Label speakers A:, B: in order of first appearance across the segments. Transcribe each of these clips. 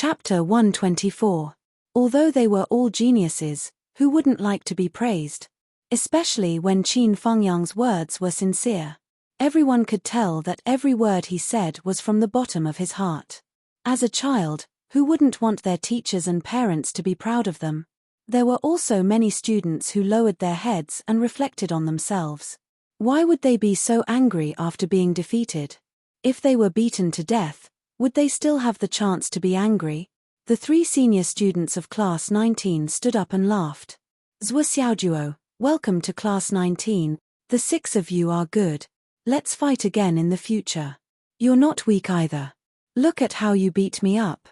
A: Chapter 124. Although they were all geniuses, who wouldn't like to be praised? Especially when Qin Fengyang's words were sincere. Everyone could tell that every word he said was from the bottom of his heart. As a child, who wouldn't want their teachers and parents to be proud of them? There were also many students who lowered their heads and reflected on themselves. Why would they be so angry after being defeated? If they were beaten to death, would they still have the chance to be angry? The three senior students of Class 19 stood up and laughed. Zhuo Xiaojuo, welcome to Class 19, the six of you are good. Let's fight again in the future. You're not weak either. Look at how you beat me up.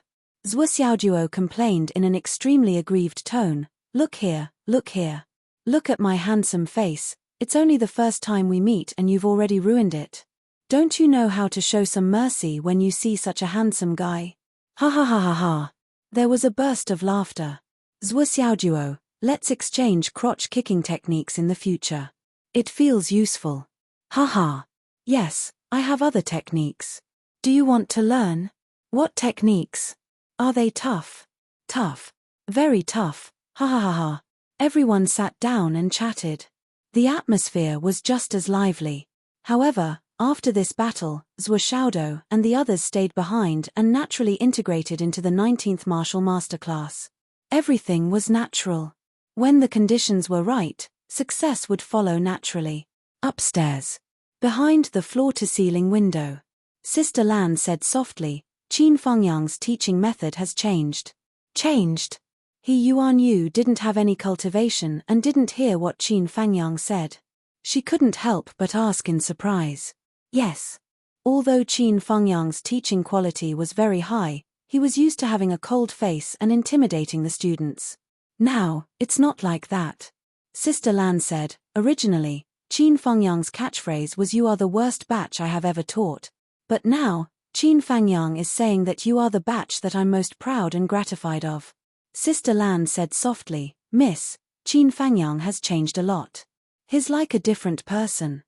A: Zhuo Xiaojuo complained in an extremely aggrieved tone. Look here, look here. Look at my handsome face, it's only the first time we meet and you've already ruined it. Don't you know how to show some mercy when you see such a handsome guy? Ha ha ha ha ha. There was a burst of laughter. Zhuo Xiaojuo, let's exchange crotch-kicking techniques in the future. It feels useful. Ha ha. Yes, I have other techniques. Do you want to learn? What techniques? Are they tough? Tough. Very tough. Ha ha ha ha. Everyone sat down and chatted. The atmosphere was just as lively. However, after this battle, Zhuo Xiaodo and the others stayed behind and naturally integrated into the 19th martial masterclass. Everything was natural. When the conditions were right, success would follow naturally. Upstairs. Behind the floor-to-ceiling window. Sister Lan said softly, Qin Fengyang's teaching method has changed. Changed? Yuan Yu didn't have any cultivation and didn't hear what Qin Fengyang said. She couldn't help but ask in surprise. Yes. Although Qin Fengyang's teaching quality was very high, he was used to having a cold face and intimidating the students. Now, it's not like that. Sister Lan said, originally, Qin Fengyang's catchphrase was "You are the worst batch I have ever taught." But now, Qin Fengyang is saying that you are the batch that I'm most proud and gratified of. Sister Lan said softly, Miss, Qin Fengyang has changed a lot. He's like a different person.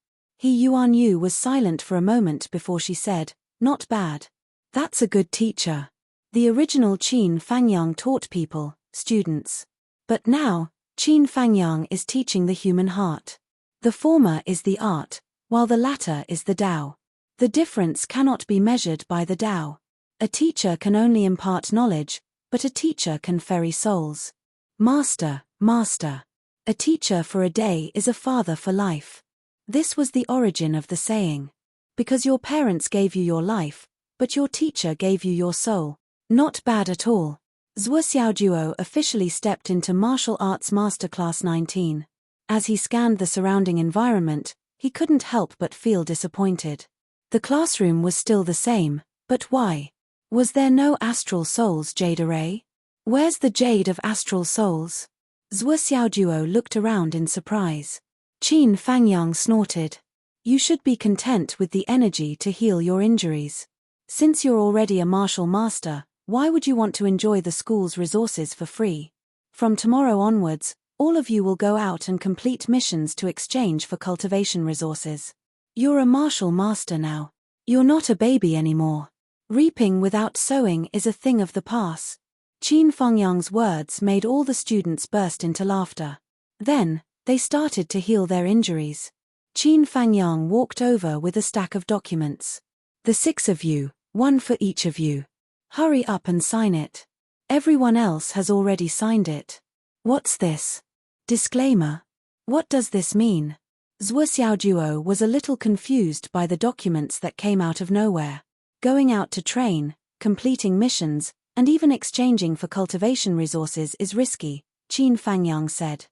A: Yuan Yu was silent for a moment before she said, not bad. That's a good teacher. The original Qin Fengyang taught people, students. But now, Qin Fengyang is teaching the human heart. The former is the art, while the latter is the Tao. The difference cannot be measured by the Tao. A teacher can only impart knowledge, but a teacher can ferry souls. Master, master. A teacher for a day is a father for life. This was the origin of the saying. Because your parents gave you your life, but your teacher gave you your soul. Not bad at all. Zhuo Xiaojuo officially stepped into Martial Arts Masterclass 19. As he scanned the surrounding environment, he couldn't help but feel disappointed. The classroom was still the same, but why? Was there no Astral Souls Jade Array? Where's the Jade of Astral Souls? Zhuo Xiaojuo looked around in surprise. Qin Fengyang snorted. You should be content with the energy to heal your injuries. Since you're already a martial master, why would you want to enjoy the school's resources for free? From tomorrow onwards, all of you will go out and complete missions to exchange for cultivation resources. You're a martial master now. You're not a baby anymore. Reaping without sowing is a thing of the past. Qin Fengyang's words made all the students burst into laughter. Then, they started to heal their injuries. Qin Fengyang walked over with a stack of documents. The six of you, one for each of you. Hurry up and sign it. Everyone else has already signed it. What's this? Disclaimer. What does this mean? Zhuo Xiaojuo was a little confused by the documents that came out of nowhere. Going out to train, completing missions, and even exchanging for cultivation resources is risky, Qin Fengyang said.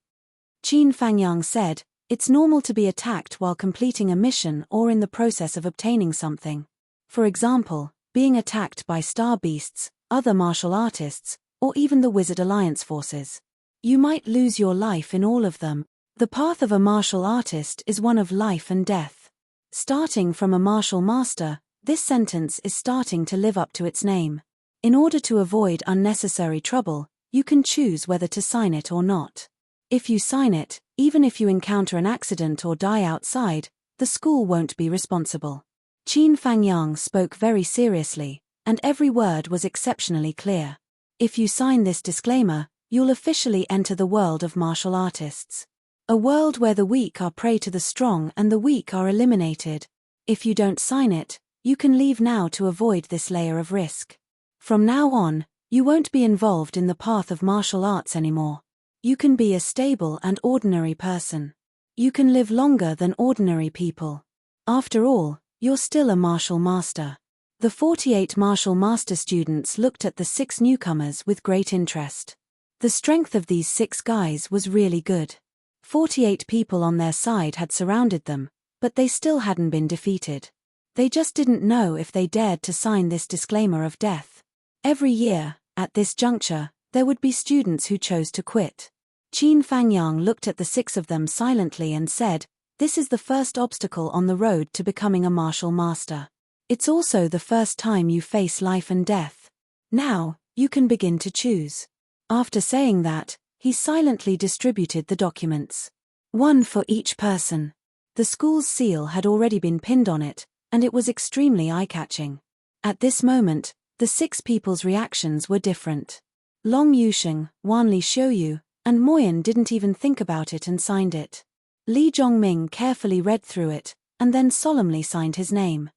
A: Qin Fengyang said, it's normal to be attacked while completing a mission or in the process of obtaining something. For example, being attacked by star beasts, other martial artists, or even the Wizard Alliance forces. You might lose your life in all of them. The path of a martial artist is one of life and death. Starting from a martial master, this sentence is starting to live up to its name. In order to avoid unnecessary trouble, you can choose whether to sign it or not. If you sign it, even if you encounter an accident or die outside, the school won't be responsible. Qin Fengyang spoke very seriously, and every word was exceptionally clear. If you sign this disclaimer, you'll officially enter the world of martial artists. A world where the weak are prey to the strong and the weak are eliminated. If you don't sign it, you can leave now to avoid this layer of risk. From now on, you won't be involved in the path of martial arts anymore. You can be a stable and ordinary person. You can live longer than ordinary people. After all, you're still a martial master. The 48 martial master students looked at the 6 newcomers with great interest. The strength of these 6 guys was really good. 48 people on their side had surrounded them, but they still hadn't been defeated. They just didn't know if they dared to sign this disclaimer of death. Every year, at this juncture, there would be students who chose to quit. Qin Fangyang looked at the 6 of them silently and said, "This is the first obstacle on the road to becoming a martial master. It's also the first time you face life and death. Now, you can begin to choose." After saying that, he silently distributed the documents. 1 for each person. The school's seal had already been pinned on it, and it was extremely eye-catching. At this moment, the 6 people's reactions were different. Long Yusheng, Wanli Xiuyu, and Moyan didn't even think about it and signed it. Li Zhongming carefully read through it, and then solemnly signed his name.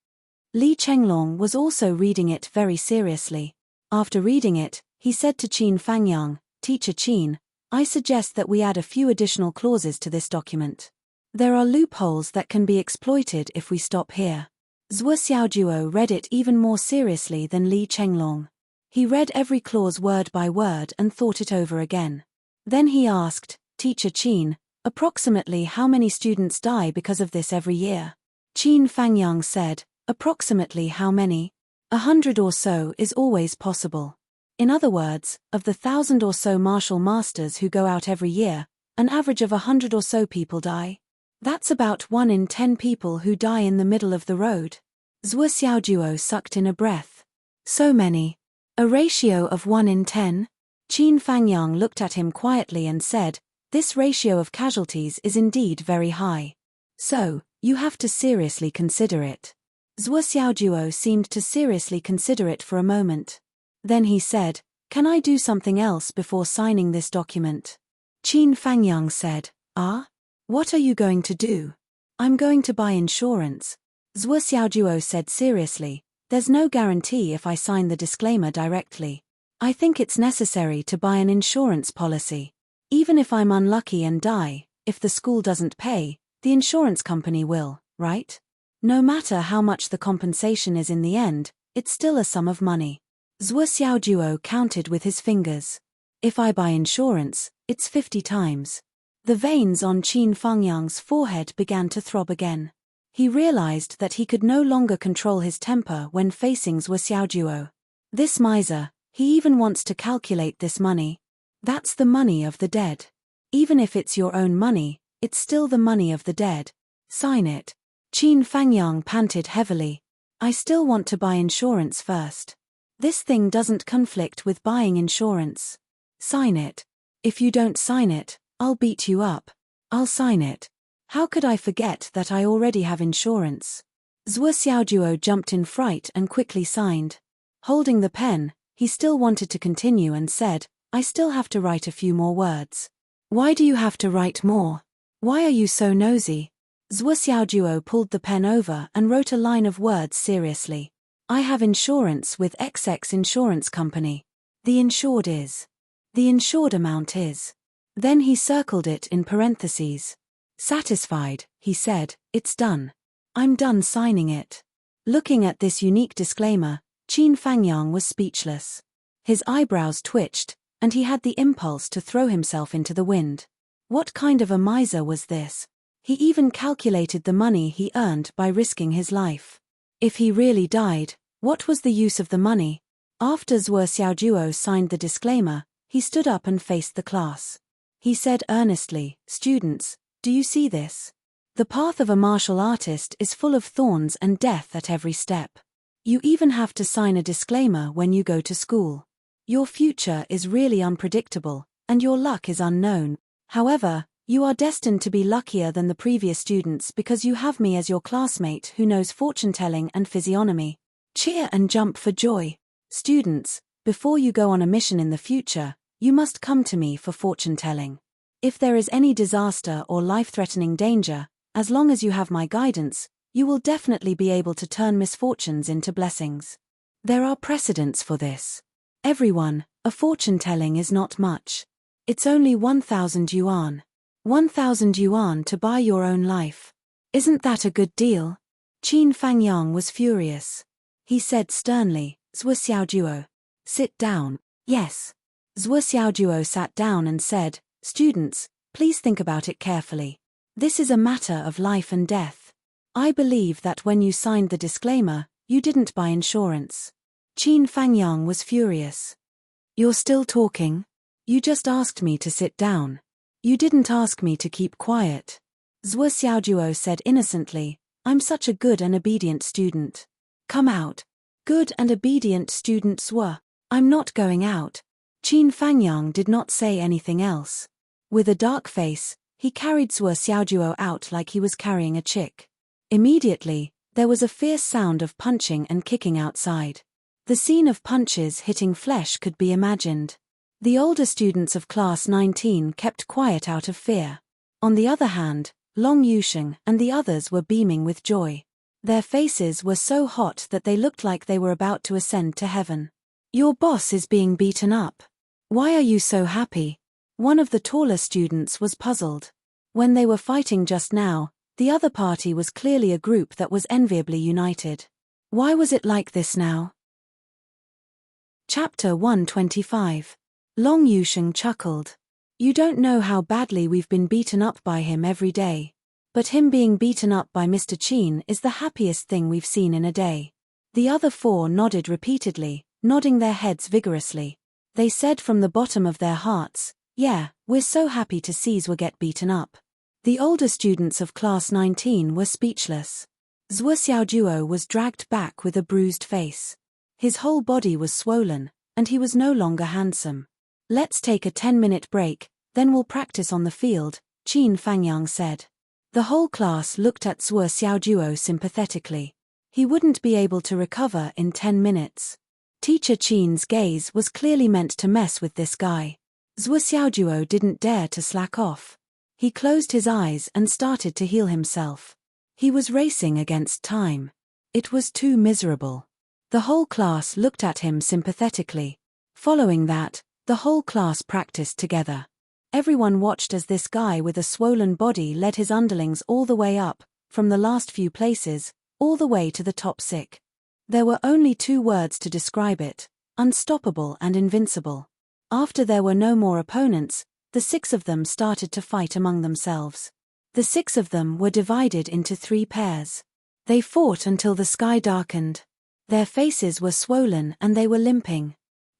A: Li Chenglong was also reading it very seriously. After reading it, he said to Qin Fangyang, "Teacher Qin, I suggest that we add a few additional clauses to this document. There are loopholes that can be exploited if we stop here." Zhuo Xiaojuo read it even more seriously than Li Chenglong. He read every clause word by word and thought it over again. Then he asked, "Teacher Qin, approximately how many students die because of this every year?" Qin Fangyang said, "Approximately how many? 100 or so is always possible. In other words, of the 1,000 or so martial masters who go out every year, an average of 100 or so people die. That's about 1 in 10 people who die in the middle of the road." Zhuo Xiaojuo sucked in a breath. So many. A ratio of 1 in 10? Qin Fangyang looked at him quietly and said, "This ratio of casualties is indeed very high. So, you have to seriously consider it." Zhuo Xiaojuo seemed to seriously consider it for a moment. Then he said, "Can I do something else before signing this document?" Qin Fangyang said, "Ah? What are you going to do?" "I'm going to buy insurance." Zhuo Xiaojuo said seriously, "There's no guarantee if I sign the disclaimer directly. I think it's necessary to buy an insurance policy. Even if I'm unlucky and die, if the school doesn't pay, the insurance company will, right? No matter how much the compensation is in the end, it's still a sum of money." Zhuo Xiaojuo counted with his fingers. "If I buy insurance, it's 50 times. The veins on Qin Fangyang's forehead began to throb again. He realized that he could no longer control his temper when facing Zhuo Xiaojuo. This miser, he even wants to calculate this money. That's the money of the dead. Even if it's your own money, it's still the money of the dead. Sign it." Qin Fangyang panted heavily. "I still want to buy insurance first. This thing doesn't conflict with buying insurance. Sign it. If you don't sign it, I'll beat you up." "I'll sign it. How could I forget that I already have insurance?" Zhuo Xiaojuo jumped in fright and quickly signed. Holding the pen, he still wanted to continue and said, "I still have to write a few more words." "Why do you have to write more? Why are you so nosy?" Zhuo Xiaojuo pulled the pen over and wrote a line of words seriously. "I have insurance with XX Insurance Company. The insured is. The insured amount is." Then he circled it in parentheses. "Satisfied," he said, "it's done. I'm done signing it." Looking at this unique disclaimer, Qin Fangyang was speechless. His eyebrows twitched, and he had the impulse to throw himself into the wind. What kind of a miser was this? He even calculated the money he earned by risking his life. If he really died, what was the use of the money? After Zhuo Xiaojuo signed the disclaimer, he stood up and faced the class. He said earnestly, "Students, do you see this? The path of a martial artist is full of thorns and death at every step. You even have to sign a disclaimer when you go to school. Your future is really unpredictable, and your luck is unknown. However, you are destined to be luckier than the previous students because you have me as your classmate who knows fortune-telling and physiognomy. Cheer and jump for joy. Students, Before you go on a mission in the future, you must come to me for fortune-telling. If there is any disaster or life-threatening danger, as long as you have my guidance, you will definitely be able to turn misfortunes into blessings. There are precedents for this. Everyone, a fortune-telling is not much. It's only 1,000 yuan. 1,000 yuan to buy your own life. Isn't that a good deal? Qin Fangyang was furious. He said sternly, Zhuo Xiaojuo. Sit down. Yes. Zhuo Xiaojuo sat down and said, Students, please think about it carefully. This is a matter of life and death. I believe that when you signed the disclaimer, you didn't buy insurance. Qin Fangyang was furious. You're still talking? You just asked me to sit down. You didn't ask me to keep quiet. Zhuo Xiaojuo said innocently, I'm such a good and obedient student. Come out. Good and obedient student Zhuo. I'm not going out. Qin Fangyang did not say anything else. With a dark face, he carried Zhuo Xiaojuo out like he was carrying a chick. Immediately, there was a fierce sound of punching and kicking outside. The scene of punches hitting flesh could be imagined. The older students of Class 19 kept quiet out of fear. On the other hand, Long Yusheng and the others were beaming with joy. Their faces were so hot that they looked like they were about to ascend to heaven. Your boss is being beaten up. Why are you so happy? One of the taller students was puzzled. When they were fighting just now, the other party was clearly a group that was enviably united. Why was it like this now? Chapter 125. Long Yusheng chuckled. You don't know how badly we've been beaten up by him every day. But him being beaten up by Mr. Qin is the happiest thing we've seen in a day. The other four nodded repeatedly, nodding their heads vigorously. They said from the bottom of their hearts, yeah, we're so happy to see Zhuo get beaten up. The older students of Class 19 were speechless. Zhuo Xiaojuo was dragged back with a bruised face. His whole body was swollen, and he was no longer handsome. Let's take a 10-minute break, then we'll practice on the field, Qin Fangyang said. The whole class looked at Zhuo Xiaojuo sympathetically. He wouldn't be able to recover in 10 minutes. Teacher Qin's gaze was clearly meant to mess with this guy. Zhuo Xiaojuo didn't dare to slack off. He closed his eyes and started to heal himself. He was racing against time. It was too miserable. The whole class looked at him sympathetically. Following that, the whole class practiced together. Everyone watched as this guy with a swollen body led his underlings all the way up, from the last few places, all the way to the top 6. There were only 2 words to describe it: unstoppable and invincible. After there were no more opponents, the 6 of them started to fight among themselves. The 6 of them were divided into 3 pairs. They fought until the sky darkened. Their faces were swollen and they were limping.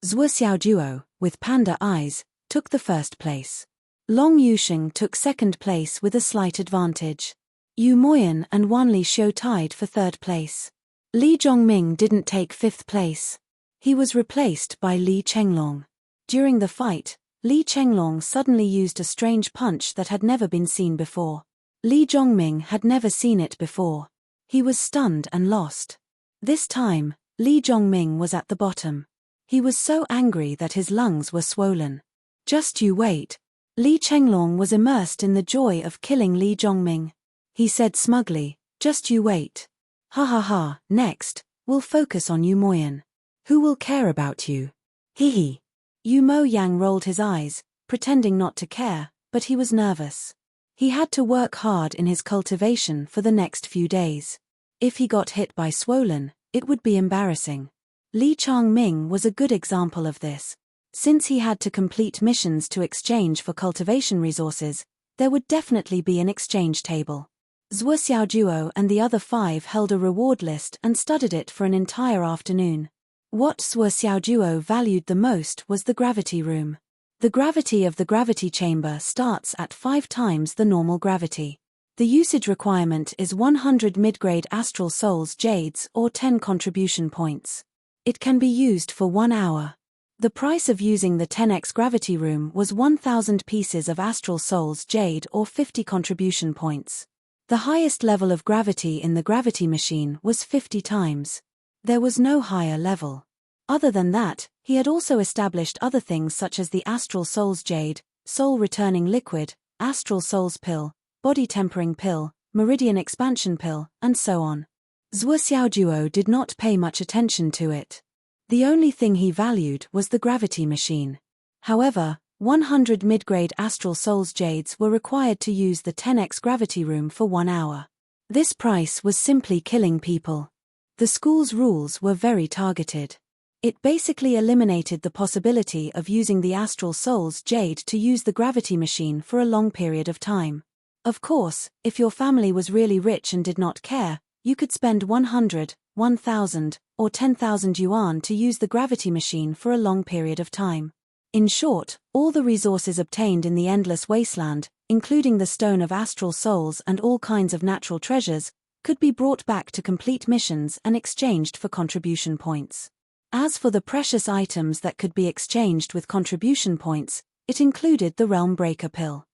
A: Zhuo Xiaojuo, with panda eyes, took the first place. Long Yusheng took second place with a slight advantage. Yu Moyan and Wan Li Xiu tied for third place. Li Zhongming didn't take fifth place. He was replaced by Li Chenglong. During the fight, Li Chenglong suddenly used a strange punch that had never been seen before. Li Zhongming had never seen it before. He was stunned and lost. This time, Li Zhongming was at the bottom. He was so angry that his lungs were swollen. Just you wait. Li Chenglong was immersed in the joy of killing Li Zhongming. He said smugly, just you wait. Ha ha ha, next, we'll focus on Yu Moyan. Who will care about you? Hee hee. Yu Mo Yang rolled his eyes, pretending not to care, but he was nervous. He had to work hard in his cultivation for the next few days. If he got hit by swollen, it would be embarrassing. Li Changming was a good example of this. Since he had to complete missions to exchange for cultivation resources, there would definitely be an exchange table. Zhuo Xiaojuo and the other 5 held a reward list and studied it for an entire afternoon. What Zhuo Xiaojuo valued the most was the gravity room. The gravity of the gravity chamber starts at 5 times the normal gravity. The usage requirement is 100 mid-grade astral souls jades or 10 contribution points. It can be used for 1 hour. The price of using the 10x gravity room was 1,000 pieces of astral souls jade or 50 contribution points. The highest level of gravity in the gravity machine was 50 times. There was no higher level. Other than that, He had also established other things such as the Astral Soul's Jade, Soul Returning Liquid, Astral Soul's Pill, Body Tempering Pill, Meridian Expansion Pill, and so on. Zhuo Xiaojuo did not pay much attention to it. The only thing he valued was the gravity machine. However, 100 mid-grade Astral Soul's Jades were required to use the 10x gravity room for 1 hour. This price was simply killing people. The school's rules were very targeted. It basically eliminated the possibility of using the Astral Soul's Jade to use the gravity machine for a long period of time. Of course, if your family was really rich and did not care, you could spend 100, 1,000, or 10,000 yuan to use the gravity machine for a long period of time. In short, all the resources obtained in the Endless Wasteland, including the Stone of Astral Souls and all kinds of natural treasures, could be brought back to complete missions and exchanged for contribution points. As for the precious items that could be exchanged with contribution points, it included the Realm Breaker Pill.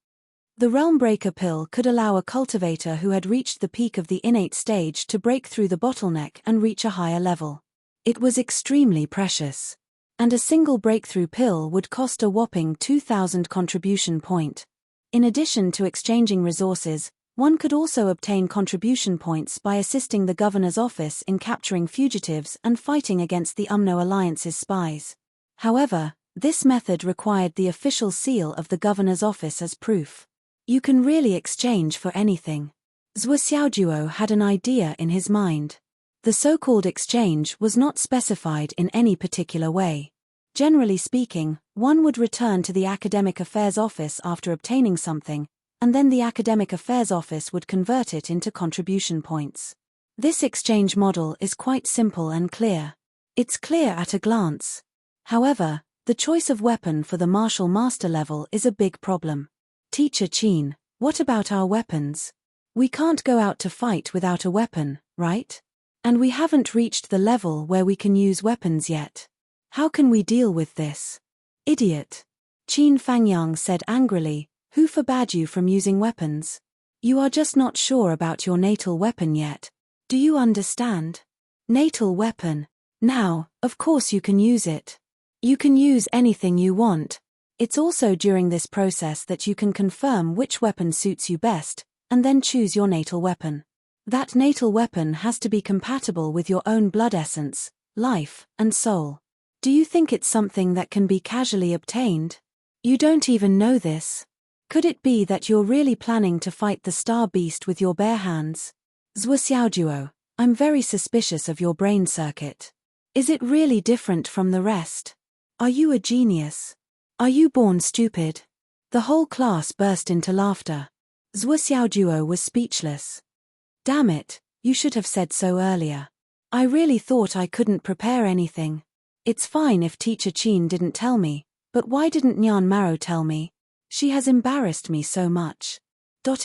A: The Realm Breaker Pill could allow a cultivator who had reached the peak of the innate stage to break through the bottleneck and reach a higher level. It was extremely precious. And a single breakthrough pill would cost a whopping 2,000 contribution point. In addition to exchanging resources, one could also obtain contribution points by assisting the governor's office in capturing fugitives and fighting against the UMNO Alliance's spies. However, this method required the official seal of the governor's office as proof. You can really exchange for anything. Zhuo Xiaojuo had an idea in his mind. The so-called exchange was not specified in any particular way. Generally speaking, one would return to the Academic Affairs Office after obtaining something, and then the Academic Affairs Office would convert it into contribution points. This exchange model is quite simple and clear. It's clear at a glance. However, the choice of weapon for the martial master level is a big problem. Teacher Qin, what about our weapons? We can't go out to fight without a weapon, right? And we haven't reached the level where we can use weapons yet. How can we deal with this? Idiot! Qin Fangyang said angrily, who forbade you from using weapons? You are just not sure about your natal weapon yet. Do you understand? Natal weapon. Now, of course you can use it. You can use anything you want. It's also during this process that you can confirm which weapon suits you best, and then choose your natal weapon. That natal weapon has to be compatible with your own blood essence, life, and soul. Do you think it's something that can be casually obtained? You don't even know this. Could it be that you're really planning to fight the Star Beast with your bare hands? Zhuo Xiaojuo, I'm very suspicious of your brain circuit. Is it really different from the rest? Are you a genius? Are you born stupid? The whole class burst into laughter. Zhuo Xiaojuo was speechless. Damn it, you should have said so earlier. I really thought I couldn't prepare anything. It's fine if Teacher Qin didn't tell me, but why didn't Nyan Maro tell me? She has embarrassed me so much.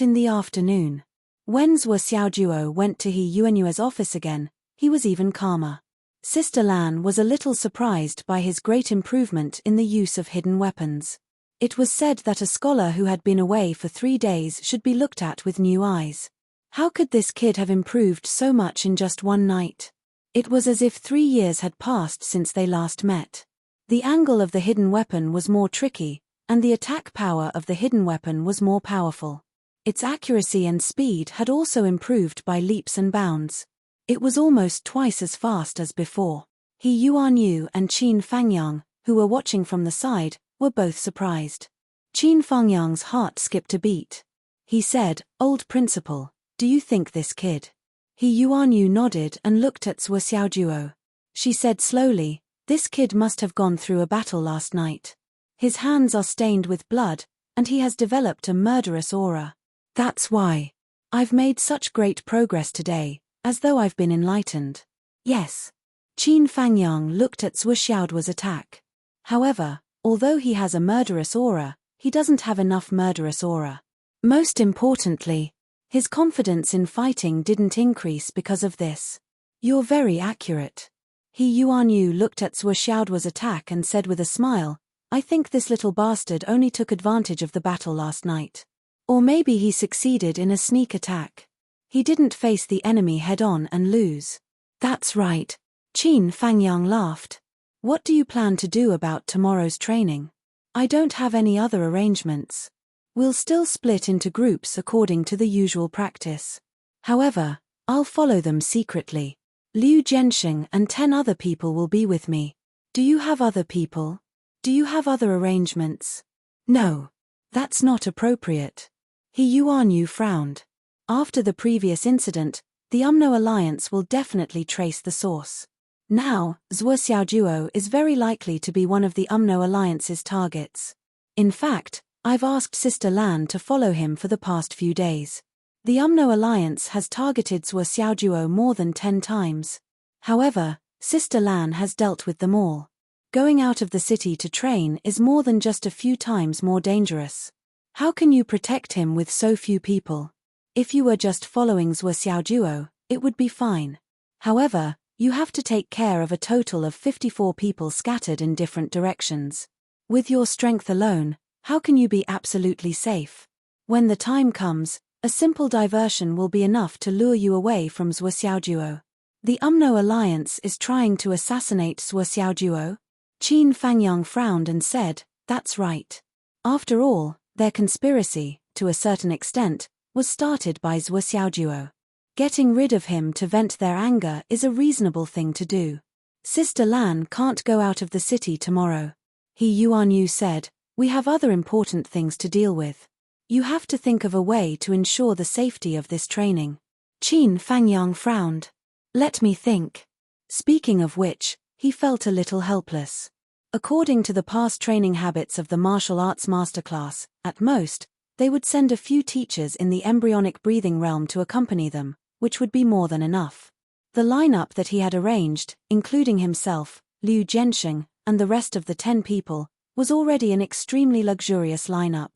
A: In the afternoon, when Zhuo Xiaojuo went to He Yuanyue's office again, he was even calmer. Sister Lan was a little surprised by his great improvement in the use of hidden weapons. It was said that a scholar who had been away for 3 days should be looked at with new eyes. How could this kid have improved so much in just one night? It was as if 3 years had passed since they last met. The angle of the hidden weapon was more tricky, and the attack power of the hidden weapon was more powerful. Its accuracy and speed had also improved by leaps and bounds. It was almost twice as fast as before. He Yuanyu and Qin Fangyang, who were watching from the side, were both surprised. Qin Fangyang's heart skipped a beat. He said, "Old principal, do you think this kid?" He Yuanyu nodded and looked at Zhuo Xiaojuo. She said slowly, "This kid must have gone through a battle last night. His hands are stained with blood, and he has developed a murderous aura. That's why. I've made such great progress today, as though I've been enlightened." Yes. Qin Fangyang looked at Zhuo Xiaojuo's attack. However, although he has a murderous aura, he doesn't have enough murderous aura. Most importantly, his confidence in fighting didn't increase because of this. You're very accurate. He Yuanyu looked at Zhuo Xiaojuo's attack and said with a smile, "I think this little bastard only took advantage of the battle last night. Or maybe he succeeded in a sneak attack. He didn't face the enemy head-on and lose." That's right. Qin Fangyang laughed. What do you plan to do about tomorrow's training? I don't have any other arrangements. We'll still split into groups according to the usual practice. However, I'll follow them secretly. Liu Jianxing and 10 other people will be with me. Do you have other people? Do you have other arrangements? No. That's not appropriate. He Yuanyu frowned. After the previous incident, the UMNO alliance will definitely trace the source. Now, Zhuo Xiaojuo is very likely to be one of the UMNO alliance's targets. In fact, I've asked Sister Lan to follow him for the past few days. The UMNO alliance has targeted Zhuo Xiaojuo more than 10 times. However, Sister Lan has dealt with them all. Going out of the city to train is more than just a few times more dangerous. How can you protect him with so few people? If you were just following Zhuo Xiaojuo, it would be fine. However, you have to take care of a total of 54 people scattered in different directions. With your strength alone, how can you be absolutely safe? When the time comes, a simple diversion will be enough to lure you away from Zhuo Xiaojuo. The UMNO alliance is trying to assassinate Zhuo Xiaojuo? Qin Fangyang frowned and said, that's right. After all, their conspiracy, to a certain extent, was started by Zhuo Xiaojuo. Getting rid of him to vent their anger is a reasonable thing to do. Sister Lan can't go out of the city tomorrow. He Yuanyu said, we have other important things to deal with. You have to think of a way to ensure the safety of this training. Qin Fangyang frowned. Let me think. Speaking of which, he felt a little helpless. According to the past training habits of the martial arts masterclass, at most, they would send a few teachers in the embryonic breathing realm to accompany them, which would be more than enough. The lineup that he had arranged, including himself, Liu Jianxing, and the rest of the 10 people, was already an extremely luxurious lineup.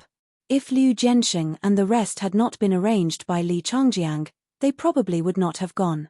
A: If Liu Jianxing and the rest had not been arranged by Li Changjiang, they probably would not have gone.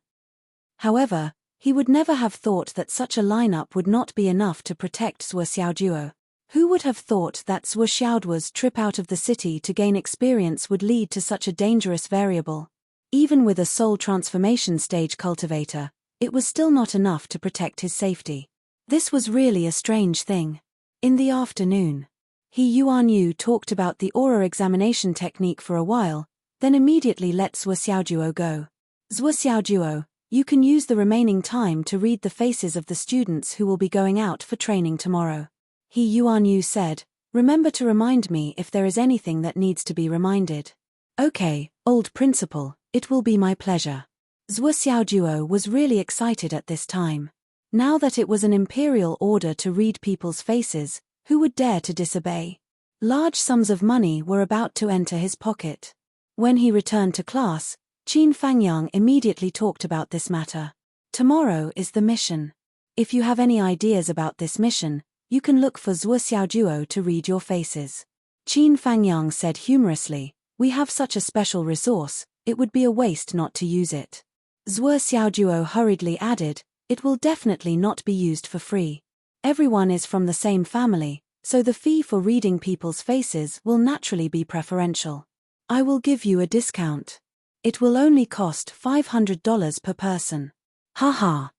A: However, he would never have thought that such a lineup would not be enough to protect Zhuo Xiaojuo. Who would have thought that Zhuo Xiaojuo's trip out of the city to gain experience would lead to such a dangerous variable? Even with a soul transformation stage cultivator, it was still not enough to protect his safety. This was really a strange thing. In the afternoon, He Yuanyu talked about the aura examination technique for a while, then immediately let Zhuo Xiaojuo go. Zhuo Xiaojuo, you can use the remaining time to read the faces of the students who will be going out for training tomorrow. He Yuanyu said, remember to remind me if there is anything that needs to be reminded. Okay, old principal, it will be my pleasure. Zhuo Xiaojuo was really excited at this time. Now that it was an imperial order to read people's faces, who would dare to disobey? Large sums of money were about to enter his pocket. When he returned to class, Qin Fangyang immediately talked about this matter. Tomorrow is the mission. If you have any ideas about this mission, you can look for Zhuo Xiaojuo to read your faces. Qin Fangyang said humorously, we have such a special resource, it would be a waste not to use it. Zhuo Xiaojuo hurriedly added, it will definitely not be used for free. Everyone is from the same family, so the fee for reading people's faces will naturally be preferential. I will give you a discount. It will only cost $500 per person. Haha.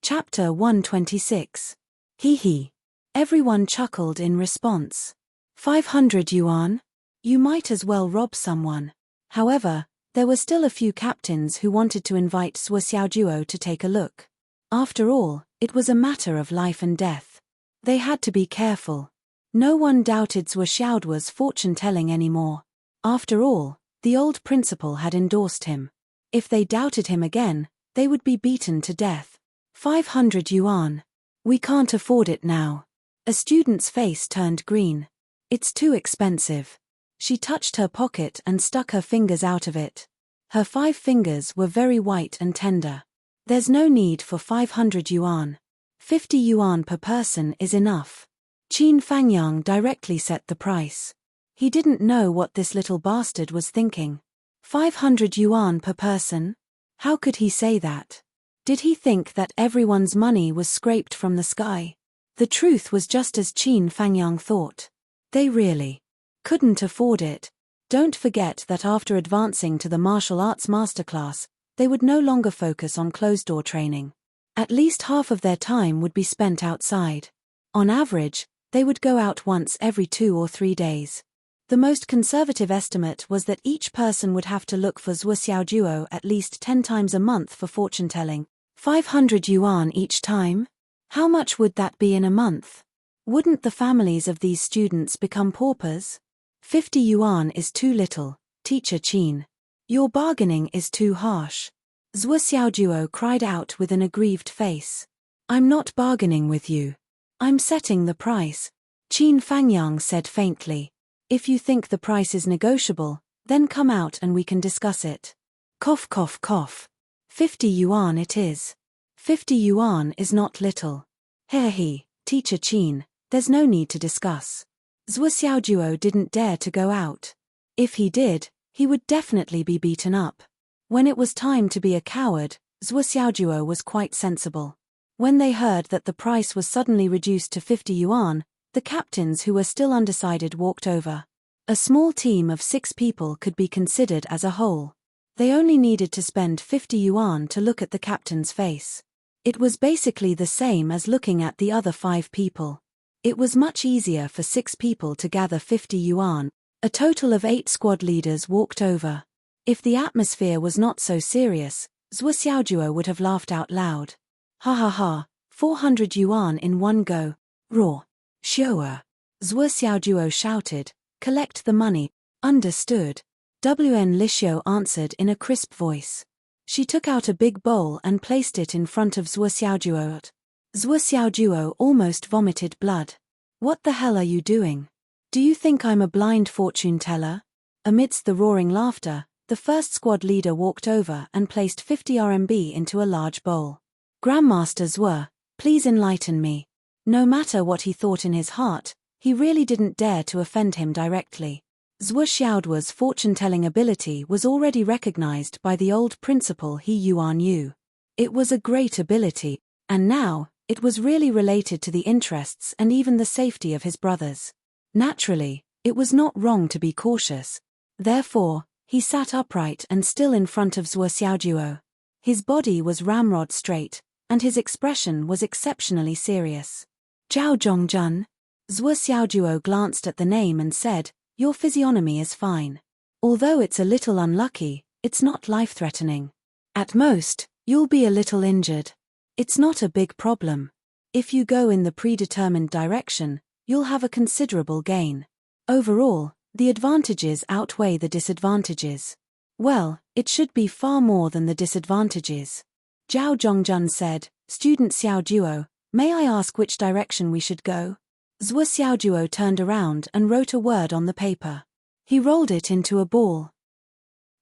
A: Chapter 126. Hee hee. Everyone chuckled in response. 500 yuan? You might as well rob someone. However, there were still a few captains who wanted to invite Zhuo Xiaojuo to take a look. After all, it was a matter of life and death. They had to be careful. No one doubted Zhuo Xiaojuo's fortune-telling anymore. After all, the old principal had endorsed him. If they doubted him again, they would be beaten to death. 500 yuan. We can't afford it now. A student's face turned green. It's too expensive. She touched her pocket and stuck her fingers out of it. Her 5 fingers were very white and tender. There's no need for 500 yuan. 50 yuan per person is enough. Qin Fangyang directly set the price. He didn't know what this little bastard was thinking. 500 yuan per person? How could he say that? Did he think that everyone's money was scraped from the sky? The truth was just as Qin Fangyang thought. They really couldn't afford it. Don't forget that after advancing to the martial arts masterclass, they would no longer focus on closed-door training. At least half of their time would be spent outside. On average, they would go out once every 2 or 3 days. The most conservative estimate was that each person would have to look for Zhuoxiaojuo at least 10 times a month for fortune-telling. 500 yuan each time? How much would that be in a month? Wouldn't the families of these students become paupers? 50 yuan is too little, Teacher Qin. Your bargaining is too harsh. Zhuoxiaojuo cried out with an aggrieved face. I'm not bargaining with you. I'm setting the price. Qin Fangyang said faintly. If you think the price is negotiable, then come out and we can discuss it. Cough cough cough. 50 yuan it is. 50 yuan is not little. He, Teacher Qin, there's no need to discuss. Zhuoxiaojuo didn't dare to go out. If he did, he would definitely be beaten up. When it was time to be a coward, Zhuoxiaojuo was quite sensible. When they heard that the price was suddenly reduced to 50 yuan, the captains who were still undecided walked over. A small team of 6 people could be considered as a whole. They only needed to spend 50 yuan to look at the captain's face. It was basically the same as looking at the other 5 people. It was much easier for 6 people to gather 50 yuan. A total of 8 squad leaders walked over. If the atmosphere was not so serious, Zhuoxiaojuo would have laughed out loud. Ha ha ha, 400 yuan in one go. Raw. Sure. Zhuoxiaojuo shouted, collect the money. Understood. WN Lishio answered in a crisp voice. She took out a big bowl and placed it in front of Zhuoxiaojuo. Zhuoxiaojuo almost vomited blood. What the hell are you doing? Do you think I'm a blind fortune teller? Amidst the roaring laughter, the first squad leader walked over and placed 50 RMB into a large bowl. Grandmaster Zhuo, please enlighten me. No matter what he thought in his heart, he really didn't dare to offend him directly. Zhuo Xiaoduo's fortune-telling ability was already recognized by the old principal He Yuan Yu. It was a great ability, and now, it was really related to the interests and even the safety of his brothers. Naturally, it was not wrong to be cautious. Therefore, he sat upright and still in front of Zhuoxiaojuo. His body was ramrod straight, and his expression was exceptionally serious. Zhao Zhongjun? Zhuoxiaojuo glanced at the name and said, your physiognomy is fine. Although it's a little unlucky, it's not life-threatening. At most, you'll be a little injured. It's not a big problem. If you go in the predetermined direction, you'll have a considerable gain. Overall, the advantages outweigh the disadvantages. Well, it should be far more than the disadvantages. Zhao Zhongjun said, Student Xiaojuo, may I ask which direction we should go? Zhuoxiaojuo turned around and wrote a word on the paper. He rolled it into a ball.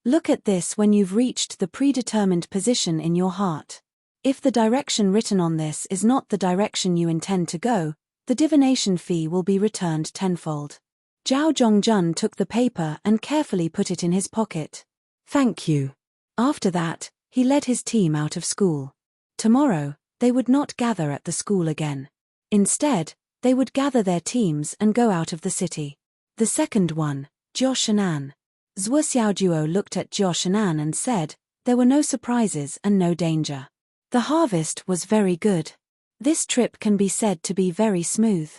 A: Look at this when you've reached the predetermined position in your heart. If the direction written on this is not the direction you intend to go, the divination fee will be returned tenfold. Zhao Zhongjun took the paper and carefully put it in his pocket. Thank you. After that, he led his team out of school. Tomorrow, they would not gather at the school again. Instead, they would gather their teams and go out of the city. The second one, Zhuo Shenan. Zhuoxiaojuo looked at Zhuo Shenan and said, there were no surprises and no danger. The harvest was very good. This trip can be said to be very smooth.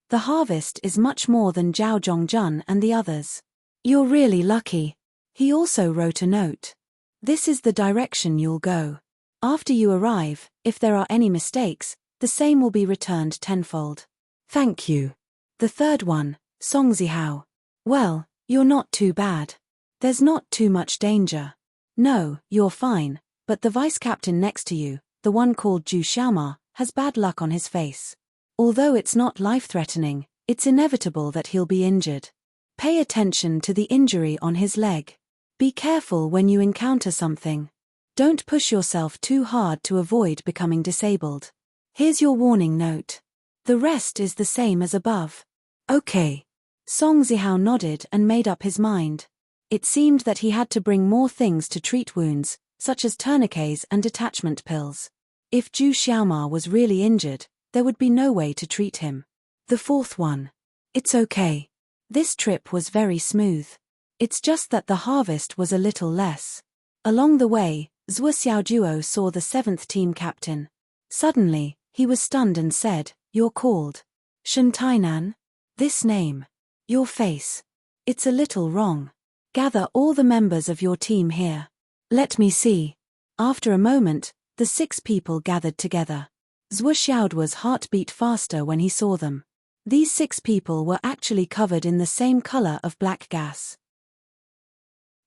A: The harvest is much more than Zhao Zhongjun and the others. You're really lucky. He also wrote a note. This is the direction you'll go. After you arrive, if there are any mistakes, the same will be returned tenfold. Thank you. The third one, Song Zihao. Well, you're not too bad. There's not too much danger. No, you're fine, but the vice captain next to you, the one called Zhu Xiaoma, has bad luck on his face. Although it's not life-threatening, it's inevitable that he'll be injured. Pay attention to the injury on his leg. Be careful when you encounter something. Don't push yourself too hard to avoid becoming disabled. Here's your warning note. The rest is the same as above. Okay. Song Zihao nodded and made up his mind. It seemed that he had to bring more things to treat wounds, such as tourniquets and detachment pills. If Zhu Xiaoma was really injured, there would be no way to treat him. The fourth one. It's okay. This trip was very smooth. It's just that the harvest was a little less. Along the way, Zhuoxiaojuo saw the 7th team captain. Suddenly, he was stunned and said, "You're called Shen Tainan? This name. Your face. It's a little wrong. Gather all the members of your team here. Let me see." After a moment, the 6 people gathered together. Zhuo Xiaoduo's heart beat faster when he saw them. These 6 people were actually covered in the same color of black gas.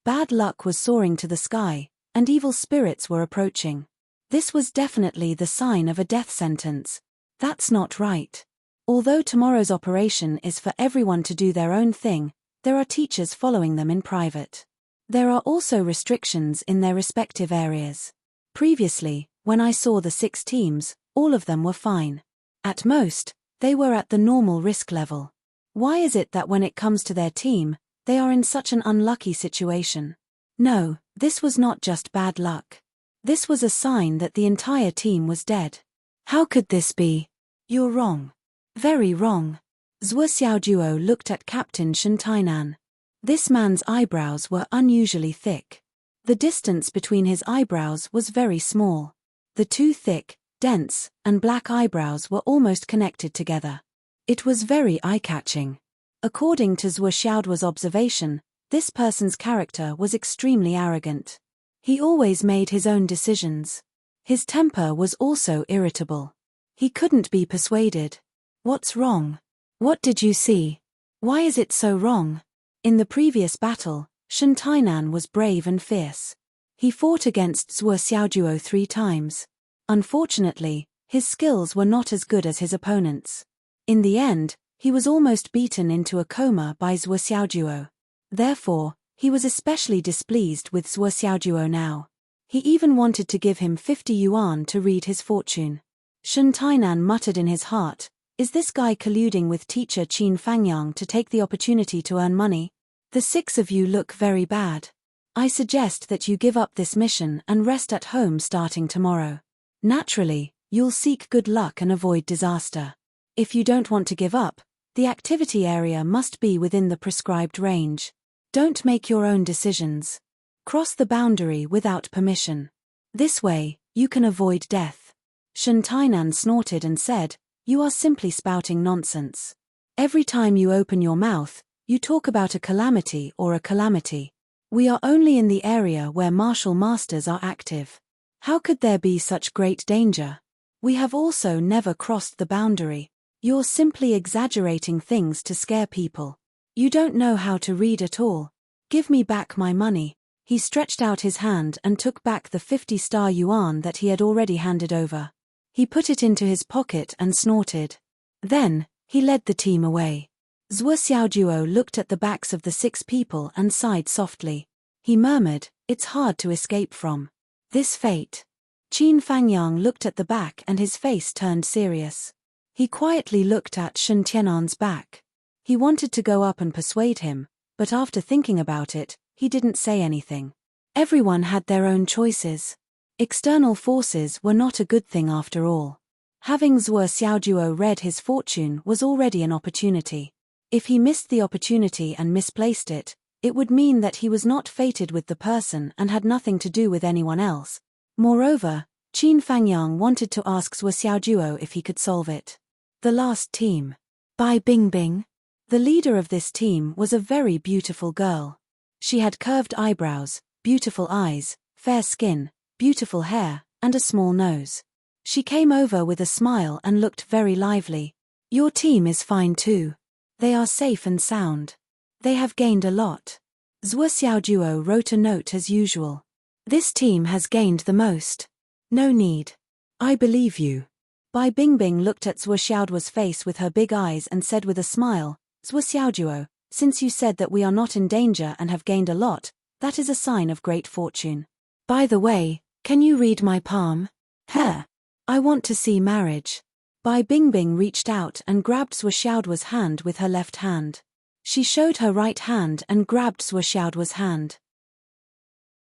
A: Bad luck was soaring to the sky, and evil spirits were approaching. This was definitely the sign of a death sentence. That's not right. Although tomorrow's operation is for everyone to do their own thing, there are teachers following them in private. There are also restrictions in their respective areas. Previously, when I saw the 6 teams, all of them were fine. At most, they were at the normal risk level. Why is it that when it comes to their team, they are in such an unlucky situation? No, this was not just bad luck. This was a sign that the entire team was dead. How could this be? You're wrong. Very wrong. Zhuo Xiaoduo looked at Captain Shen Tainan. This man's eyebrows were unusually thick. The distance between his eyebrows was very small. The 2 thick, dense, and black eyebrows were almost connected together. It was very eye-catching. According to Zhuo Xiaoduo's observation, this person's character was extremely arrogant. He always made his own decisions. His temper was also irritable. He couldn't be persuaded. What's wrong? What did you see? Why is it so wrong? In the previous battle, Shen Tainan was brave and fierce. He fought against Zhuo Xiaoduo 3 times. Unfortunately, his skills were not as good as his opponents. In the end, he was almost beaten into a coma by Zhuo Xiaoduo. Therefore, he was especially displeased with Zhuo Xiaoduo now. He even wanted to give him 50 yuan to read his fortune. Shen Tainan muttered in his heart, "Is this guy colluding with teacher Qin Fangyang to take the opportunity to earn money? The 6 of you look very bad. I suggest that you give up this mission and rest at home starting tomorrow. Naturally, you'll seek good luck and avoid disaster. If you don't want to give up, the activity area must be within the prescribed range. Don't make your own decisions. Cross the boundary without permission. This way, you can avoid death." Shen Tainan snorted and said, "You are simply spouting nonsense. Every time you open your mouth, you talk about a calamity or a calamity. We are only in the area where martial masters are active. How could there be such great danger? We have also never crossed the boundary. You're simply exaggerating things to scare people. You don't know how to read at all. Give me back my money." He stretched out his hand and took back the 50 star yuan that he had already handed over. He put it into his pocket and snorted. Then, he led the team away. Zhuo Xiaoduo looked at the backs of the 6 people and sighed softly. He murmured, "It's hard to escape from this fate." Qin Fangyang looked at the back and his face turned serious. He quietly looked at Shen Tianan's back. He wanted to go up and persuade him, but after thinking about it, he didn't say anything. Everyone had their own choices. External forces were not a good thing after all. Having Zhuo Xiaoduo read his fortune was already an opportunity. If he missed the opportunity and misplaced it, it would mean that he was not fated with the person and had nothing to do with anyone else. Moreover, Qin Fangyang wanted to ask Zhuo Xiaoduo if he could solve it. The last team. Bai Bingbing. The leader of this team was a very beautiful girl. She had curved eyebrows, beautiful eyes, fair skin, beautiful hair, and a small nose. She came over with a smile and looked very lively. "Your team is fine too. They are safe and sound. They have gained a lot." Zhuo Xiaoduo wrote a note as usual. "This team has gained the most. No need. I believe you." Bai Bingbing looked at Zhuo Xiaoduo's face with her big eyes and said with a smile, "Zhuo Xiaoduo, since you said that we are not in danger and have gained a lot, that is a sign of great fortune. By the way, can you read my palm? Here. I want to see marriage." Bai Bingbing reached out and grabbed Zhuo Xiaoduo's hand with her left hand. She showed her right hand and grabbed Zhuo Xiaoduo's hand.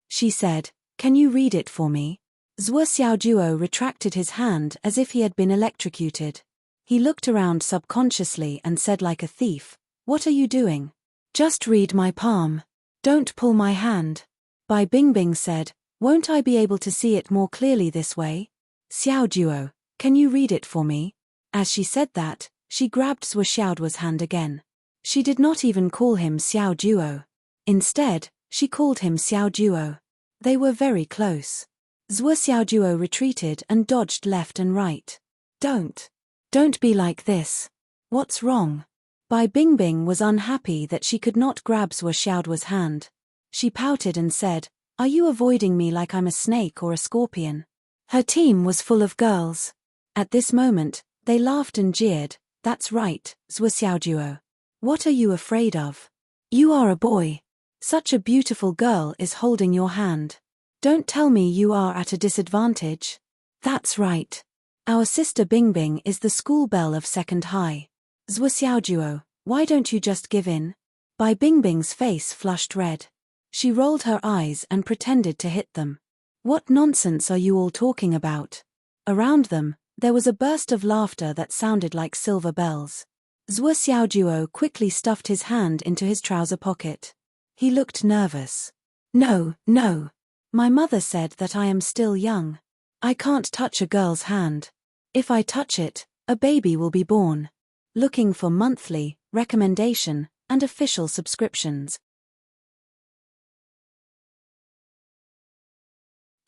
A: She said, "Can you read it for me?" Zhuo Xiaoduo retracted his hand as if he had been electrocuted. He looked around subconsciously and said like a thief, "What are you doing? Just read my palm. Don't pull my hand." Bai Bingbing said, "Won't I be able to see it more clearly this way?" "Xiaoduo, Can you read it for me? As she said that, she grabbed Zhuo Xiaoduo's hand again. She did not even call him Xiao Duo. Instead, she called him Xiao Duo. They were very close. Zhuo Xiaoduo retreated and dodged left and right. Don't be like this. What's wrong? Bai Bingbing was unhappy that she could not grab Zhuo Xiaoduo's hand. She pouted and said, "Are you avoiding me like I'm a snake or a scorpion?" Her team was full of girls. At this moment, they laughed and jeered. "That's right, Zhuo Xiaoduo. What are you afraid of? You are a boy. Such a beautiful girl is holding your hand. Don't tell me you are at a disadvantage." "That's right. Our sister Bingbing is the school belle of second high. Zhuo Xiaoduo, why don't you just give in?" Bai Bingbing's face flushed red. She rolled her eyes and pretended to hit them. "What nonsense are you all talking about?" Around them, there was a burst of laughter that sounded like silver bells. Zhuo Xiaoduo quickly stuffed his hand into his trouser pocket. He looked nervous. No. My mother said that I am still young. I can't touch a girl's hand. If I touch it, a baby will be born." Looking for monthly, recommendation, and official subscriptions.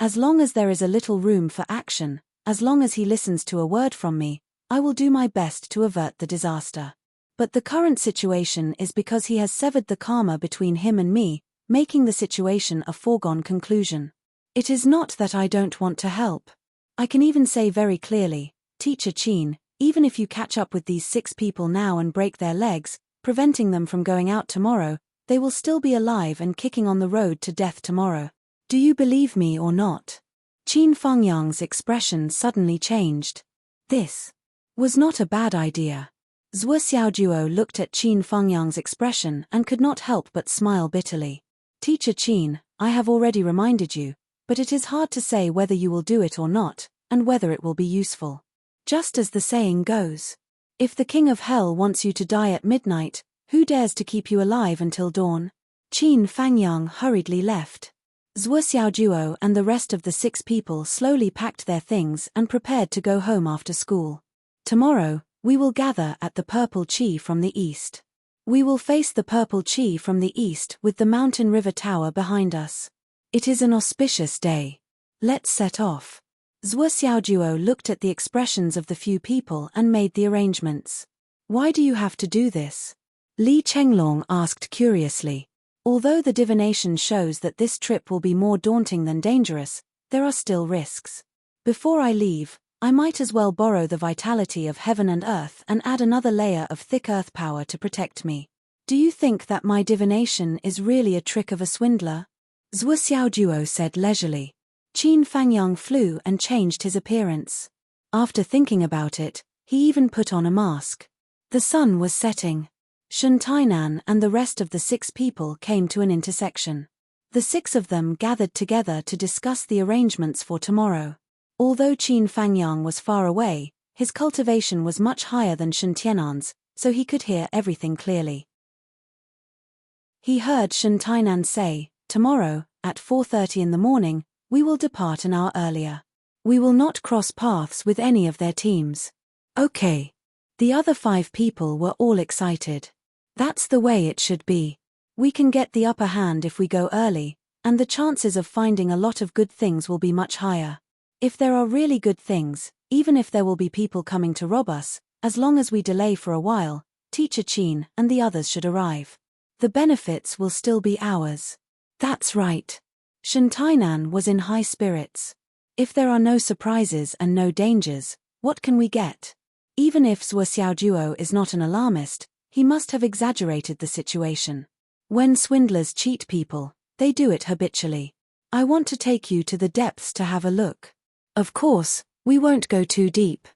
A: As long as there is a little room for action, as long as he listens to a word from me, I will do my best to avert the disaster. But the current situation is because he has severed the karma between him and me, making the situation a foregone conclusion. It is not that I don't want to help. I can even say very clearly, "Teacher Qin, even if you catch up with these 6 people now and break their legs, preventing them from going out tomorrow, they will still be alive and kicking on the road to death tomorrow. Do you believe me or not?" Qin Fangyang's expression suddenly changed. This was not a bad idea. Zhuo Xiaoduo looked at Qin Fangyang's expression and could not help but smile bitterly. "Teacher Qin, I have already reminded you, but it is hard to say whether you will do it or not, and whether it will be useful. Just as the saying goes, if the king of hell wants you to die at midnight, who dares to keep you alive until dawn?" Qin Fangyang hurriedly left. Zhuo Xiaoduo and the rest of the 6 people slowly packed their things and prepared to go home after school. "Tomorrow, we will gather at the Purple Chi from the east. We will face the Purple Chi from the east with the mountain river tower behind us. It is an auspicious day. Let's set off." Zhuo Xiaoduo looked at the expressions of the few people and made the arrangements. "Why do you have to do this?" Li Chenglong asked curiously. Although the divination shows that this trip will be more daunting than dangerous, there are still risks. Before I leave, I might as well borrow the vitality of heaven and earth and add another layer of thick earth power to protect me. Do you think that my divination is really a trick of a swindler? Zhuo Xiaoduo said leisurely. Qin Fangyang flew and changed his appearance. After thinking about it, he even put on a mask. The sun was setting. Shen Tainan and the rest of the 6 people came to an intersection. The 6 of them gathered together to discuss the arrangements for tomorrow. Although Qin Fangyang was far away, his cultivation was much higher than Shen Tianan's, so he could hear everything clearly. He heard Shen Tainan say, "Tomorrow, at 4:30 in the morning, we will depart an hour earlier. We will not cross paths with any of their teams." "Okay." The other 5 people were all excited. That's the way it should be. We can get the upper hand if we go early, and the chances of finding a lot of good things will be much higher. If there are really good things, even if there will be people coming to rob us, as long as we delay for a while, Teacher Qin and the others should arrive. The benefits will still be ours. That's right. Shen Tainan was in high spirits. If there are no surprises and no dangers, what can we get? Even if Zhuo Xiaoduo is not an alarmist, he must have exaggerated the situation. When swindlers cheat people, they do it habitually. I want to take you to the depths to have a look. Of course, we won't go too deep.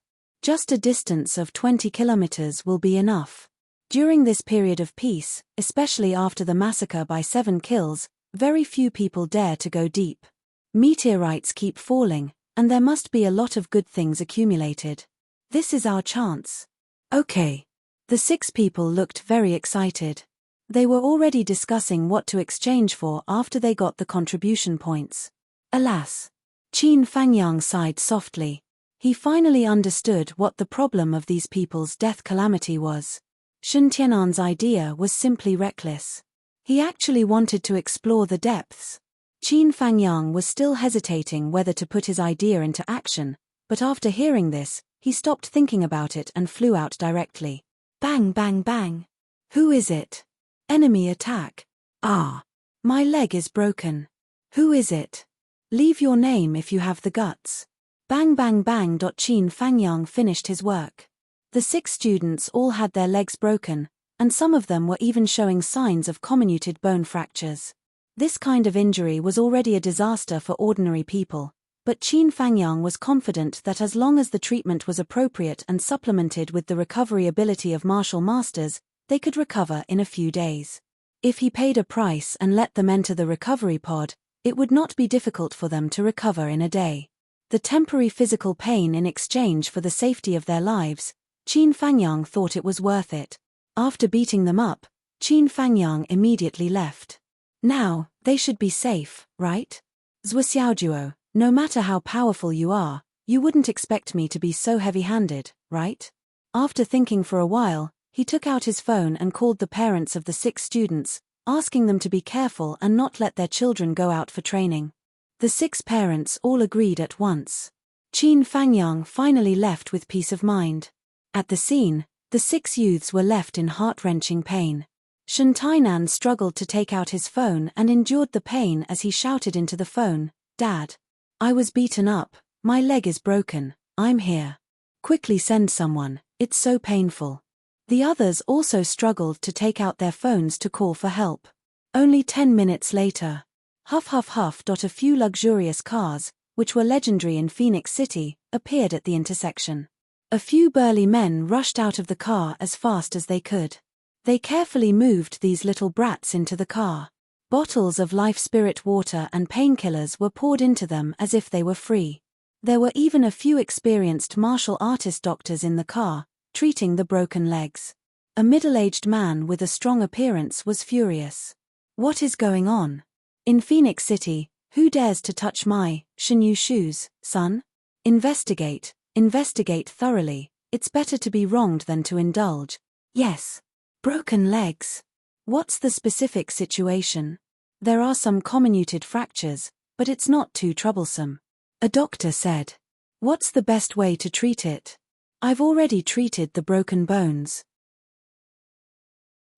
A: Just a distance of 20 kilometers will be enough. During this period of peace, especially after the massacre by 7 kills, very few people dare to go deep. Meteorites keep falling, and there must be a lot of good things accumulated. This is our chance. Okay. The 6 people looked very excited. They were already discussing what to exchange for after they got the contribution points. Alas! Qin Fangyang sighed softly. He finally understood what the problem of these people's death calamity was. Shen Tianan's idea was simply reckless. He actually wanted to explore the depths. Qin Fangyang was still hesitating whether to put his idea into action, but after hearing this, he stopped thinking about it and flew out directly. Bang bang bang. Who is it? Enemy attack. Ah. My leg is broken. Who is it? Leave your name if you have the guts. Bang bang bang. Qin Fangyang finished his work. The 6 students all had their legs broken, and some of them were even showing signs of comminuted bone fractures. This kind of injury was already a disaster for ordinary people, but Qin Fangyang was confident that as long as the treatment was appropriate and supplemented with the recovery ability of martial masters, they could recover in a few days. If he paid a price and let them enter the recovery pod, it would not be difficult for them to recover in a day. The temporary physical pain in exchange for the safety of their lives, Qin Fangyang thought it was worth it. After beating them up, Qin Fangyang immediately left. Now, they should be safe, right? Zhuo Xiaojuo, no matter how powerful you are, you wouldn't expect me to be so heavy-handed, right? After thinking for a while, he took out his phone and called the parents of the 6 students, asking them to be careful and not let their children go out for training. The 6 parents all agreed at once. Qin Fangyang finally left with peace of mind. At the scene, the 6 youths were left in heart-wrenching pain. Shen Tainan struggled to take out his phone and endured the pain as he shouted into the phone, "Dad. I was beaten up, my leg is broken, I'm here. Quickly send someone, it's so painful." The others also struggled to take out their phones to call for help. Only 10 minutes later. Huff huff huff. A few luxurious cars, which were legendary in Phoenix City, appeared at the intersection. A few burly men rushed out of the car as fast as they could. They carefully moved these little brats into the car. Bottles of life spirit water and painkillers were poured into them as if they were free. There were even a few experienced martial artist doctors in the car, treating the broken legs. A middle-aged man with a strong appearance was furious. What is going on? In Phoenix City, who dares to touch my Shinyu shoes, son? Investigate thoroughly. It's better to be wronged than to indulge. Yes. Broken legs. What's the specific situation? There are some comminuted fractures, but it's not too troublesome. A doctor said. What's the best way to treat it? I've already treated the broken bones.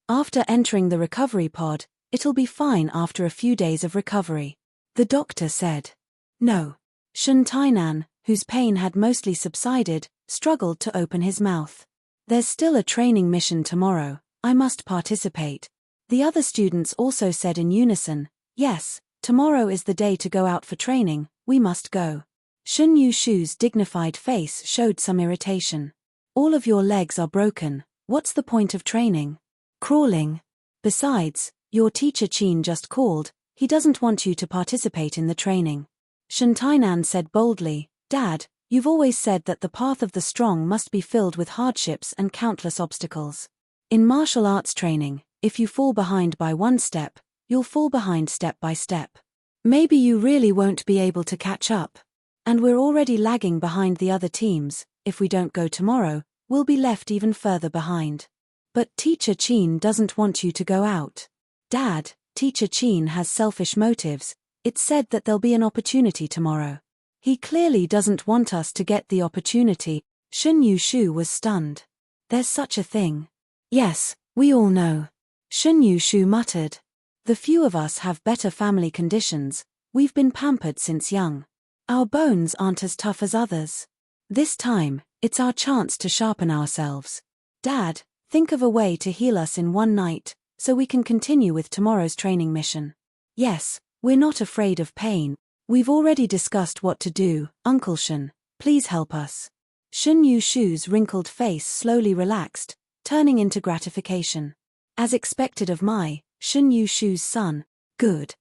A: After entering the recovery pod, it'll be fine after a few days of recovery. The doctor said. No. Shen Tainan, whose pain had mostly subsided, struggled to open his mouth. There's still a training mission tomorrow, I must participate. The other students also said in unison, yes, tomorrow is the day to go out for training, we must go. Shen Yushu's dignified face showed some irritation. All of your legs are broken, what's the point of training? Crawling. Besides, your teacher Qin just called, he doesn't want you to participate in the training. Shen Tainan said boldly, Dad, you've always said that the path of the strong must be filled with hardships and countless obstacles. In martial arts training, if you fall behind by one step, you'll fall behind step by step. Maybe you really won't be able to catch up. And we're already lagging behind the other teams, if we don't go tomorrow, we'll be left even further behind. But Teacher Qin doesn't want you to go out. Dad, Teacher Qin has selfish motives, it's said that there'll be an opportunity tomorrow. He clearly doesn't want us to get the opportunity. Shen Yushu was stunned. There's such a thing. Yes, we all know. Shen Yushu muttered. The few of us have better family conditions, we've been pampered since young. Our bones aren't as tough as others. This time, it's our chance to sharpen ourselves. Dad, think of a way to heal us in one night, so we can continue with tomorrow's training mission. Yes, we're not afraid of pain. We've already discussed what to do, Uncle Shen, please help us. Shen Yushu's wrinkled face slowly relaxed, turning into gratification. As expected of my, Shen Yushu's son, good.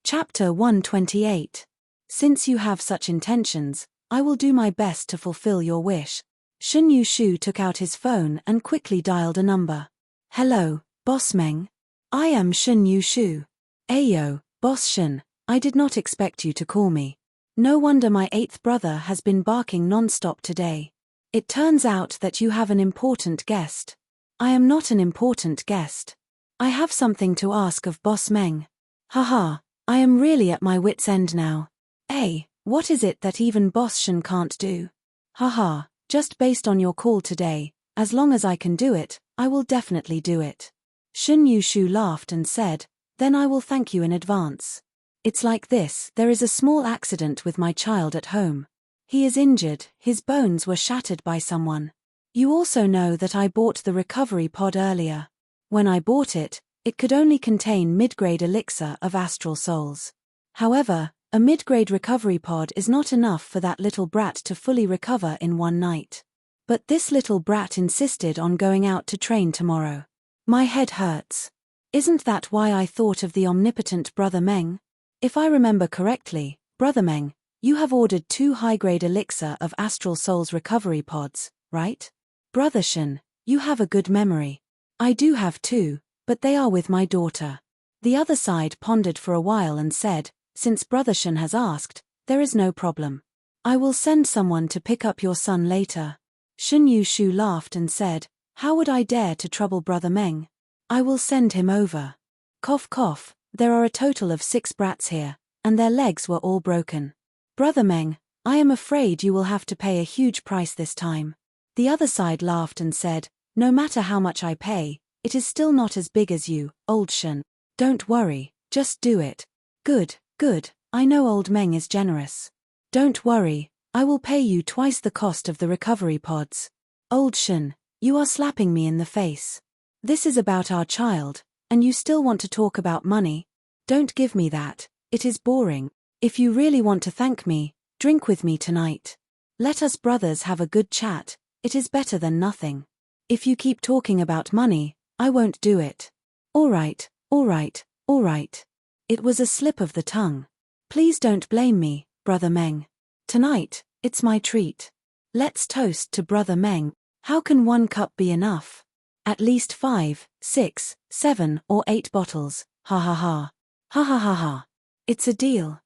A: Chapter 128. Since you have such intentions, I will do my best to fulfill your wish. Shen Yushu took out his phone and quickly dialed a number. Hello, Boss Meng. I am Shen Yushu. Ayo, Boss Shen, I did not expect you to call me. No wonder my 8th brother has been barking non-stop today. It turns out that you have an important guest. I am not an important guest. I have something to ask of Boss Meng. Haha, I am really at my wit's end now. Hey, what is it that even Boss Shen can't do? Haha, just based on your call today, as long as I can do it, I will definitely do it. Shen Yushu laughed and said, then I will thank you in advance. It's like this, there is a small accident with my child at home. He is injured, his bones were shattered by someone. You also know that I bought the recovery pod earlier. When I bought it, it could only contain mid-grade elixir of astral souls. However, a mid-grade recovery pod is not enough for that little brat to fully recover in one night. But this little brat insisted on going out to train tomorrow. My head hurts. Isn't that why I thought of the omnipotent Brother Meng? If I remember correctly, Brother Meng, you have ordered 2 high-grade elixir of astral souls recovery pods, right? Brother Shen, you have a good memory. I do have 2, but they are with my daughter. The other side pondered for a while and said, since Brother Shen has asked, there is no problem. I will send someone to pick up your son later. Shen Yushu laughed and said, how would I dare to trouble Brother Meng? I will send him over. Cough cough, there are a total of 6 brats here, and their legs were all broken. Brother Meng, I am afraid you will have to pay a huge price this time. The other side laughed and said, no matter how much I pay, it is still not as big as you, old Shen. Don't worry, just do it. Good, good, I know old Meng is generous. Don't worry, I will pay you twice the cost of the recovery pods. Old Shen, you are slapping me in the face. This is about our child, and you still want to talk about money? Don't give me that, it is boring. If you really want to thank me, drink with me tonight. Let us brothers have a good chat, it is better than nothing. If you keep talking about money, I won't do it. Alright, alright, alright. It was a slip of the tongue. Please don't blame me, Brother Meng. Tonight, it's my treat. Let's toast to Brother Meng. How can 1 cup be enough? At least 5, 6, 7 or 8 bottles, ha ha ha. Ha ha ha ha. It's a deal.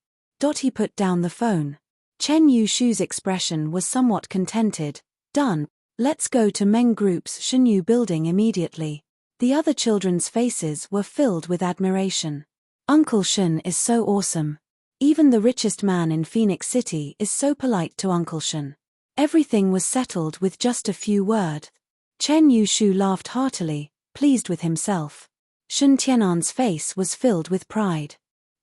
A: He put down the phone. Chen Yushu's expression was somewhat contented. Done. Let's go to Meng Group's Shenyu building immediately. The other children's faces were filled with admiration. Uncle Shen is so awesome. Even the richest man in Phoenix City is so polite to Uncle Shen. Everything was settled with just a few words. Chen Yushu laughed heartily, pleased with himself. Shen Tianan's face was filled with pride.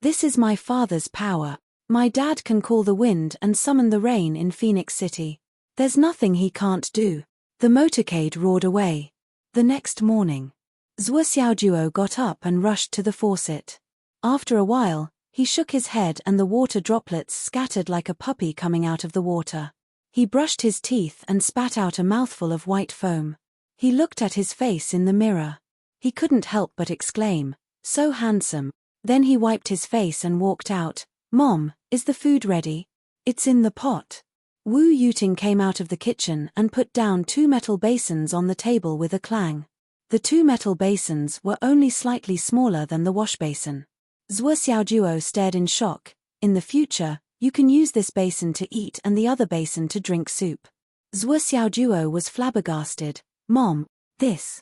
A: This is my father's power. My dad can call the wind and summon the rain in Phoenix City. There's nothing he can't do. The motorcade roared away. The next morning, Zhuo Xiaojuo got up and rushed to the faucet. After a while, he shook his head and the water droplets scattered like a puppy coming out of the water. He brushed his teeth and spat out a mouthful of white foam. He looked at his face in the mirror. He couldn't help but exclaim, so handsome. Then he wiped his face and walked out. Mom, is the food ready? It's in the pot. Wu Yuting came out of the kitchen and put down 2 metal basins on the table with a clang. The 2 metal basins were only slightly smaller than the wash basin. Zhuo Xiaojuo stared in shock. In the future, you can use this basin to eat and the other basin to drink soup. Zhuo Xiaojuo was flabbergasted. Mom, this.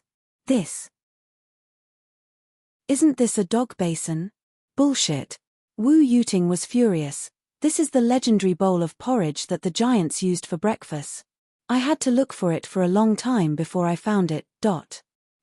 A: Isn't this a dog basin? Bullshit. Wu Yuting was furious. This is the legendary bowl of porridge that the giants used for breakfast. I had to look for it for a long time before I found it. Zhuo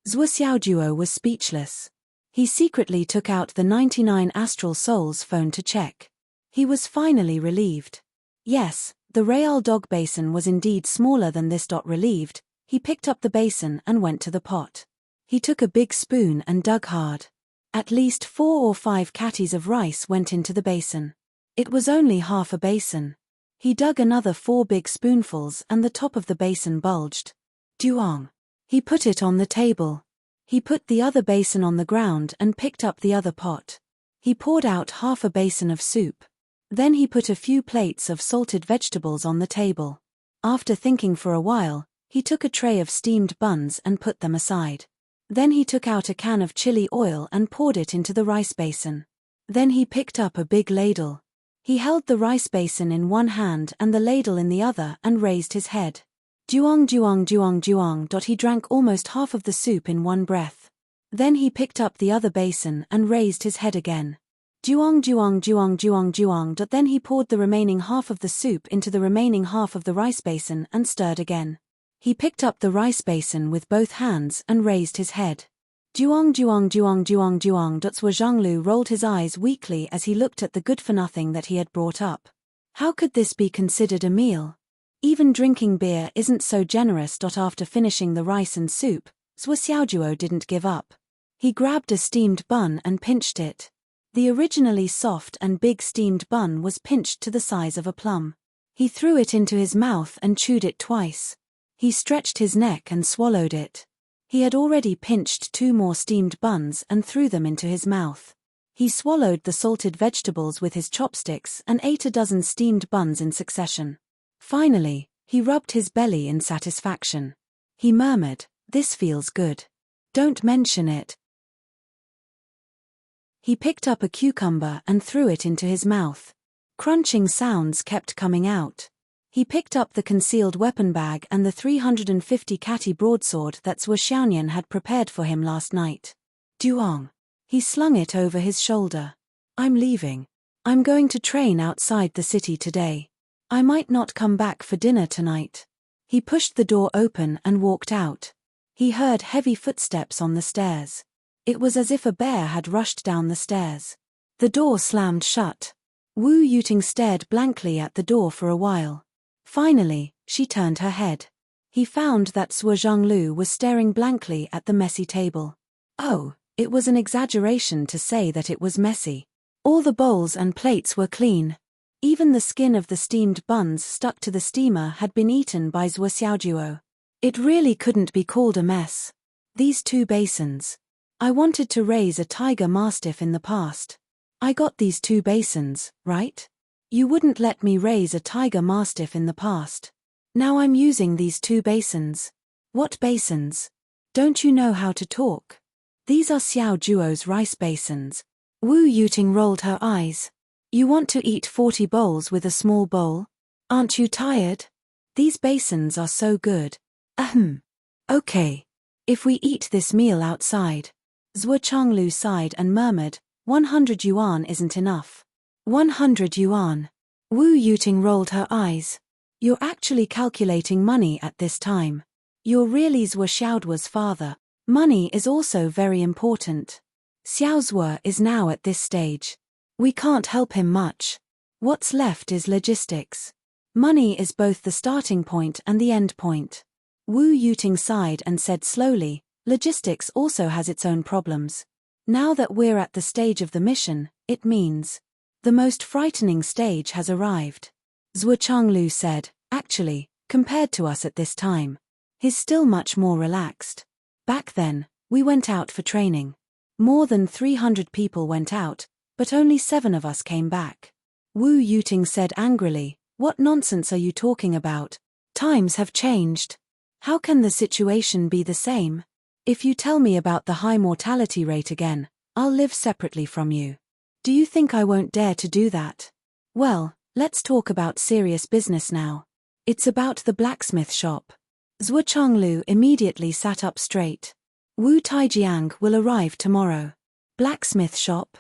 A: Xiaojuo was speechless. He secretly took out the 99 Astral Souls phone to check. He was finally relieved. Yes, the real dog basin was indeed smaller than this. Relieved, he picked up the basin and went to the pot. He took a big spoon and dug hard. At least 4 or 5 catties of rice went into the basin. It was only half a basin. He dug another 4 big spoonfuls and the top of the basin bulged. Duong. He put it on the table. He put the other basin on the ground and picked up the other pot. He poured out half a basin of soup. Then he put a few plates of salted vegetables on the table. After thinking for a while, he took a tray of steamed buns and put them aside. Then he took out a can of chili oil and poured it into the rice basin. Then he picked up a big ladle. He held the rice basin in one hand and the ladle in the other and raised his head. Duong duong duong duong. He drank almost half of the soup in one breath. Then he picked up the other basin and raised his head again. Duong duong duong duong duong. Then he poured the remaining half of the soup into the remaining half of the rice basin and stirred again. He picked up the rice basin with both hands and raised his head. Duong duong duong duong duong. Zhuo Zhanglu rolled his eyes weakly as he looked at the good-for-nothing that he had brought up. How could this be considered a meal? Even drinking beer isn't so generous. After finishing the rice and soup, Zhuo Xiaojuo didn't give up. He grabbed a steamed bun and pinched it. The originally soft and big steamed bun was pinched to the size of a plum. He threw it into his mouth and chewed it twice. He stretched his neck and swallowed it. He had already pinched 2 more steamed buns and threw them into his mouth. He swallowed the salted vegetables with his chopsticks and ate a dozen steamed buns in succession. Finally, he rubbed his belly in satisfaction. He murmured, "This feels good. Don't mention it." He picked up a cucumber and threw it into his mouth. Crunching sounds kept coming out. He picked up the concealed weapon bag and the 350 catty broadsword that Zhuo Xiaonian had prepared for him last night. Duong. He slung it over his shoulder. "I'm leaving. I'm going to train outside the city today. I might not come back for dinner tonight." He pushed the door open and walked out. He heard heavy footsteps on the stairs. It was as if a bear had rushed down the stairs. The door slammed shut. Wu Yuting stared blankly at the door for a while. Finally, she turned her head. He found that Zhuo Zhanglu was staring blankly at the messy table. Oh, it was an exaggeration to say that it was messy. All the bowls and plates were clean. Even the skin of the steamed buns stuck to the steamer had been eaten by Zhuo Xiaojuo. It really couldn't be called a mess. These 2 basins. I wanted to raise a tiger mastiff in the past. I got these 2 basins, right? You wouldn't let me raise a tiger mastiff in the past. Now I'm using these 2 basins. What basins? Don't you know how to talk? These are Xiao Juo's rice basins. Wu Yuting rolled her eyes. You want to eat 40 bowls with a small bowl? Aren't you tired? These basins are so good. Ahem. Okay. If we eat this meal outside. Zhuo Changlu sighed and murmured, 100 yuan isn't enough. 100 yuan. Wu Yuting rolled her eyes. You're actually calculating money at this time. You're really Zhuo Xiaoduo's father. Money is also very important. Xiao Zhuo is now at this stage. We can't help him much. What's left is logistics. Money is both the starting point and the end point. Wu Yuting sighed and said slowly, logistics also has its own problems. Now that we're at the stage of the mission, it means the most frightening stage has arrived. Zhuo Changlu said, actually, compared to us at this time. He's still much more relaxed. Back then, we went out for training. More than 300 people went out, but only 7 of us came back. Wu Yuting said angrily, what nonsense are you talking about? Times have changed. How can the situation be the same? If you tell me about the high mortality rate again, I'll live separately from you. Do you think I won't dare to do that? Well, let's talk about serious business now. It's about the blacksmith shop. Zhuo Changlu immediately sat up straight. Wu Taijiang will arrive tomorrow. Blacksmith shop?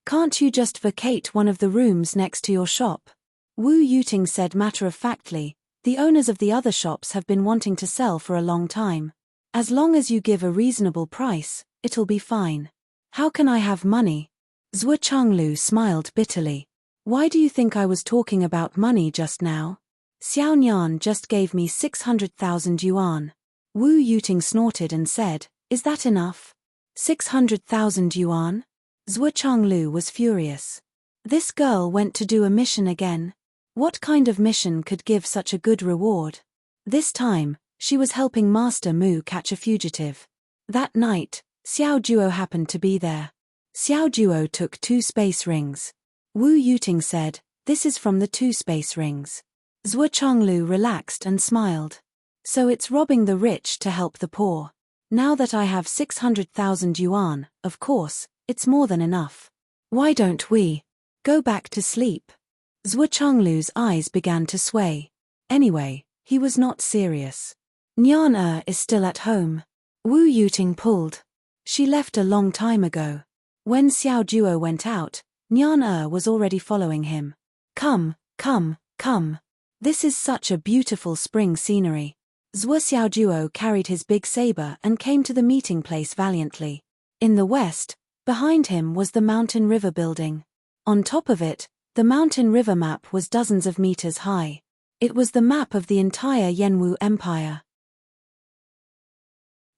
A: Can't you just vacate one of the rooms next to your shop? Wu Yuting said matter-of-factly, the owners of the other shops have been wanting to sell for a long time. As long as you give a reasonable price, it'll be fine. How can I have money? Zhuo Changlu smiled bitterly. Why do you think I was talking about money just now? Xiao Nian just gave me 600,000 yuan. Wu Yuting snorted and said, is that enough? 600,000 yuan? Zhuo Changlu was furious. This girl went to do a mission again. What kind of mission could give such a good reward? This time, she was helping Master Mu catch a fugitive. That night, Xiao Juo happened to be there. Xiao Juo took 2 space rings. Wu Yuting said, this is from the 2 space rings. Zhuo Changlu relaxed and smiled. So it's robbing the rich to help the poor. Now that I have 600,000 yuan, of course, it's more than enough. Why don't we go back to sleep? Zhuo Chenglu's eyes began to sway. Anyway, he was not serious. Nyan is still at home. Wu Yuting pulled. She left a long time ago. When Xiao Duo went out, Nyan was already following him. Come, come, come. This is such a beautiful spring scenery. Zhuo Xiaoduo carried his big saber and came to the meeting place valiantly. In the west, behind him was the mountain river building. On top of it, the mountain river map was dozens of meters high. It was the map of the entire Yanwu Empire.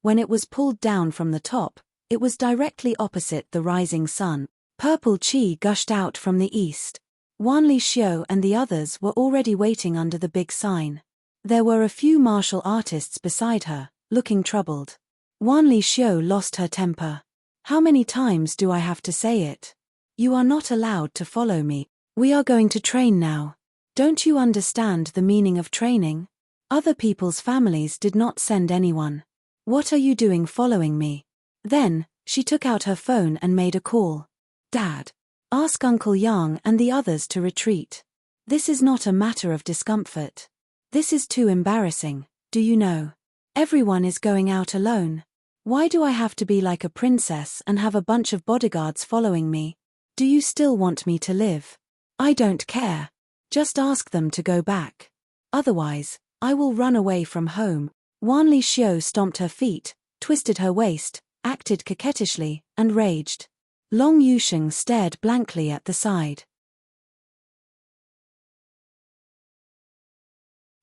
A: When it was pulled down from the top, it was directly opposite the rising sun. Purple qi gushed out from the east. Wanli Xiu and the others were already waiting under the big sign. There were a few martial artists beside her, looking troubled. Wanli Xiu lost her temper. How many times do I have to say it? You are not allowed to follow me. We are going to train now. Don't you understand the meaning of training? Other people's families did not send anyone. What are you doing following me? Then, she took out her phone and made a call. Dad. Ask Uncle Yang and the others to retreat. This is not a matter of discomfort. This is too embarrassing, do you know? Everyone is going out alone. Why do I have to be like a princess and have a bunch of bodyguards following me? Do you still want me to live? I don't care. Just ask them to go back. Otherwise, I will run away from home. Wanli Xiu stomped her feet, twisted her waist, acted coquettishly, and raged. Long Yusheng stared blankly at the side.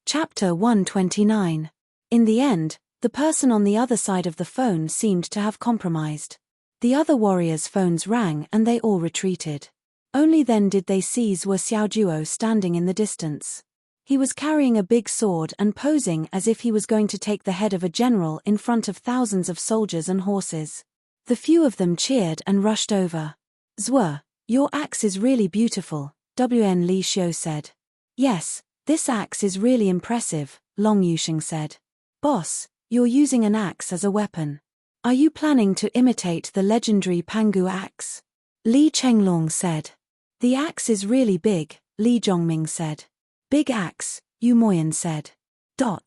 A: Chapter 129. In the end, the person on the other side of the phone seemed to have compromised. The other warriors' phones rang and they all retreated. Only then did they see Zhuo Xiaoduo standing in the distance. He was carrying a big sword and posing as if he was going to take the head of a general in front of thousands of soldiers and horses. The few of them cheered and rushed over. Zhuo, your axe is really beautiful, Wn Li Xiu said. Yes, this axe is really impressive, Long Yusheng said. Boss, you're using an axe as a weapon. Are you planning to imitate the legendary Pangu axe? Li Chenglong said. The axe is really big, Li Zhongming said. Big axe, Yu Moyan said. Zhuo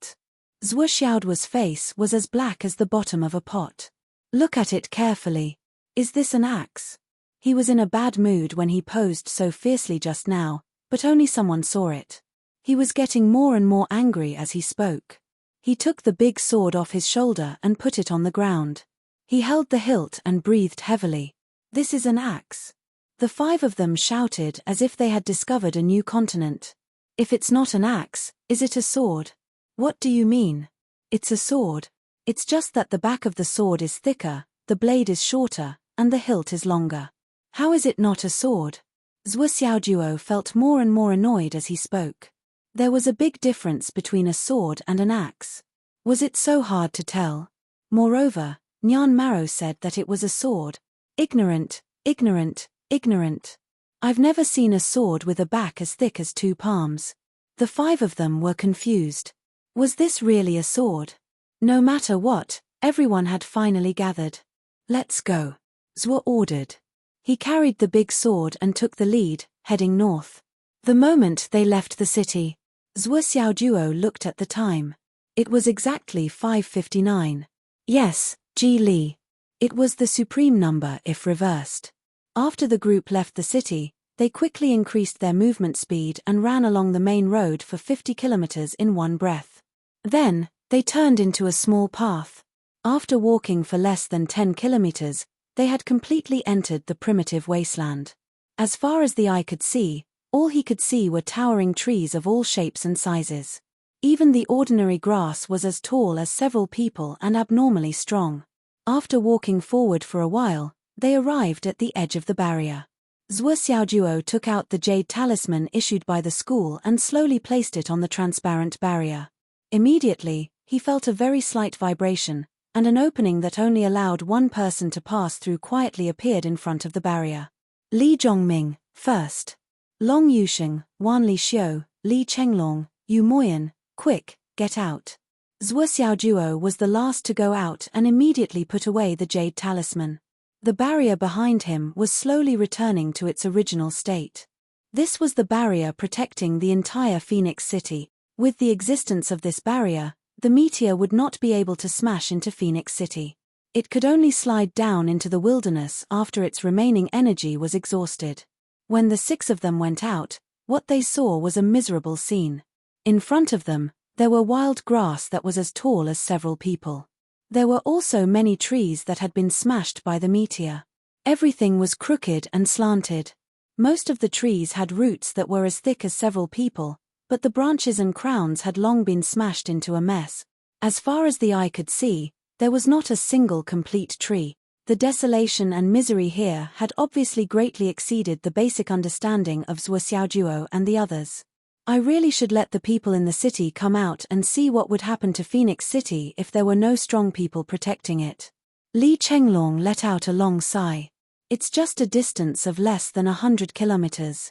A: Xiaoduo's face was as black as the bottom of a pot. Look at it carefully. Is this an axe? He was in a bad mood when he posed so fiercely just now, but only someone saw it. He was getting more and more angry as he spoke. He took the big sword off his shoulder and put it on the ground. He held the hilt and breathed heavily. This is an axe. The five of them shouted as if they had discovered a new continent. If it's not an axe, is it a sword? What do you mean? It's a sword. It's just that the back of the sword is thicker, the blade is shorter, and the hilt is longer. How is it not a sword? Zhuo Xiaoduo felt more and more annoyed as he spoke. There was a big difference between a sword and an axe. Was it so hard to tell? Moreover, Nyan Maro said that it was a sword. Ignorant, ignorant, ignorant. I've never seen a sword with a back as thick as 2 palms. The five of them were confused. Was this really a sword? No matter what, everyone had finally gathered. Let's go. Zhuo ordered. He carried the big sword and took the lead, heading north. The moment they left the city, Zhuo Xiaoduo looked at the time. It was exactly 5:59. Yes, Ji Li. It was the supreme number if reversed. After the group left the city, they quickly increased their movement speed and ran along the main road for 50 kilometers in one breath. Then, they turned into a small path. After walking for less than 10 kilometers, they had completely entered the primitive wasteland. As far as the eye could see, all he could see were towering trees of all shapes and sizes. Even the ordinary grass was as tall as several people and abnormally strong. After walking forward for a while, they arrived at the edge of the barrier. Zhuo Xiaoduo took out the jade talisman issued by the school and slowly placed it on the transparent barrier. Immediately, he felt a very slight vibration, and an opening that only allowed one person to pass through quietly appeared in front of the barrier. Li Zhongming, first. Long Yusheng, Wanli Xiu, Li Chenglong, Yu Moyan, quick, get out. Zhuo Xiaoduo was the last to go out and immediately put away the jade talisman. The barrier behind him was slowly returning to its original state. This was the barrier protecting the entire Phoenix City. With the existence of this barrier, the meteor would not be able to smash into Phoenix City. It could only slide down into the wilderness after its remaining energy was exhausted. When the 6 of them went out, what they saw was a miserable scene. In front of them, there were wild grass that was as tall as several people. There were also many trees that had been smashed by the meteor. Everything was crooked and slanted. Most of the trees had roots that were as thick as several people, but the branches and crowns had long been smashed into a mess. As far as the eye could see, there was not a single complete tree. The desolation and misery here had obviously greatly exceeded the basic understanding of Zhuo Xiaojuo and the others. I really should let the people in the city come out and see what would happen to Phoenix City if there were no strong people protecting it. Li Chenglong let out a long sigh. It's just a distance of less than 100 kilometers.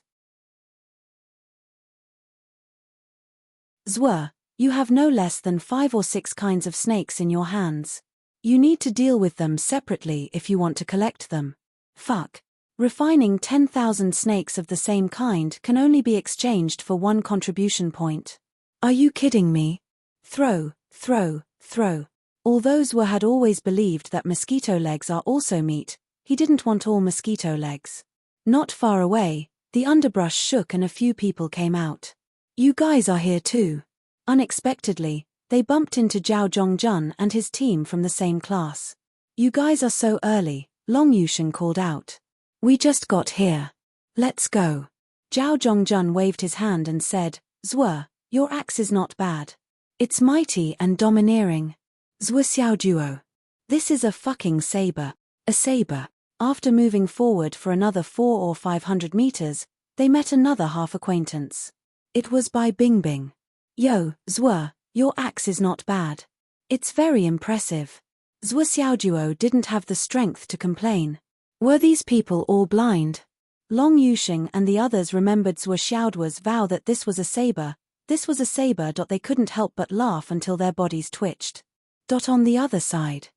A: Zhuo, you have no less than 5 or 6 kinds of snakes in your hands. You need to deal with them separately if you want to collect them. Fuck. Refining 10,000 snakes of the same kind can only be exchanged for 1 contribution point. Are you kidding me? Throw. Although Zhuo had always believed that mosquito legs are also meat, he didn't want all mosquito legs. Not far away, the underbrush shook and a few people came out. You guys are here too. Unexpectedly, they bumped into Zhao Zhongjun and his team from the same class. You guys are so early, Long Yushan called out. We just got here. Let's go. Zhao Zhongjun waved his hand and said, Zhuo, your axe is not bad. It's mighty and domineering. Zhuo Xiaojuo. This is a fucking saber. A saber. After moving forward for another 400 or 500 meters, they met another half-acquaintance. It was Bai Bingbing. Yo, Zhuo, your axe is not bad. It's very impressive. Zhuo Xiaojuo didn't have the strength to complain. Were these people all blind? Long Yusheng and the others remembered Zhuo Xiaojuo's vow that this was a saber. They couldn't help but laugh until their bodies twitched. On the other side.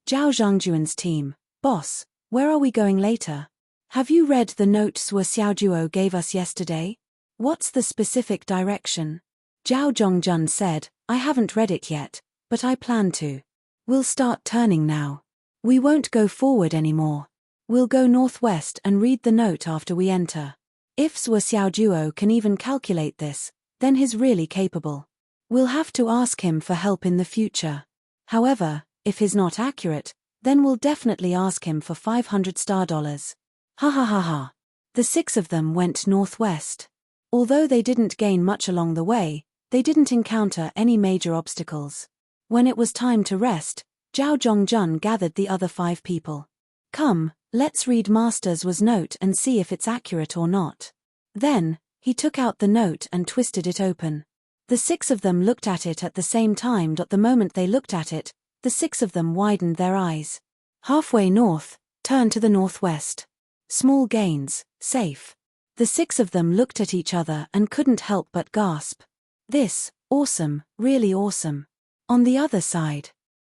A: Zhao Zhangjuan's team. Boss, where are we going later? Have you read the note Zhuo Xiaojuo gave us yesterday? What's the specific direction? Zhao Zhongjun said, I haven't read it yet, but I plan to. We'll start turning now. We won't go forward anymore. We'll go northwest and read the note after we enter. If Zhuo Xiaojuo can even calculate this, then he's really capable. We'll have to ask him for help in the future. However, if he's not accurate, then we'll definitely ask him for $500. Ha ha ha ha. The 6 of them went northwest. Although they didn't gain much along the way, they didn't encounter any major obstacles. When it was time to rest, Zhao Zhongjun gathered the other 5 people. Come, let's read Master Zhuo's note and see if it's accurate or not. Then, he took out the note and twisted it open. The 6 of them looked at it at the same time. The moment they looked at it, the 6 of them widened their eyes. Halfway north, turn to the northwest. Small gains, safe. The 6 of them looked at each other and couldn't help but gasp. This, awesome, really awesome. On the other side.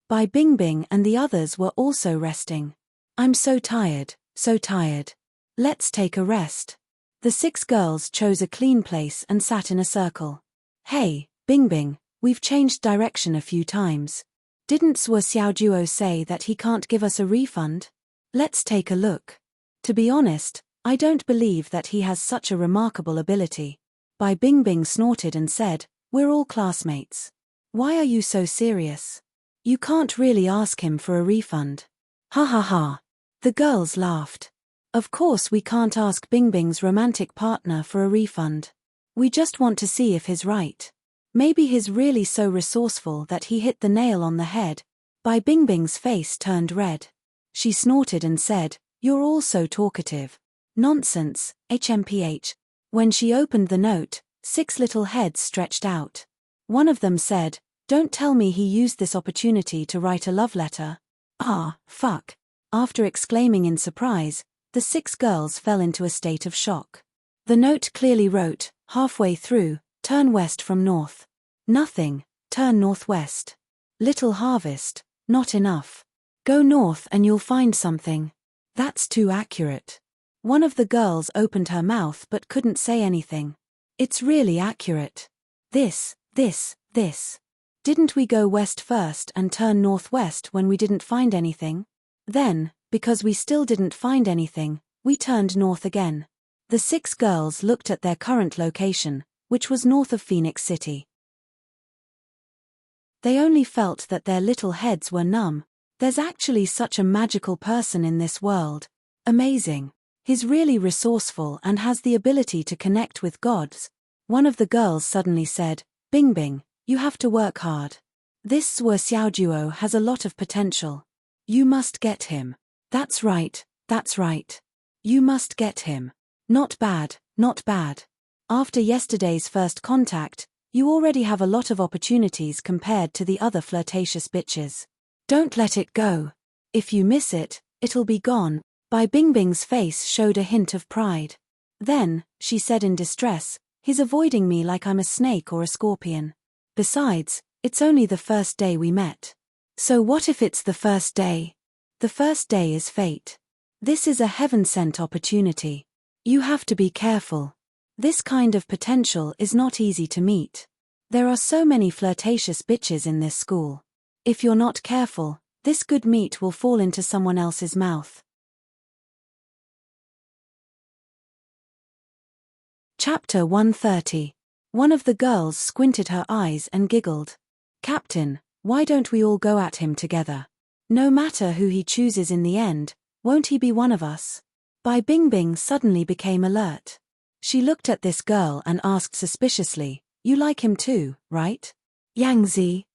A: Bai Bingbing and the others were also resting. I'm so tired, so tired. Let's take a rest. The 6 girls chose a clean place and sat in a circle. Hey, Bingbing, we've changed direction a few times. Didn't Zhuo Xiaojuo say that he can't give us a refund? Let's take a look. To be honest, I don't believe that he has such a remarkable ability. Bai Bingbing snorted and said, we're all classmates. Why are you so serious? You can't really ask him for a refund. Ha ha ha. The girls laughed. Of course we can't ask Bingbing's romantic partner for a refund. We just want to see if he's right. Maybe he's really so resourceful that he hit the nail on the head. Bai Bingbing's face turned red. She snorted and said, you're all so talkative. Nonsense, HMPH. When she opened the note, 6 little heads stretched out. One of them said, don't tell me he used this opportunity to write a love letter. Ah, fuck. After exclaiming in surprise, the 6 girls fell into a state of shock. The note clearly wrote, halfway through, turn west from north. Nothing, turn northwest. Little harvest, not enough. Go north and you'll find something. That's too accurate. One of the girls opened her mouth but couldn't say anything. It's really accurate. This. Didn't we go west first and turn northwest when we didn't find anything? Then, because we still didn't find anything, we turned north again. The 6 girls looked at their current location, which was north of Phoenix City. They only felt that their little heads were numb. There's actually such a magical person in this world. Amazing. He's really resourceful and has the ability to connect with gods. One of the girls suddenly said, Bingbing, you have to work hard. This Zhuo Xiaojuo has a lot of potential. You must get him. That's right. You must get him. Not bad. After yesterday's first contact, you already have a lot of opportunities compared to the other flirtatious bitches. Don't let it go. If you miss it, it'll be gone. Bai Bingbing's face showed a hint of pride. Then, she said in distress, he's avoiding me like I'm a snake or a scorpion. Besides, it's only the first day we met. So what if it's the first day? The first day is fate. This is a heaven-sent opportunity. You have to be careful. This kind of potential is not easy to meet. There are so many flirtatious bitches in this school. If you're not careful, this good meat will fall into someone else's mouth. Chapter 130. One of the girls squinted her eyes and giggled. Captain, why don't we all go at him together? No matter who he chooses in the end, won't he be one of us? Bai Bingbing suddenly became alert. She looked at this girl and asked suspiciously, you like him too, right? Yang Zi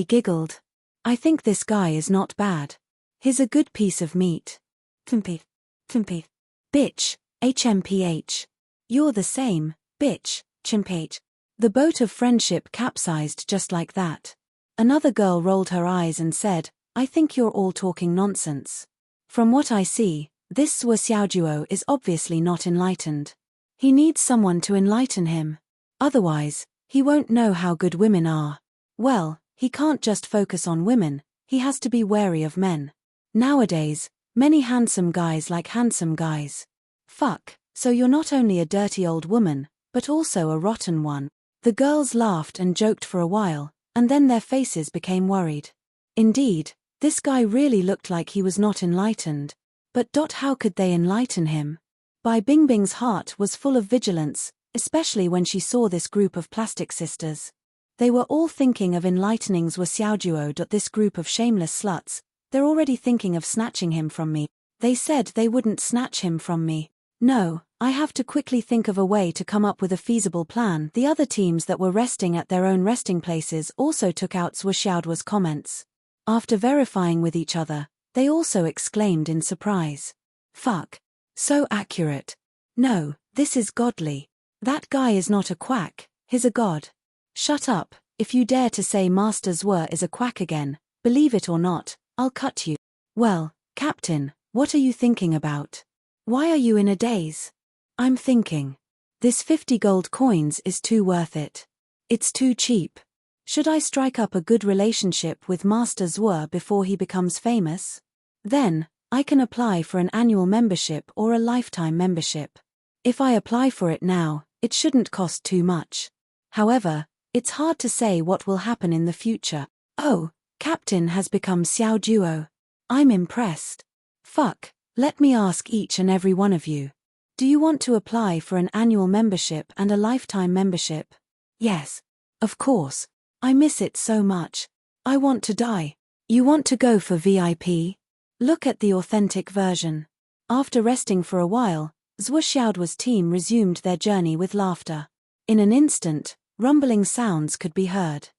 A: giggled. I think this guy is not bad. He's a good piece of meat. Bitch, HMPH. You're the same, bitch, chimph. The boat of friendship capsized just like that. Another girl rolled her eyes and said, I think you're all talking nonsense. From what I see, this Zhuo Xiaojuo is obviously not enlightened. He needs someone to enlighten him. Otherwise, he won't know how good women are. Well, he can't just focus on women, he has to be wary of men. Nowadays, many handsome guys like handsome guys. Fuck, so you're not only a dirty old woman, but also a rotten one. The girls laughed and joked for a while, and then their faces became worried. Indeed, this guy really looked like he was not enlightened. But how could they enlighten him? Bai Bingbing's heart was full of vigilance, especially when she saw this group of plastic sisters. They were all thinking of enlightening Zhuo Xiaojuo. This group of shameless sluts, they're already thinking of snatching him from me. They said they wouldn't snatch him from me. No, I have to quickly think of a way to come up with a feasible plan. The other teams that were resting at their own resting places also took out Zhuo Xiaojuo's comments. After verifying with each other, they also exclaimed in surprise. Fuck. So accurate. No, this is godly. That guy is not a quack, he's a god. Shut up, if you dare to say Master Zhuo is a quack again, believe it or not, I'll cut you. Well, Captain, what are you thinking about? Why are you in a daze? I'm thinking. This 50 gold coins is too worth it. It's too cheap. Should I strike up a good relationship with Master Zhuo before he becomes famous? Then, I can apply for an annual membership or a lifetime membership. If I apply for it now, it shouldn't cost too much. However, it's hard to say what will happen in the future. Oh, Captain has become Xiaojuo. I'm impressed. Fuck, let me ask each and every one of you. Do you want to apply for an annual membership and a lifetime membership? Yes. Of course. I miss it so much. I want to die. You want to go for VIP? Look at the authentic version. After resting for a while, Zhuo Xiaojuo's team resumed their journey with laughter. In an instant, rumbling sounds could be heard.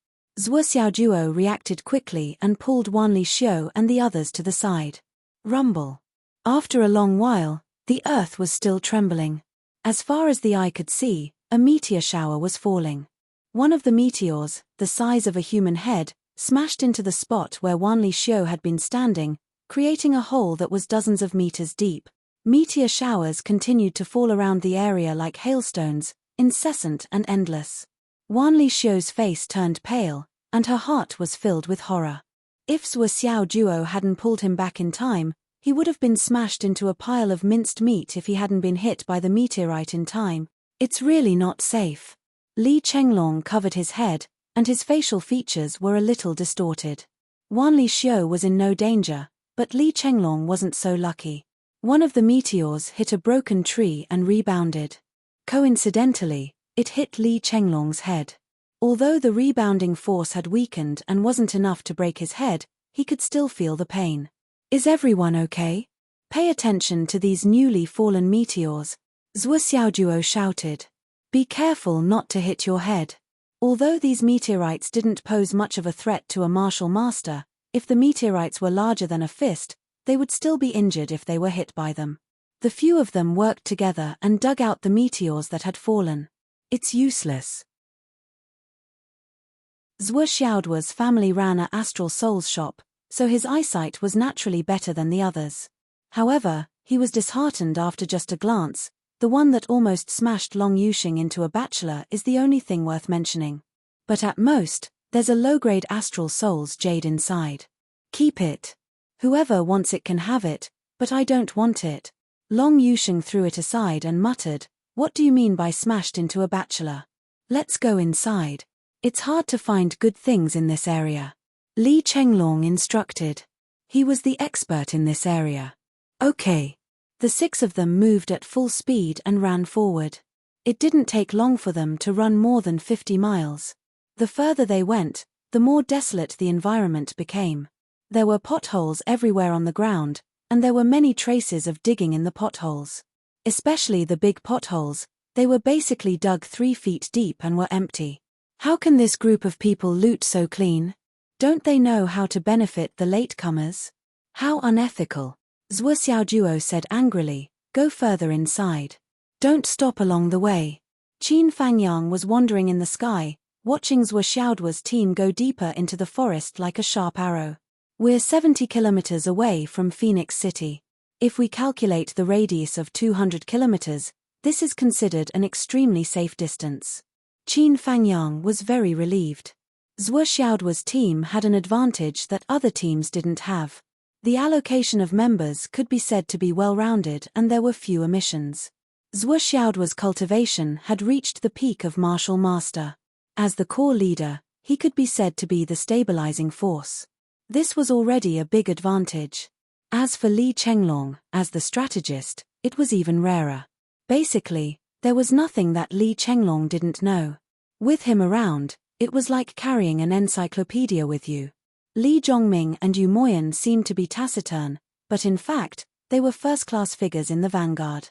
A: Zhuo Xiaojuo reacted quickly and pulled Wanli Xiu and the others to the side. Rumble. After a long while, the earth was still trembling. As far as the eye could see, a meteor shower was falling. One of the meteors, the size of a human head, smashed into the spot where Wanli Xiu had been standing, creating a hole that was dozens of meters deep. Meteor showers continued to fall around the area like hailstones, incessant and endless. Wanli Xiu's face turned pale, and her heart was filled with horror. If Zhuo Xiaojuo hadn't pulled him back in time, He would have been smashed into a pile of minced meat if he hadn't been hit by the meteorite in time. It's really not safe. Li Chenglong covered his head, and his facial features were a little distorted. Wan Li Xiu was in no danger, but Li Chenglong wasn't so lucky. One of the meteors hit a broken tree and rebounded. Coincidentally, it hit Li Chenglong's head. Although the rebounding force had weakened and wasn't enough to break his head, he could still feel the pain. Is everyone okay? Pay attention to these newly fallen meteors, Zhuo Xiaoduo shouted. Be careful not to hit your head. Although these meteorites didn't pose much of a threat to a martial master, if the meteorites were larger than a fist, they would still be injured if they were hit by them. The few of them worked together and dug out the meteors that had fallen. It's useless. Zhuo Xiaoduo's family ran a Astral Souls shop, so his eyesight was naturally better than the others. However, he was disheartened after just a glance. The one that almost smashed Long Yuxing into a bachelor is the only thing worth mentioning. But at most, there's a low-grade Astral Souls jade inside. Keep it. Whoever wants it can have it, but I don't want it. Long Yuxing threw it aside and muttered, what do you mean by smashed into a bachelor? Let's go inside. It's hard to find good things in this area. Li Chenglong instructed. He was the expert in this area. Okay. The 6 of them moved at full speed and ran forward. It didn't take long for them to run more than 50 miles. The further they went, the more desolate the environment became. There were potholes everywhere on the ground, and there were many traces of digging in the potholes. Especially the big potholes, they were basically dug 3 feet deep and were empty. How can this group of people loot so clean? Don't they know how to benefit the latecomers? How unethical. Zhuo Xiaoduo said angrily, go further inside. Don't stop along the way. Qin Fangyang was wandering in the sky, watching Zhuo Xiaoduo's team go deeper into the forest like a sharp arrow. We're 70 kilometers away from Phoenix City. If we calculate the radius of 200 kilometers, this is considered an extremely safe distance. Qin Fangyang was very relieved. Zhuo Xiaoduo's team had an advantage that other teams didn't have. The allocation of members could be said to be well-rounded and there were few omissions. Zhuo Xiaoduo's cultivation had reached the peak of martial master. As the core leader, he could be said to be the stabilizing force. This was already a big advantage. As for Li Chenglong, as the strategist, it was even rarer. Basically, there was nothing that Li Chenglong didn't know. With him around, it was like carrying an encyclopedia with you. Li Zhongming and Yu Moyan seemed to be taciturn, but in fact, they were first-class figures in the vanguard.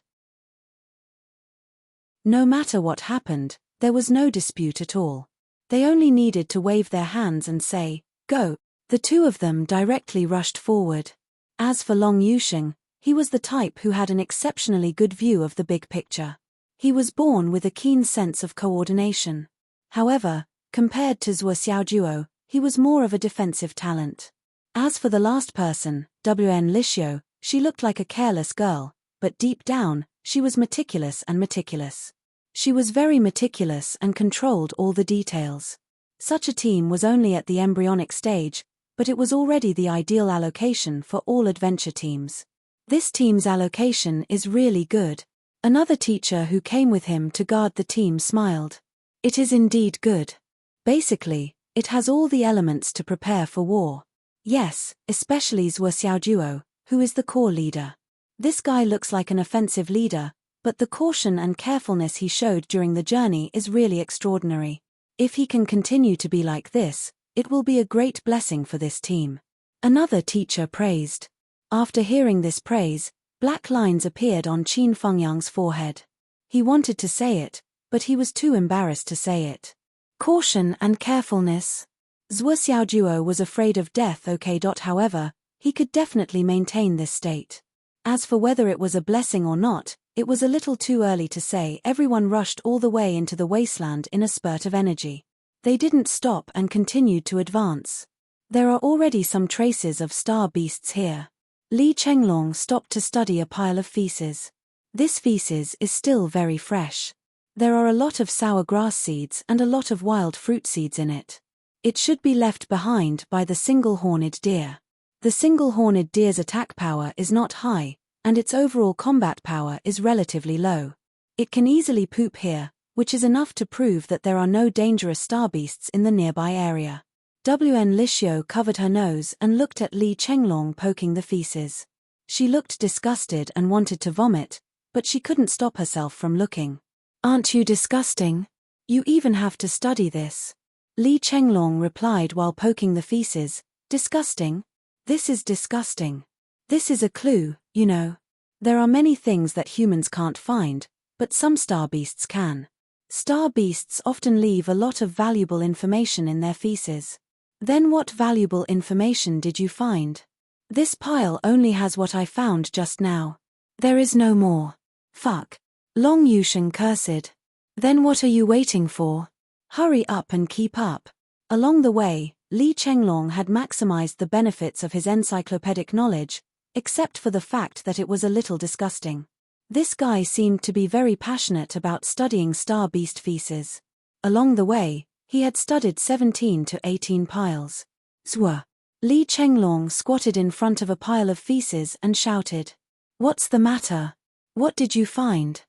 A: No matter what happened, there was no dispute at all. They only needed to wave their hands and say, go. The 2 of them directly rushed forward. As for Long Yuxing, he was the type who had an exceptionally good view of the big picture. He was born with a keen sense of coordination. However, compared to Zhuo Xiaoduo, he was more of a defensive talent. As for the last person, Wen Lixio, she looked like a careless girl, but deep down, she was meticulous and meticulous. She was very meticulous and controlled all the details. Such a team was only at the embryonic stage, but it was already the ideal allocation for all adventure teams. This team's allocation is really good. Another teacher who came with him to guard the team smiled. It is indeed good. Basically, it has all the elements to prepare for war. Yes, especially Zhuo Xiaoduo, who is the core leader. This guy looks like an offensive leader, but the caution and carefulness he showed during the journey is really extraordinary. If he can continue to be like this, it will be a great blessing for this team. Another teacher praised. After hearing this praise, black lines appeared on Qin Fangyang's forehead. He wanted to say it, but he was too embarrassed to say it. Caution and carefulness. Zhuo Xiaoduo was afraid of death. However, he could definitely maintain this state. As for whether it was a blessing or not, it was a little too early to say. Everyone rushed all the way into the wasteland in a spurt of energy. They didn't stop and continued to advance. There are already some traces of star beasts here. Li Chenglong stopped to study a pile of feces. This feces is still very fresh. There are a lot of sour grass seeds and a lot of wild fruit seeds in it. It should be left behind by the single-horned deer. The single-horned deer's attack power is not high, and its overall combat power is relatively low. It can easily poop here, which is enough to prove that there are no dangerous star beasts in the nearby area. Wn Lixio covered her nose and looked at Li Chenglong poking the feces. She looked disgusted and wanted to vomit, but she couldn't stop herself from looking. "Aren't you disgusting? You even have to study this." Li Chenglong replied while poking the feces. "Disgusting? This is disgusting. This is a clue, you know. There are many things that humans can't find, but some star beasts can. Star beasts often leave a lot of valuable information in their feces." "Then what valuable information did you find?" "This pile only has what I found just now. There is no more." "Fuck." Long Yushan cursed. "Then what are you waiting for? Hurry up and keep up." Along the way, Li Chenglong had maximized the benefits of his encyclopedic knowledge, except for the fact that it was a little disgusting. This guy seemed to be very passionate about studying star beast feces. Along the way, he had studied 17 to 18 piles. Zwa. Li Chenglong squatted in front of a pile of feces and shouted. "What's the matter? What did you find?"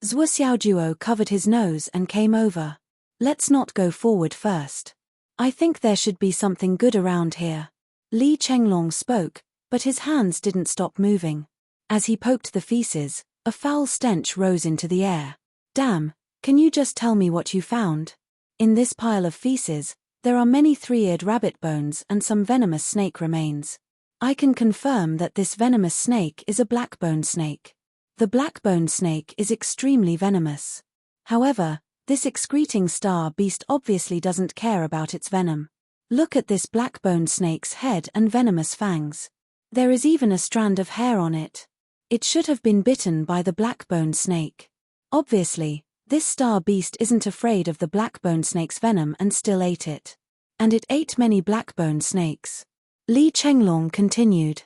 A: Zwa Xiaojuo covered his nose and came over. "Let's not go forward first. I think there should be something good around here." Li Chenglong spoke, but his hands didn't stop moving. As he poked the feces, a foul stench rose into the air. "Damn, can you just tell me what you found?" "In this pile of feces, there are many three-eared rabbit bones and some venomous snake remains. I can confirm that this venomous snake is a black-boned snake. The black-boned snake is extremely venomous. However, this excreting star beast obviously doesn't care about its venom. Look at this black-boned snake's head and venomous fangs. There is even a strand of hair on it. It should have been bitten by the black-boned snake. Obviously, this star beast isn't afraid of the black-boned snake's venom and still ate it. And it ate many black-boned snakes." Li Chenglong continued.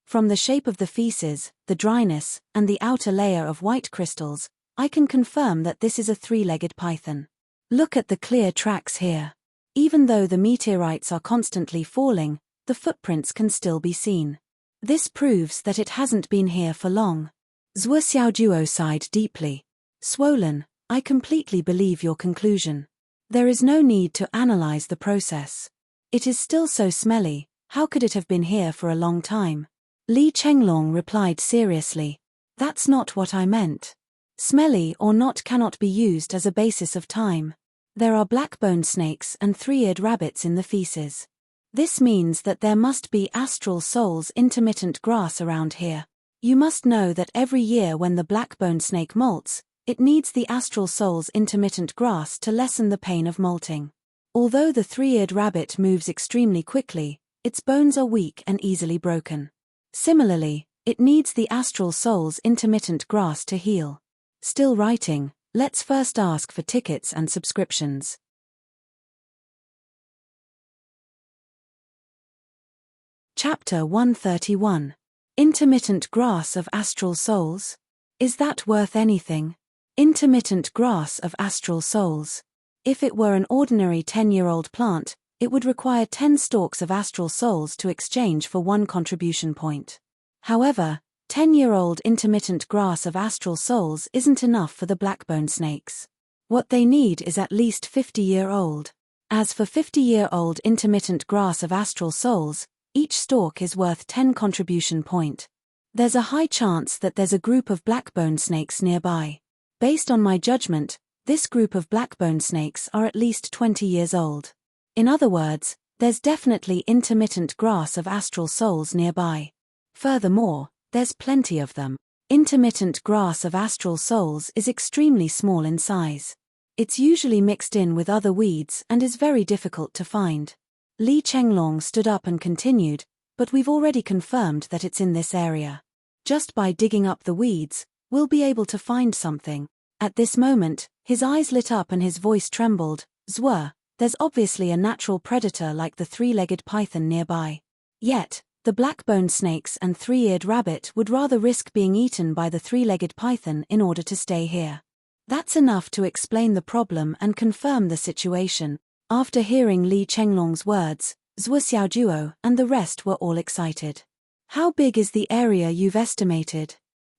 A: "From the shape of the feces, the dryness, and the outer layer of white crystals, I can confirm that this is a three-legged python. Look at the clear tracks here. Even though the meteorites are constantly falling, the footprints can still be seen. This proves that it hasn't been here for long." Zhuo Xiaojuo sighed deeply. "Swollen, I completely believe your conclusion. There is no need to analyze the process. It is still so smelly, how could it have been here for a long time?" Li Chenglong replied seriously. "That's not what I meant. Smelly or not cannot be used as a basis of time. There are black-boned snakes and three-eared rabbits in the feces. This means that there must be astral soul's intermittent grass around here. You must know that every year when the black-boned snake molts, it needs the astral soul's intermittent grass to lessen the pain of molting. Although the three-eared rabbit moves extremely quickly, its bones are weak and easily broken. Similarly, it needs the astral soul's intermittent grass to heal." Still writing, let's first ask for tickets and subscriptions. Chapter 131. Intermittent grass of astral souls? Is that worth anything? Intermittent grass of astral souls. If it were an ordinary 10-year-old plant, it would require 10 stalks of astral souls to exchange for 1 contribution point. However, 10-year-old intermittent grass of astral souls isn't enough for the black-boned snakes. What they need is at least 50-year-old. As for 50-year-old intermittent grass of astral souls, each stalk is worth 10 contribution point. There's a high chance that there's a group of black-boned snakes nearby. Based on my judgment, this group of black-boned snakes are at least 20 years old. In other words, there's definitely intermittent grass of astral souls nearby. Furthermore, there's plenty of them. Intermittent grass of astral souls is extremely small in size. It's usually mixed in with other weeds and is very difficult to find. Li Chenglong stood up and continued, "But we've already confirmed that it's in this area. Just by digging up the weeds, we'll be able to find something." At this moment, his eyes lit up and his voice trembled. "Zwa, there's obviously a natural predator like the three-legged python nearby. Yet, the black-boned snakes and three-eared rabbit would rather risk being eaten by the three-legged python in order to stay here. That's enough to explain the problem and confirm the situation." After hearing Li Chenglong's words, Zhuo Xiaojuo and the rest were all excited. How big is the area you've estimated?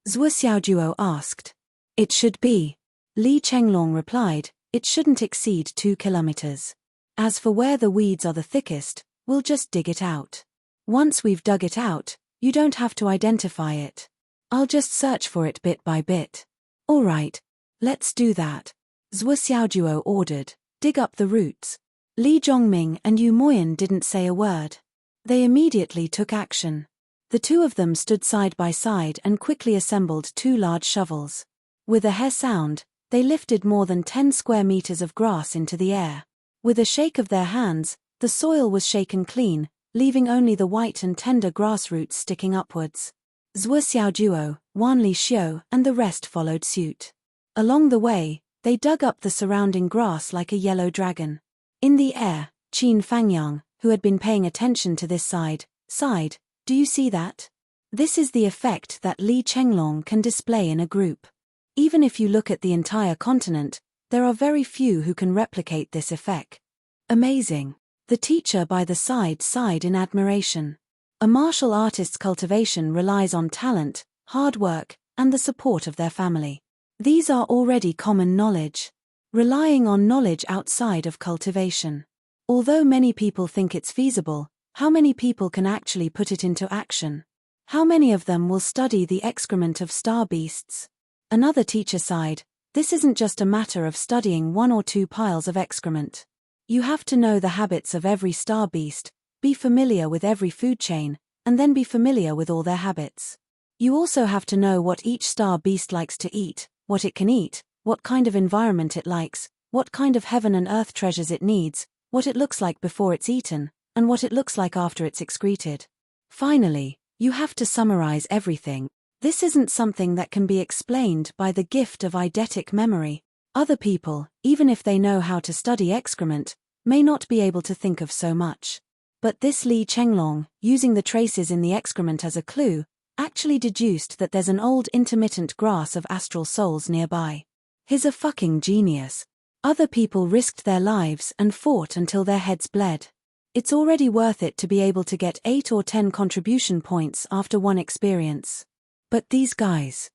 A: Zhuo Xiaojuo asked. It should be. Li Chenglong replied, it shouldn't exceed 2 kilometers. As for where the weeds are the thickest, we'll just dig it out. Once we've dug it out, you don't have to identify it. I'll just search for it bit by bit. All right, let's do that. Zhuo Xiaojuo ordered, dig up the roots. Li Zhongming and Yu Moyan didn't say a word. They immediately took action. The two of them stood side by side and quickly assembled 2 large shovels. With a hair sound, they lifted more than 10 square meters of grass into the air. With a shake of their hands, the soil was shaken clean, leaving only the white and tender grass roots sticking upwards. Zhuo Xiaojuo, Wan Li Xiu and the rest followed suit. Along the way, they dug up the surrounding grass like a yellow dragon. In the air, Qin Fangyang, who had been paying attention to this side, sighed, do you see that? This is the effect that Li Chenglong can display in a group. Even if you look at the entire continent, there are very few who can replicate this effect. Amazing. The teacher by the side sighed in admiration. A martial artist's cultivation relies on talent, hard work, and the support of their family. These are already common knowledge. Relying on knowledge outside of cultivation. Although many people think it's feasible, how many people can actually put it into action? How many of them will study the excrement of star beasts? Another teacher sighed, this isn't just a matter of studying 1 or 2 piles of excrement. You have to know the habits of every star beast, be familiar with every food chain, and then be familiar with all their habits. You also have to know what each star beast likes to eat, what it can eat, what kind of environment it likes, what kind of heaven and earth treasures it needs, what it looks like before it's eaten, and what it looks like after it's excreted. Finally, you have to summarize everything. This isn't something that can be explained by the gift of eidetic memory. Other people, even if they know how to study excrement, may not be able to think of so much. But this Li Chenglong, using the traces in the excrement as a clue, actually deduced that there's an old intermittent grass of astral souls nearby. He's a fucking genius. Other people risked their lives and fought until their heads bled. It's already worth it to be able to get 8 or 10 contribution points after one experience. But these guys.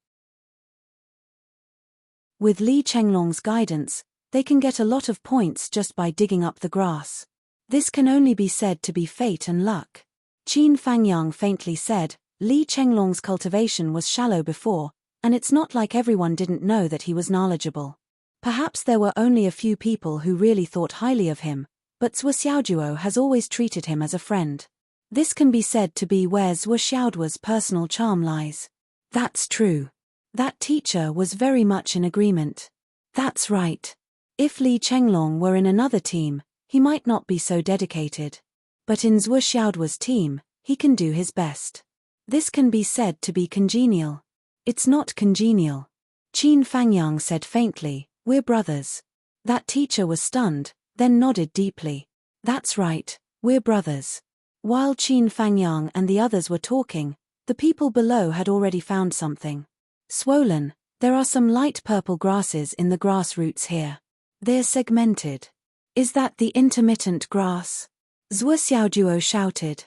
A: With Li Chenglong's guidance, they can get a lot of points just by digging up the grass. This can only be said to be fate and luck. Qin Fangyang faintly said, Li Chenglong's cultivation was shallow before, and it's not like everyone didn't know that he was knowledgeable. Perhaps there were only a few people who really thought highly of him, but Zhuo Xiaojuo has always treated him as a friend. This can be said to be where Zhuo Xiaojuo's personal charm lies. That's true. That teacher was very much in agreement. That's right. If Li Chenglong were in another team, he might not be so dedicated. But in Zhuo Xiaojuo's team, he can do his best. This can be said to be congenial. It's not congenial. Qin Fangyang said faintly, we're brothers. That teacher was stunned, then nodded deeply. That's right, we're brothers. While Qin Fangyang and the others were talking, the people below had already found something. Swollen, there are some light purple grasses in the grass roots here. They're segmented. Is that the intermittent grass? Zhuo Xiaojuo shouted.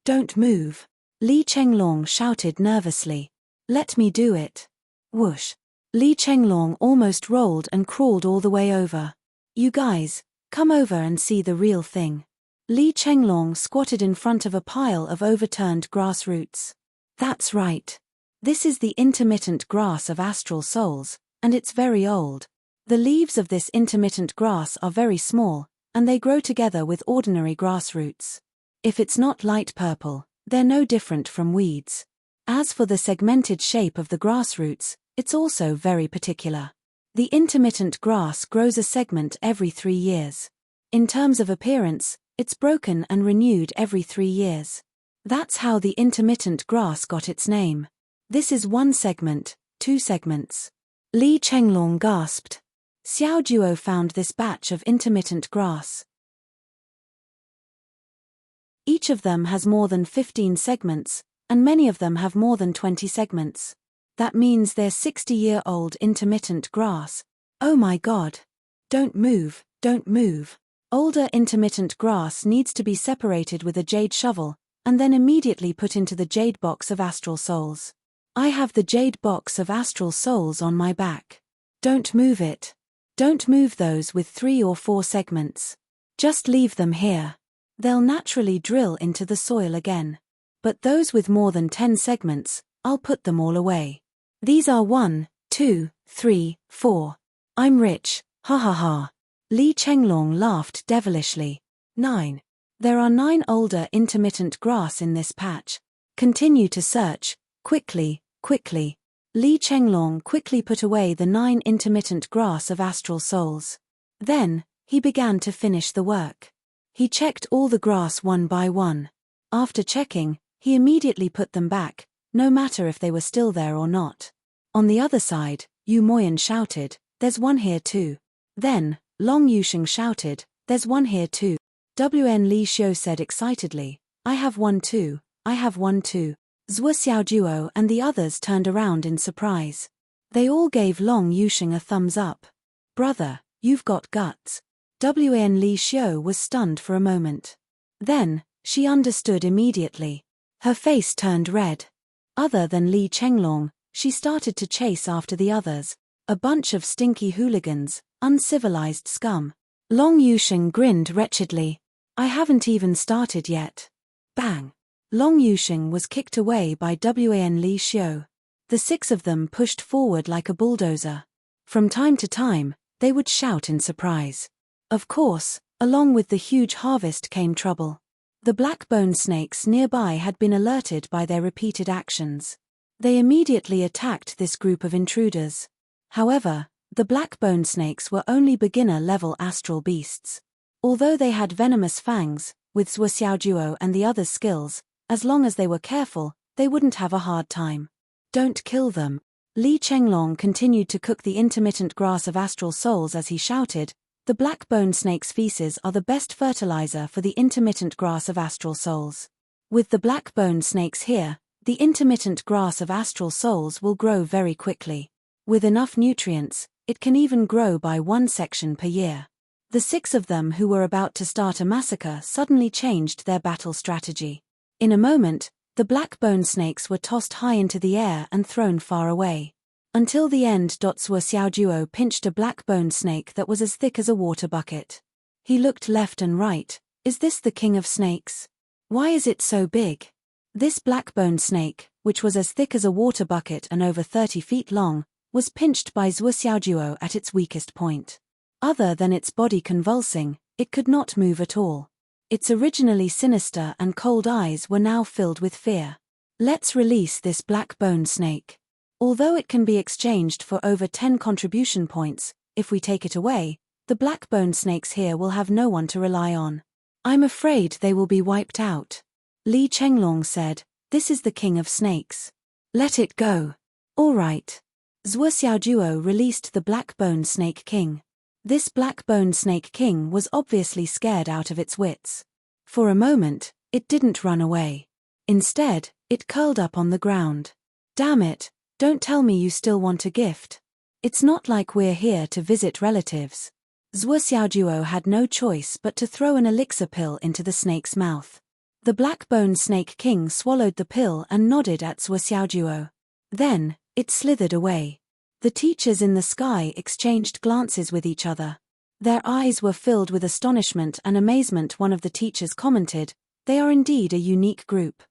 A: Don't move. Li Chenglong shouted nervously. Let me do it. Whoosh. Li Chenglong almost rolled and crawled all the way over. You guys, come over and see the real thing. Li Chenglong squatted in front of a pile of overturned grass roots. That's right. This is the intermittent grass of astral souls, and it's very old. The leaves of this intermittent grass are very small, and they grow together with ordinary grass roots. If it's not light purple, they're no different from weeds. As for the segmented shape of the grass roots, it's also very particular. The intermittent grass grows a segment every 3 years. In terms of appearance, it's broken and renewed every 3 years. That's how the intermittent grass got its name. This is 1 segment, 2 segments. Li Chenglong gasped. Xiaojuo found this batch of intermittent grass. Each of them has more than 15 segments, and many of them have more than 20 segments. That means they're 60-year-old intermittent grass. Oh my god. Don't move, don't move. Older intermittent grass needs to be separated with a jade shovel, and then immediately put into the jade box of astral souls. I have the jade box of astral souls on my back. Don't move it. Don't move those with 3 or 4 segments. Just leave them here. They'll naturally drill into the soil again. But those with more than 10 segments, I'll put them all away. These are 1, 2, 3, 4. I'm rich, ha ha ha. Li Chenglong laughed devilishly. 9. There are 9 older intermittent grass in this patch. Continue to search, quickly, quickly. Li Chenglong quickly put away the 9 intermittent grass of astral souls. Then, he began to finish the work. He checked all the grass one by one. After checking, he immediately put them back, no matter if they were still there or not. On the other side, Yu Moyan shouted, "There's one here too." Then, Long Yusheng shouted, "There's one here too." Wn Li Xiu said excitedly, "I have one too, I have one too." Zhuo Xiaojuo and the others turned around in surprise. They all gave Long Yusheng a thumbs up. "Brother, you've got guts." Wn Li Xiu was stunned for a moment. Then, she understood immediately. Her face turned red. Other than Li Chenglong, she started to chase after the others, a bunch of stinky hooligans, uncivilized scum. Long Yusheng grinned wretchedly. "I haven't even started yet." Bang! Long Yusheng was kicked away by Wan Li Xiu. The 6 of them pushed forward like a bulldozer. From time to time, they would shout in surprise. Of course, along with the huge harvest came trouble. The black-bone snakes nearby had been alerted by their repeated actions. They immediately attacked this group of intruders. However, the black-bone snakes were only beginner-level astral beasts. Although they had venomous fangs, with Zhuo Xiaojuo and the others' skills, as long as they were careful, they wouldn't have a hard time. "Don't kill them." Li Chenglong continued to cook the intermittent grass of astral souls as he shouted, "The black-bone snake's feces are the best fertilizer for the intermittent grass of astral souls. With the black-bone snakes here, the intermittent grass of astral souls will grow very quickly. With enough nutrients, it can even grow by 1 section per year." The 6 of them who were about to start a massacre suddenly changed their battle strategy. In a moment, the black-bone snakes were tossed high into the air and thrown far away. Until the end. Zhuo Xiaojuo pinched a black-bone snake that was as thick as a water bucket. He looked left and right. "Is this the king of snakes? Why is it so big?" This black-bone snake, which was as thick as a water bucket and over 30 feet long, was pinched by Zhuo Xiaojuo at its weakest point. Other than its body convulsing, it could not move at all. Its originally sinister and cold eyes were now filled with fear. "Let's release this black-bone snake. Although it can be exchanged for over 10 contribution points, if we take it away, the black-bone snakes here will have no one to rely on. I'm afraid they will be wiped out." Li Chenglong said, "This is the king of snakes. Let it go." "All right." Zhuo Xiaojuo released the black-bone snake king. This black-bone snake king was obviously scared out of its wits. For a moment, it didn't run away. Instead, it curled up on the ground. "Damn it, don't tell me you still want a gift. It's not like we're here to visit relatives." Zhuo Xiaojuo had no choice but to throw an elixir pill into the snake's mouth. The black-bone snake king swallowed the pill and nodded at Zhuo Xiaojuo. Then, it slithered away. The teachers in the sky exchanged glances with each other. Their eyes were filled with astonishment and amazement. One of the teachers commented, "They are indeed a unique group.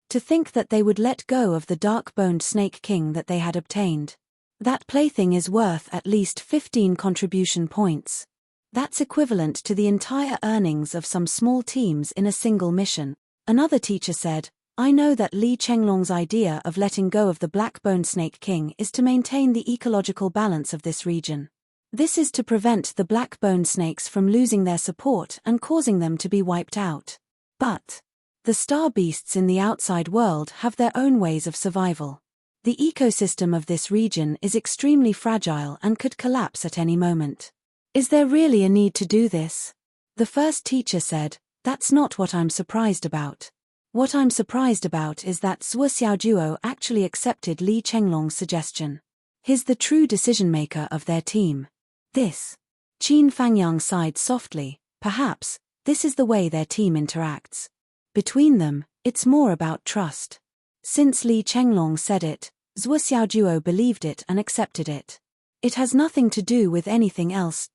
A: To think that they would let go of the dark-boned snake king that they had obtained. That plaything is worth at least 15 contribution points. That's equivalent to the entire earnings of some small teams in a single mission." Another teacher said, "I know that Li Chenglong's idea of letting go of the black-bone snake king is to maintain the ecological balance of this region. This is to prevent the black-bone snakes from losing their support and causing them to be wiped out. But the star beasts in the outside world have their own ways of survival. The ecosystem of this region is extremely fragile and could collapse at any moment. Is there really a need to do this?" The first teacher said, "That's not what I'm surprised about. What I'm surprised about is that Zhuo Xiaojuo actually accepted Li Chenglong's suggestion. He's the true decision-maker of their team. This Qin Fangyang sighed softly. Perhaps, this is the way their team interacts. Between them, it's more about trust. Since Li Chenglong said it, Zhuo Xiaojuo believed it and accepted it. It has nothing to do with anything else.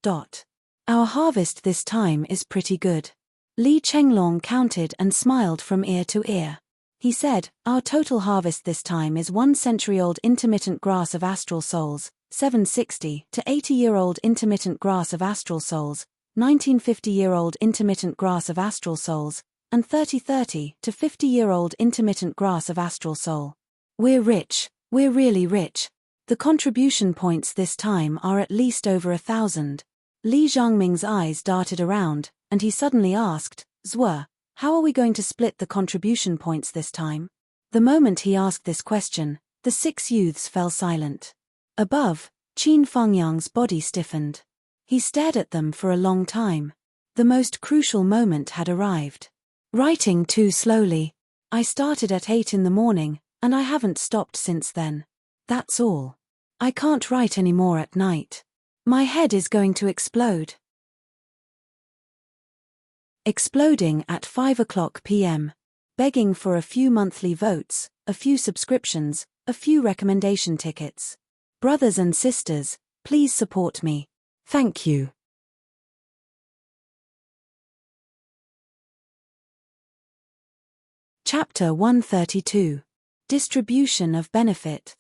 A: Our harvest this time is pretty good. Li Chenglong counted and smiled from ear to ear. He said, our total harvest this time is 1-century-old intermittent grass of astral souls, 760 to 80-year-old intermittent grass of astral souls, 1950-year-old intermittent grass of astral souls, and 30-30 to 50-year-old intermittent grass of astral soul. We're rich, we're really rich. The contribution points this time are at least over 1,000. Li Zhangming's eyes darted around, and he suddenly asked, Zhuo, how are we going to split the contribution points this time? The moment he asked this question, the 6 youths fell silent. Above, Qin Fangyang's body stiffened. He stared at them for a long time. The most crucial moment had arrived. Writing too slowly. I started at 8 in the morning, and I haven't stopped since then. That's all. I can't write anymore at night. My head is going to explode. Exploding at 5 p.m. Begging for a few monthly votes, a few subscriptions, a few recommendation tickets. Brothers and sisters, please support me. Thank you. Chapter 132. Distribution of benefit.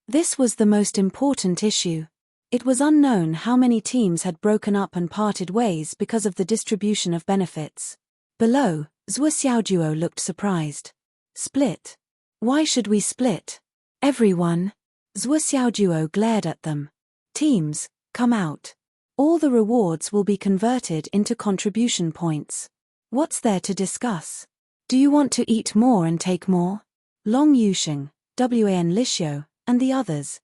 A: This was the most important issue. It was unknown how many teams had broken up and parted ways because of the distribution of benefits. Below, Zhuo Xiaojuo looked surprised. Split? Why should we split? Everyone? Zhuo Xiaojuo glared at them. Teams, come out. All the rewards will be converted into contribution points. What's there to discuss? Do you want to eat more and take more? Long Yusheng, Wan Lixio, and the others.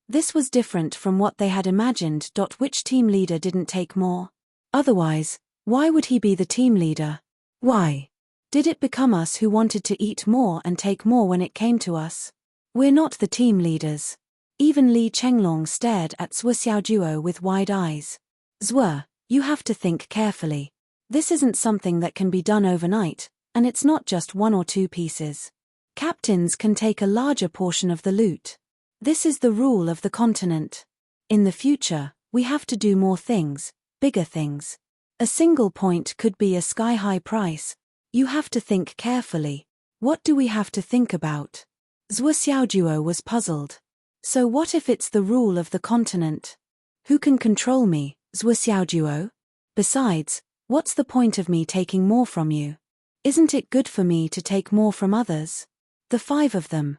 A: This was different from what they had imagined. Which team leader didn't take more? Otherwise, why would he be the team leader? Why? Did it become us who wanted to eat more and take more when it came to us? We're not the team leaders. Even Li Chenglong stared at Zhuo Xiaojuo with wide eyes. Zhuo, you have to think carefully. This isn't something that can be done overnight, and it's not just 1 or 2 pieces. Captains can take a larger portion of the loot. This is the rule of the continent. In the future, we have to do more things, bigger things. A single point could be a sky-high price. You have to think carefully. What do we have to think about? Zhuo Xiaojuo was puzzled. So what if it's the rule of the continent? Who can control me, Zhuo Xiaojuo? Besides, what's the point of me taking more from you? Isn't it good for me to take more from others? The 5 of them.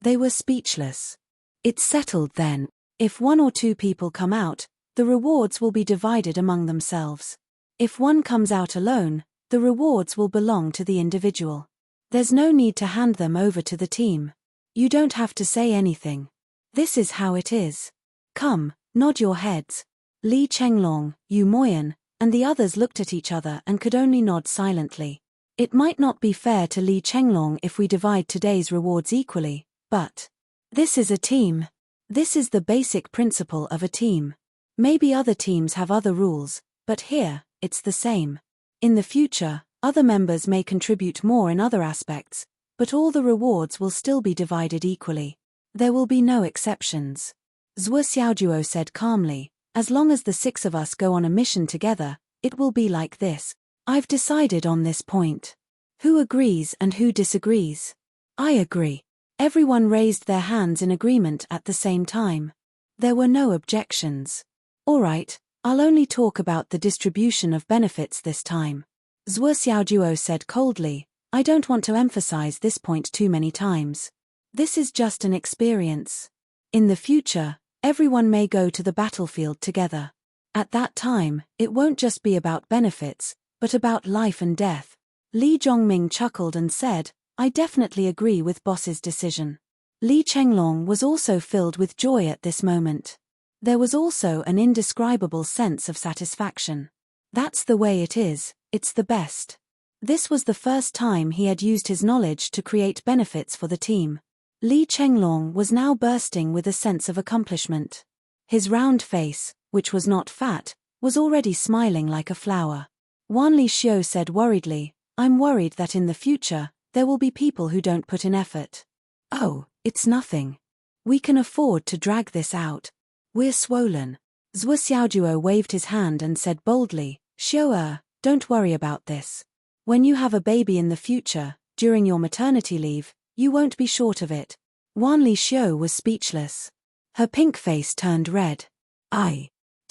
A: They were speechless. It's settled then. If 1 or 2 people come out, the rewards will be divided among themselves. If one comes out alone, the rewards will belong to the individual. There's no need to hand them over to the team. You don't have to say anything. This is how it is. Come, nod your heads. Li Chenglong, Yu Moyan, and the others looked at each other and could only nod silently. It might not be fair to Li Chenglong if we divide today's rewards equally. But this is a team. This is the basic principle of a team. Maybe other teams have other rules, but here, it's the same. In the future, other members may contribute more in other aspects, but all the rewards will still be divided equally. There will be no exceptions. Zhuo Xiaojuo said calmly, as long as the 6 of us go on a mission together, it will be like this. I've decided on this point. Who agrees and who disagrees? I agree. Everyone raised their hands in agreement at the same time. There were no objections. All right, I'll only talk about the distribution of benefits this time. Zhuo Xiaojuo said coldly, I don't want to emphasize this point too many times. This is just an experience. In the future, everyone may go to the battlefield together. At that time, it won't just be about benefits, but about life and death. Li Zhongming chuckled and said, I definitely agree with boss's decision. Li Chenglong was also filled with joy at this moment. There was also an indescribable sense of satisfaction. That's the way it is, it's the best. This was the first time he had used his knowledge to create benefits for the team. Li Chenglong was now bursting with a sense of accomplishment. His round face, which was not fat, was already smiling like a flower. Wanli Xiu said worriedly, "I'm worried that in the future, there will be people who don't put in effort." "Oh, it's nothing. We can afford to drag this out. We're swollen." Zhuo Xiaojuo waved his hand and said boldly, "Xiu, don't worry about this. When you have a baby in the future, during your maternity leave, you won't be short of it." Wanli Xiu was speechless. Her pink face turned red.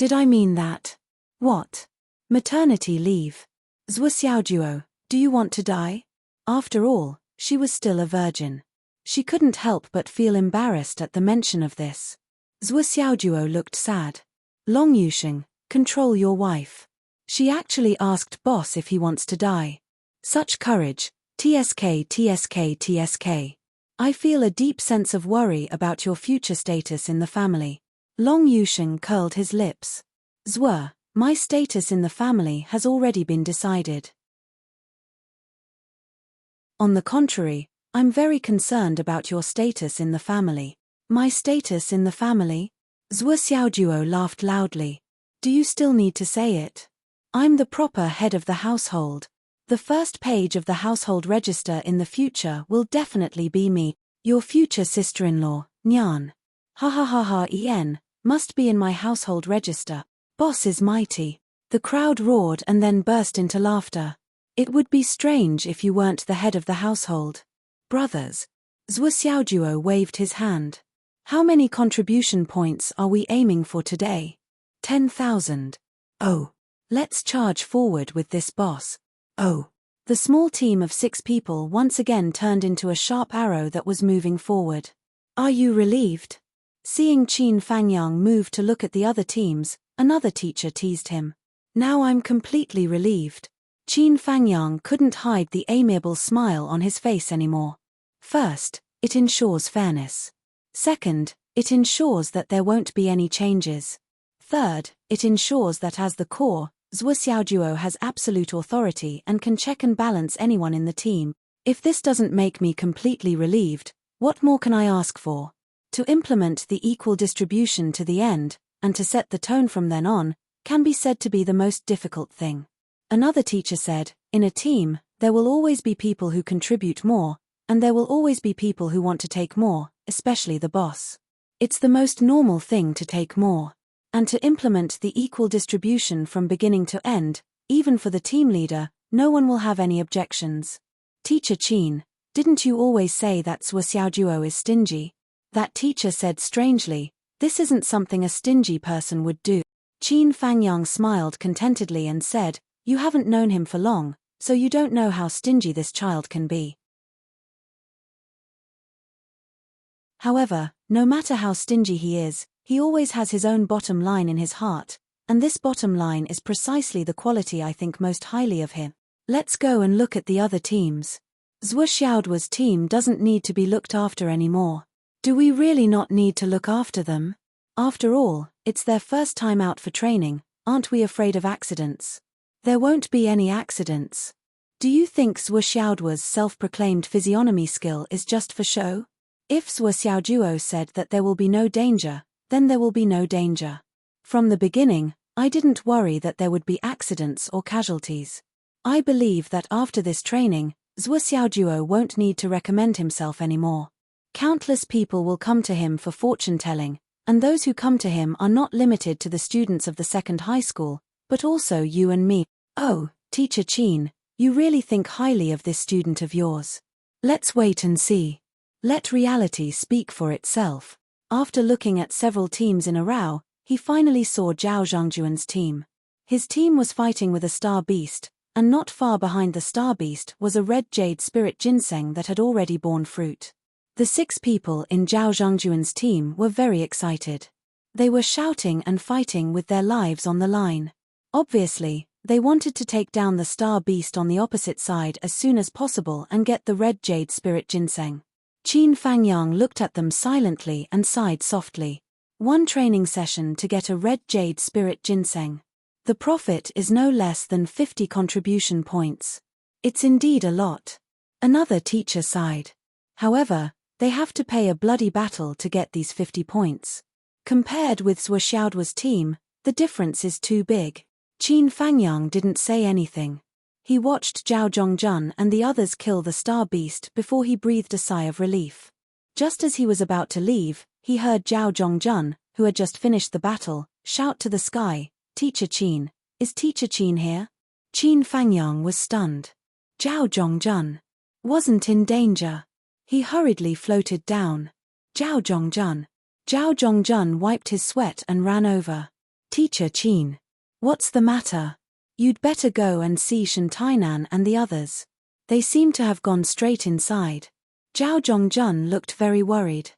A: Did I mean that? What? Maternity leave? Zhuo Xiaojuo, do you want to die? After all, she was still a virgin. She couldn't help but feel embarrassed at the mention of this. Zhuo Xiaojuo looked sad. Long Yusheng, control your wife. She actually asked boss if he wants to die. Such courage, TSK TSK TSK. I feel a deep sense of worry about your future status in the family. Long Yusheng curled his lips. Zhuo, my status in the family has already been decided. On the contrary, I'm very concerned about your status in the family. My status in the family? Zhuo Xiaojuo laughed loudly. Do you still need to say it? I'm the proper head of the household. The first page of the household register in the future will definitely be me, your future sister-in-law, Nyan. Ha ha ha ha must be in my household register. Boss is mighty. The crowd roared and then burst into laughter. It would be strange if you weren't the head of the household. Brothers. Zhuo Xiaojuo waved his hand. How many contribution points are we aiming for today? 10,000. Oh. Let's charge forward with this boss. Oh. The small team of 6 people once again turned into a sharp arrow that was moving forward. Are you relieved? Seeing Qin Fangyang move to look at the other teams, another teacher teased him. Now I'm completely relieved. Qin Fangyang couldn't hide the amiable smile on his face anymore. First, it ensures fairness. Second, it ensures that there won't be any changes. Third, it ensures that as the core, Zhuo Xiaojuo has absolute authority and can check and balance anyone in the team. If this doesn't make me completely relieved, what more can I ask for? To implement the equal distribution to the end, and to set the tone from then on, can be said to be the most difficult thing. Another teacher said, in a team, there will always be people who contribute more, and there will always be people who want to take more, especially the boss. It's the most normal thing to take more. And to implement the equal distribution from beginning to end, even for the team leader, no one will have any objections. Teacher Qin, didn't you always say that Zhuo Xiaojuo is stingy? That teacher said strangely, this isn't something a stingy person would do. Qin Fangyang smiled contentedly and said, you haven't known him for long, so you don't know how stingy this child can be. However, no matter how stingy he is, he always has his own bottom line in his heart, and this bottom line is precisely the quality I think most highly of him. Let's go and look at the other teams. Zhuo Xiaoduo's team doesn't need to be looked after anymore. Do we really not need to look after them? After all, it's their first time out for training, aren't we afraid of accidents? There won't be any accidents. Do you think Zhuo Xiaoduo's self-proclaimed physiognomy skill is just for show? If Zhuo Xiaojuo said that there will be no danger, then there will be no danger. From the beginning, I didn't worry that there would be accidents or casualties. I believe that after this training, Zhuo Xiaojuo won't need to recommend himself anymore. Countless people will come to him for fortune-telling, and those who come to him are not limited to the students of the second high school, but also you and me. Oh, Teacher Qin, you really think highly of this student of yours. Let's wait and see. Let reality speak for itself. After looking at several teams in a row, he finally saw Zhao Zhangjuan's team. His team was fighting with a star beast, and not far behind the star beast was a red jade spirit ginseng that had already borne fruit. The 6 people in Zhao Zhangjuan's team were very excited. They were shouting and fighting with their lives on the line. Obviously, they wanted to take down the star beast on the opposite side as soon as possible and get the red jade spirit ginseng. Qin Fangyang looked at them silently and sighed softly. 1 training session to get a red jade spirit ginseng. The profit is no less than 50 contribution points. It's indeed a lot. Another teacher sighed. However, they have to pay a bloody battle to get these 50 points. Compared with Zhuo Xiaoduo's team, The difference is too big. Qin Fangyang didn't say anything. He watched Zhao Zhongjun and the others kill the star beast before he breathed a sigh of relief. Just as he was about to leave, he heard Zhao Zhongjun, who had just finished the battle, shout to the sky, "Teacher Qin, is Teacher Qin here?" Qin Fangyang was stunned. Zhao Zhongjun wasn't in danger. He hurriedly floated down. Zhao Zhongjun. Zhao Zhongjun wiped his sweat and ran over. "Teacher Qin. What's the matter? You'd better go and see Shen Tainan and the others. They seem to have gone straight inside." Zhao Zhongjun looked very worried.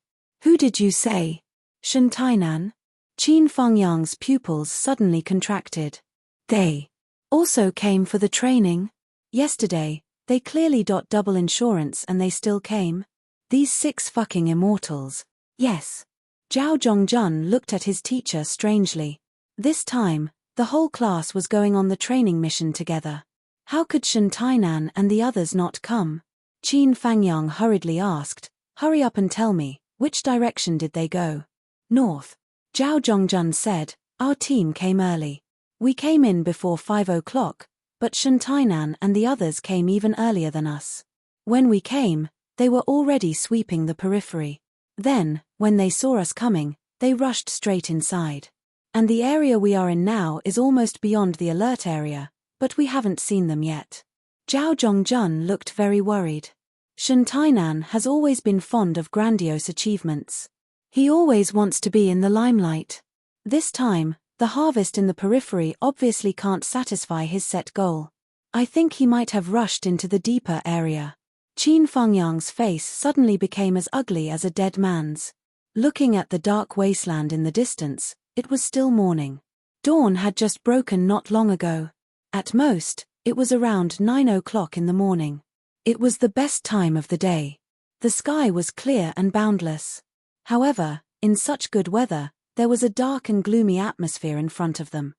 A: "Who did you say? Shen Tainan?" Qin Fangyang's pupils suddenly contracted. "They also came for the training? Yesterday, they clearly got double insurance and they still came? These 6 fucking immortals." "Yes." Zhao Zhongjun looked at his teacher strangely. This time, the whole class was going on the training mission together. How could Shen Tainan and the others not come? Qin Fangyang hurriedly asked, "Hurry up and tell me, which direction did they go?" "North." Zhao Zhongjun said, "Our team came early. We came in before 5 o'clock, but Shen Tainan and the others came even earlier than us. When we came, they were already sweeping the periphery. Then, when they saw us coming, they rushed straight inside. And the area we are in now is almost beyond the alert area, but we haven't seen them yet." Zhao Zhongjun looked very worried. Shen Tainan has always been fond of grandiose achievements. He always wants to be in the limelight. This time, the harvest in the periphery obviously can't satisfy his set goal. I think he might have rushed into the deeper area. Qin Fangyang's face suddenly became as ugly as a dead man's. Looking at the dark wasteland in the distance, it was still morning. Dawn had just broken not long ago. At most, it was around 9 o'clock in the morning. It was the best time of the day. The sky was clear and boundless. However, in such good weather, there was a dark and gloomy atmosphere in front of them.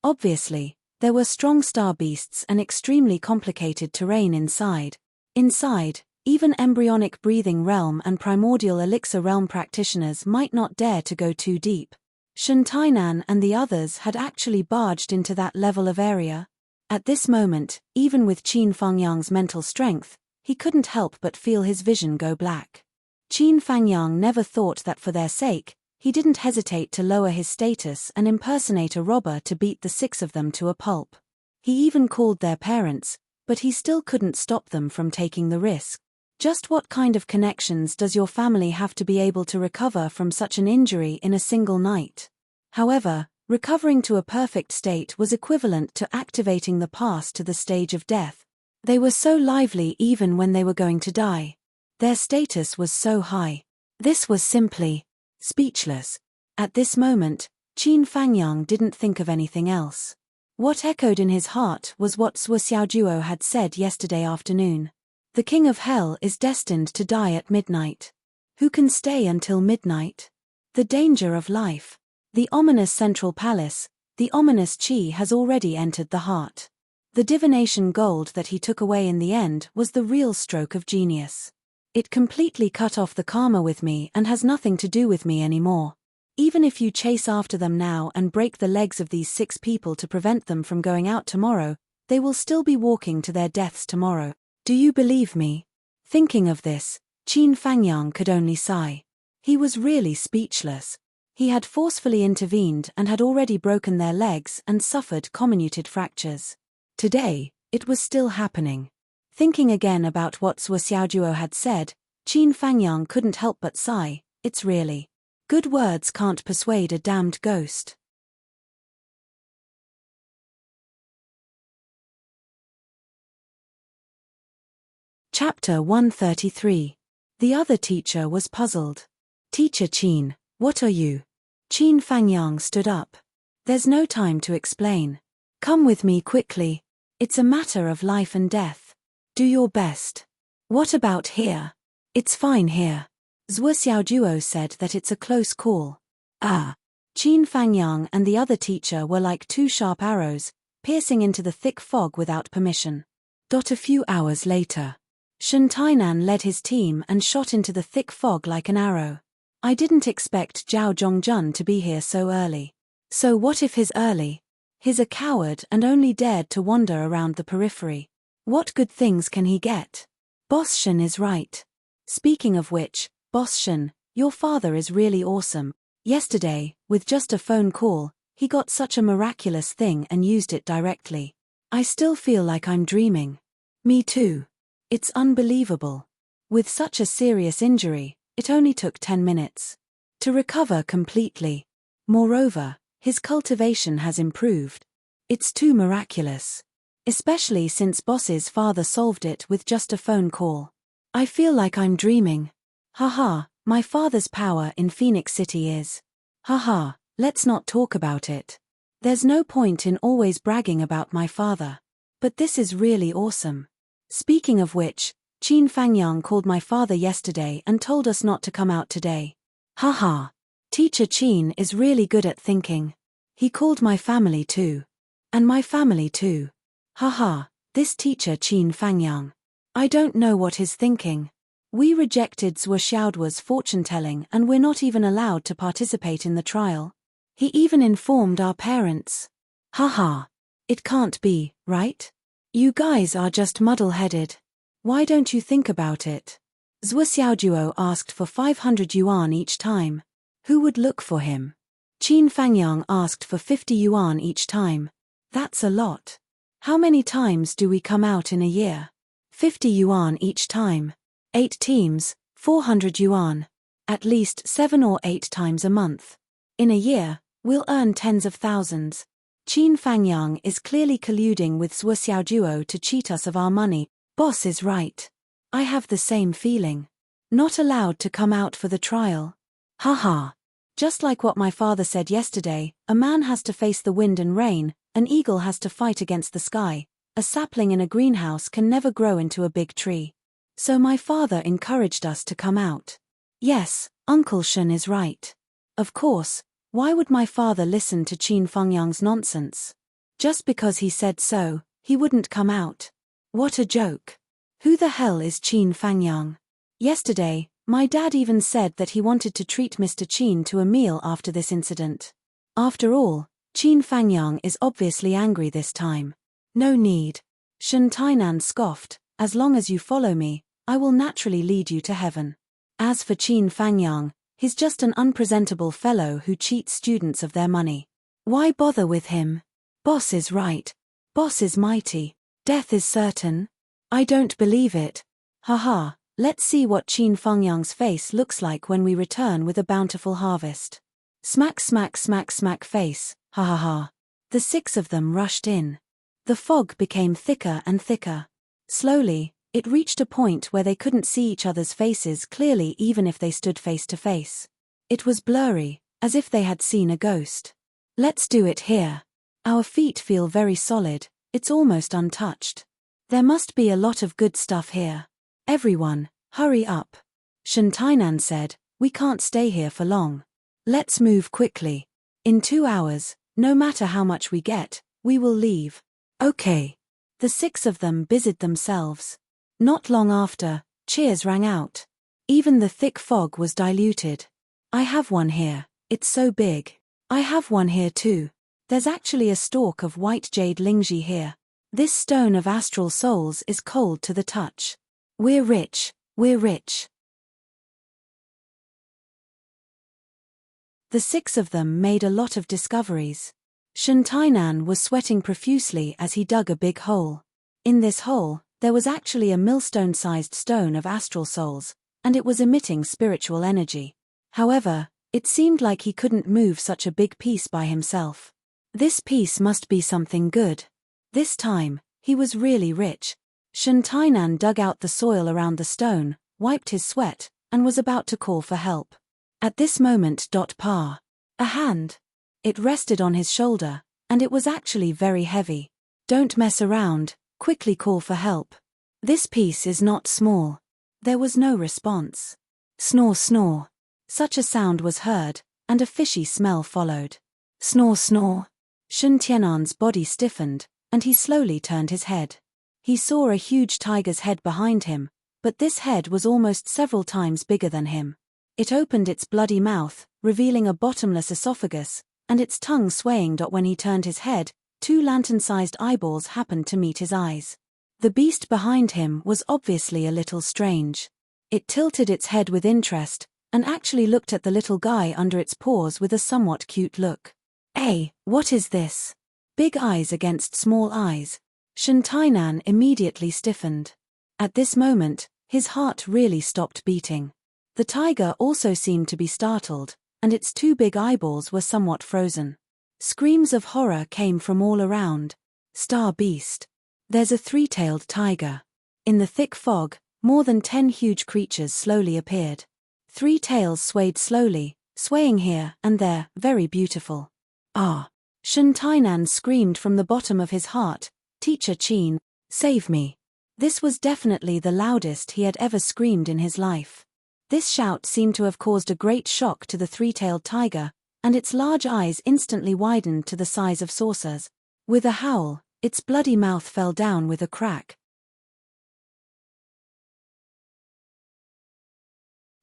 A: Obviously, there were strong star beasts and extremely complicated terrain inside. Inside, even embryonic breathing realm and primordial elixir realm practitioners might not dare to go too deep. Shen Tainan and the others had actually barged into that level of area. At this moment, even with Qin Fangyang's mental strength, he couldn't help but feel his vision go black. Qin Fangyang never thought that for their sake, he didn't hesitate to lower his status and impersonate a robber to beat the 6 of them to a pulp. He even called their parents, but he still couldn't stop them from taking the risk. Just what kind of connections does your family have to be able to recover from such an injury in a single night? However, recovering to a perfect state was equivalent to activating the pass to the stage of death. They were so lively even when they were going to die. Their status was so high. This was simply speechless. At this moment, Qin Fangyang didn't think of anything else. What echoed in his heart was what Su Xiaojuo had said yesterday afternoon. The King of Hell is destined to die at midnight. Who can stay until midnight? The danger of life. The ominous central palace, the ominous Qi has already entered the heart. The divination gold that he took away in the end was the real stroke of genius. It completely cut off the karma with me and has nothing to do with me anymore. Even if you chase after them now and break the legs of these 6 people to prevent them from going out tomorrow, they will still be walking to their deaths tomorrow. Do you believe me? Thinking of this, Qin Fangyang could only sigh. He was really speechless. He had forcefully intervened and had already broken their legs and suffered comminuted fractures. Today, it was still happening. Thinking again about what Su Xiaojuo had said, Qin Fangyang couldn't help but sigh. It's really good words can't persuade a damned ghost. Chapter 133. The other teacher was puzzled. Teacher Qin, what are you? Qin Fangyang stood up. There's no time to explain. Come with me quickly. It's a matter of life and death. Do your best. What about here? It's fine here. Zhuo Xiaojuo said that it's a close call. Ah. Qin Fangyang and the other teacher were like 2 sharp arrows, piercing into the thick fog without permission. A few hours later, Shen Tainan led his team and shot into the thick fog like an arrow. I didn't expect Zhao Zhongjun to be here so early. So what if he's early? He's a coward and only dared to wander around the periphery. What good things can he get? Boss Shen is right. Speaking of which, Boss Shen, your father is really awesome. Yesterday, with just a phone call, he got such a miraculous thing and used it directly. I still feel like I'm dreaming. Me too. It's unbelievable. With such a serious injury, it only took 10 minutes to recover completely. Moreover, his cultivation has improved. It's too miraculous. Especially since Boss's father solved it with just a phone call. I feel like I'm dreaming. Haha, my father's power in Phoenix City is. Haha, let's not talk about it. There's no point in always bragging about my father. But this is really awesome. Speaking of which, Qin Fangyang called my father yesterday and told us not to come out today. Haha. Teacher Qin is really good at thinking. He called my family too. And my family too. Haha, this teacher Qin Fangyang. I don't know what he's thinking. We rejected Zhuo Xiaoduo's fortune-telling and we're not even allowed to participate in the trial. He even informed our parents. Haha. It can't be, right? You guys are just muddle-headed. Why don't you think about it? Zhuo Xiaoduo asked for 500 yuan each time. Who would look for him? Qin Fangyang asked for 50 yuan each time. That's a lot. How many times do we come out in a year? 50 yuan each time. 8 teams, 400 yuan. At least 7 or 8 times a month. In a year, we'll earn tens of thousands. Qin Fangyang is clearly colluding with Zhuo Xiaoduo to cheat us of our money. Boss is right. I have the same feeling. Not allowed to come out for the trial. Haha. Just like what my father said yesterday, a man has to face the wind and rain, an eagle has to fight against the sky, a sapling in a greenhouse can never grow into a big tree. So my father encouraged us to come out. Yes, Uncle Shen is right. Of course, why would my father listen to Qin Fangyang's nonsense? Just because he said so, he wouldn't come out. What a joke. Who the hell is Qin Fangyang? Yesterday, my dad even said that he wanted to treat Mr. Qin to a meal after this incident. After all, Qin Fangyang is obviously angry this time. No need. Shen Tainan scoffed, as long as you follow me, I will naturally lead you to heaven. As for Qin Fangyang, he's just an unpresentable fellow who cheats students of their money. Why bother with him? Boss is right. Boss is mighty. Death is certain. I don't believe it. Haha, let's see what Qin Fangyang's face looks like when we return with a bountiful harvest. Smack smack smack smack face, ha ha ha. The 6 of them rushed in. The fog became thicker and thicker. Slowly, it reached a point where they couldn't see each other's faces clearly even if they stood face to face. It was blurry, as if they had seen a ghost. Let's do it here. Our feet feel very solid, it's almost untouched. There must be a lot of good stuff here. Everyone, hurry up. Shen Tainan said, we can't stay here for long. Let's move quickly. In 2 hours, no matter how much we get, we will leave. Okay. The 6 of them busied themselves. Not long after, cheers rang out. Even the thick fog was diluted. I have one here, it's so big. I have one here too. There's actually a stalk of white jade Lingji here. This stone of astral souls is cold to the touch. We're rich, we're rich. The 6 of them made a lot of discoveries. Shen Tainan was sweating profusely as he dug a big hole. In this hole, there was actually a millstone-sized stone of astral souls, and it was emitting spiritual energy. However, it seemed like he couldn't move such a big piece by himself. This piece must be something good. This time, he was really rich. Shen Tainan dug out the soil around the stone, wiped his sweat, and was about to call for help. At this moment, a hand. It rested on his shoulder, and it was actually very heavy. Don't mess around, quickly call for help. This piece is not small. There was no response. Snore snore. Such a sound was heard, and a fishy smell followed. Snore snore. Shen Tianan's body stiffened, and he slowly turned his head. He saw a huge tiger's head behind him, but this head was almost several times bigger than him. It opened its bloody mouth, revealing a bottomless esophagus, and its tongue swaying. When he turned his head, 2 lantern-sized eyeballs happened to meet his eyes. The beast behind him was obviously a little strange. It tilted its head with interest, and actually looked at the little guy under its paws with a somewhat cute look. "Hey, what is this?" Big eyes against small eyes. Shen Tainan immediately stiffened. At this moment, his heart really stopped beating. The tiger also seemed to be startled, and its 2 big eyeballs were somewhat frozen. Screams of horror came from all around. "Star beast. There's a 3-tailed tiger." In the thick fog, more than 10 huge creatures slowly appeared. 3 tails swayed slowly, swaying here and there, very beautiful. "Ah!" Shen Tainan screamed from the bottom of his heart, "Teacher Qin, save me." This was definitely the loudest he had ever screamed in his life. This shout seemed to have caused a great shock to the 3-tailed tiger, and its large eyes instantly widened to the size of saucers. With a howl, its bloody mouth fell down with a crack.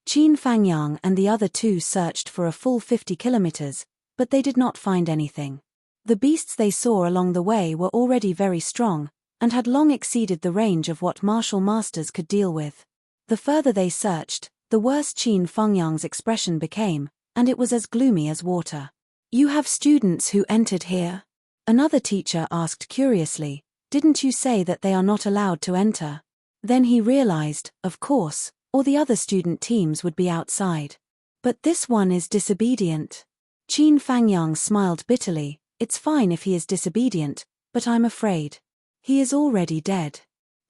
A: Qin Fangyang and the other 2 searched for a full 50 kilometers, but they did not find anything. The beasts they saw along the way were already very strong, and had long exceeded the range of what martial masters could deal with. The further they searched, the worse Qin Fangyang's expression became, and it was as gloomy as water. "You have students who entered here?" Another teacher asked curiously, "Didn't you say that they are not allowed to enter?" Then he realized, of course, or the other student teams would be outside. "But this one is disobedient." Qin Fangyang smiled bitterly. "It's fine if he is disobedient, but I'm afraid he is already dead.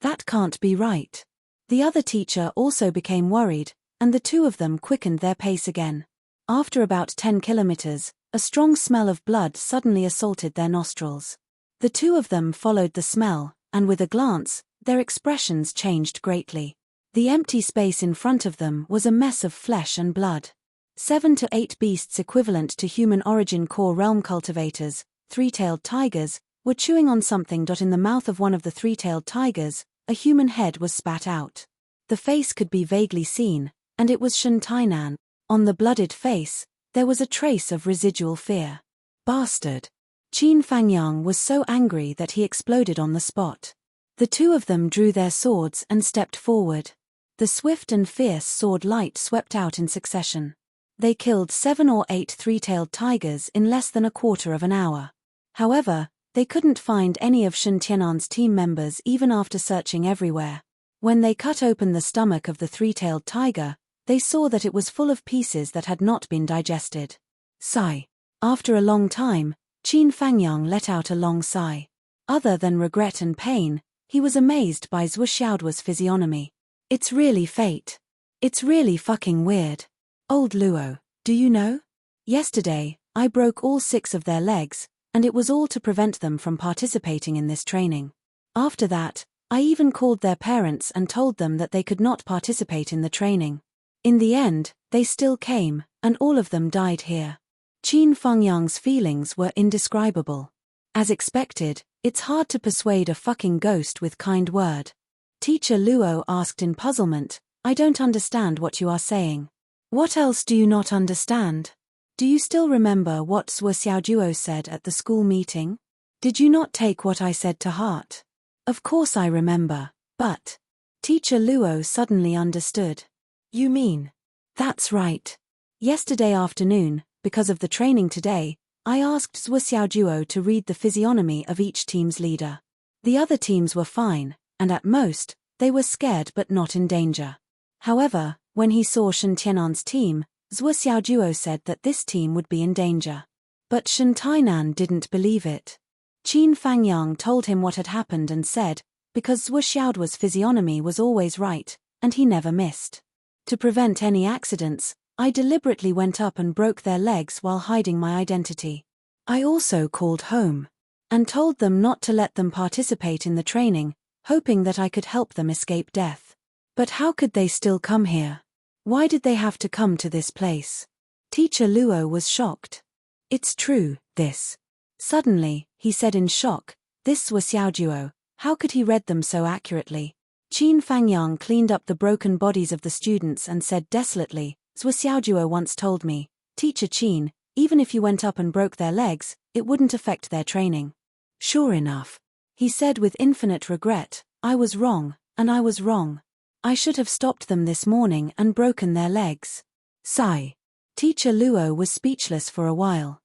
A: That can't be right." The other teacher also became worried, and the 2 of them quickened their pace again. After about 10 kilometers, a strong smell of blood suddenly assaulted their nostrils. The 2 of them followed the smell, and with a glance, their expressions changed greatly. The empty space in front of them was a mess of flesh and blood. 7 to 8 beasts equivalent to human origin core realm cultivators, 3-tailed tigers, were chewing on something. In the mouth of one of the 3-tailed tigers, a human head was spat out. The face could be vaguely seen, and it was Shen Tainan. On the blooded face, there was a trace of residual fear. "Bastard!" Qin Fangyang was so angry that he exploded on the spot. The 2 of them drew their swords and stepped forward. The swift and fierce sword light swept out in succession. They killed 7 or 8 3-tailed tigers in less than a quarter of an hour. However, they couldn't find any of Shen Tianan's team members even after searching everywhere. When they cut open the stomach of the 3-tailed tiger, they saw that it was full of pieces that had not been digested. Sigh. After a long time, Qin Fangyang let out a long sigh. Other than regret and pain, he was amazed by Zhu Xiaoduo's physiognomy. "It's really fate. It's really fucking weird. Old Luo, do you know? Yesterday, I broke all 6 of their legs, and it was all to prevent them from participating in this training. After that, I even called their parents and told them that they could not participate in the training. In the end, they still came, and all of them died here." Qin Fangyang's feelings were indescribable. As expected, it's hard to persuade a fucking ghost with kind word. Teacher Luo asked in puzzlement, "I don't understand what you are saying." "What else do you not understand? Do you still remember what Zhu Xiaoduo said at the school meeting? Did you not take what I said to heart?" "Of course I remember, but..." Teacher Luo suddenly understood. "You mean..." "That's right. Yesterday afternoon, because of the training today, I asked Zhu Xiaoduo to read the physiognomy of each team's leader. The other teams were fine, and at most, they were scared but not in danger. However, when he saw Shen Tianan's team, Zhu Xiaoduo said that this team would be in danger. But Shen Tainan didn't believe it. Qin Fangyang told him what had happened and said, because Zhu Xiaoduo's physiognomy was always right, and he never missed. To prevent any accidents, I deliberately went up and broke their legs while hiding my identity. I also called home and told them not to let them participate in the training, hoping that I could help them escape death. But how could they still come here? Why did they have to come to this place?" Teacher Luo was shocked. "It's true, this." Suddenly, he said in shock, "This was Xiaoduo, how could he read them so accurately?" Qin Fangyang cleaned up the broken bodies of the students and said desolately, Zhuo Xiaojuo once told me, Teacher Qin, even if you went up and broke their legs, it wouldn't affect their training. Sure enough. He said with infinite regret, I was wrong, and I was wrong. I should have stopped them this morning and broken their legs. Sigh. Teacher Luo was speechless for a while.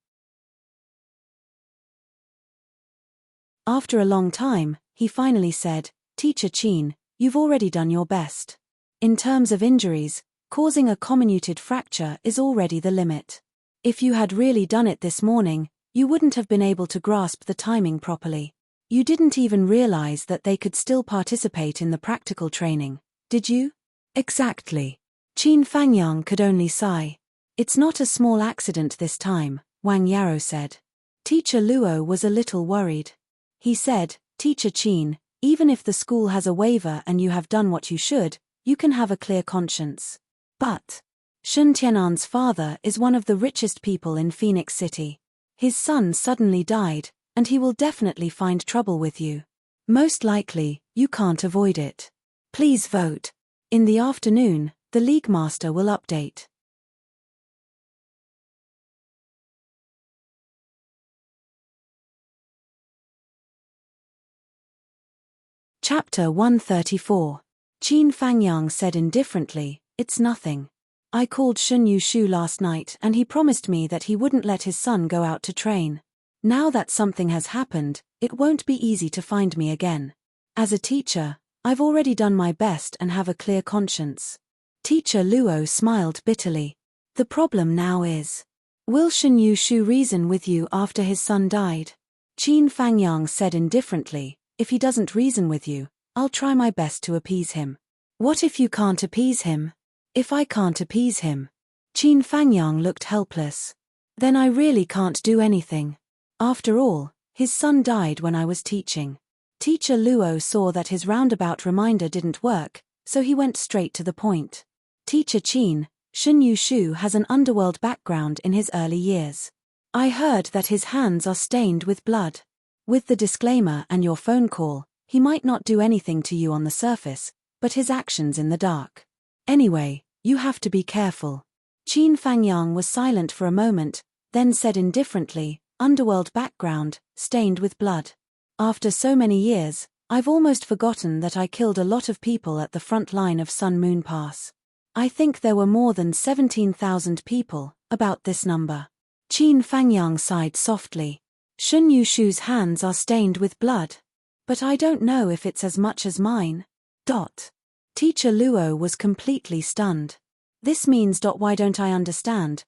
A: After a long time, he finally said, Teacher Qin, you've already done your best. In terms of injuries, causing a comminuted fracture is already the limit. If you had really done it this morning, you wouldn't have been able to grasp the timing properly. You didn't even realize that they could still participate in the practical training, did you? Exactly. Qin Fangyang could only sigh. It's not a small accident this time, Wang Yarrow said. Teacher Luo was a little worried. He said, Teacher Qin, even if the school has a waiver and you have done what you should, you can have a clear conscience. But Shun Tianan's father is one of the richest people in Phoenix City. His son suddenly died, and he will definitely find trouble with you. Most likely, you can't avoid it. Please vote. In the afternoon, the League Master will update. Chapter 134. Qin Fangyang said indifferently, It's nothing. I called Shun Yushu last night and he promised me that he wouldn't let his son go out to train. Now that something has happened, it won't be easy to find me again. As a teacher, I've already done my best and have a clear conscience. Teacher Luo smiled bitterly. The problem now is, will Shun Yushu reason with you after his son died? Qin Fangyang said indifferently, If he doesn't reason with you, I'll try my best to appease him. What if you can't appease him? If I can't appease him? Qin Fangyang looked helpless. Then I really can't do anything. After all, his son died when I was teaching. Teacher Luo saw that his roundabout reminder didn't work, so he went straight to the point. Teacher Qin, Shun Yushu has an underworld background in his early years. I heard that his hands are stained with blood. With the disclaimer and your phone call, he might not do anything to you on the surface, but his actions in the dark. Anyway, you have to be careful. Qin Fangyang was silent for a moment, then said indifferently, Underworld background, stained with blood. After so many years, I've almost forgotten that I killed a lot of people at the front line of Sun Moon Pass. I think there were more than 17,000 people, about this number. Qin Fangyang sighed softly. Shun Yushu's hands are stained with blood. But I don't know if it's as much as mine. Teacher Luo was completely stunned. This means. Why don't I understand?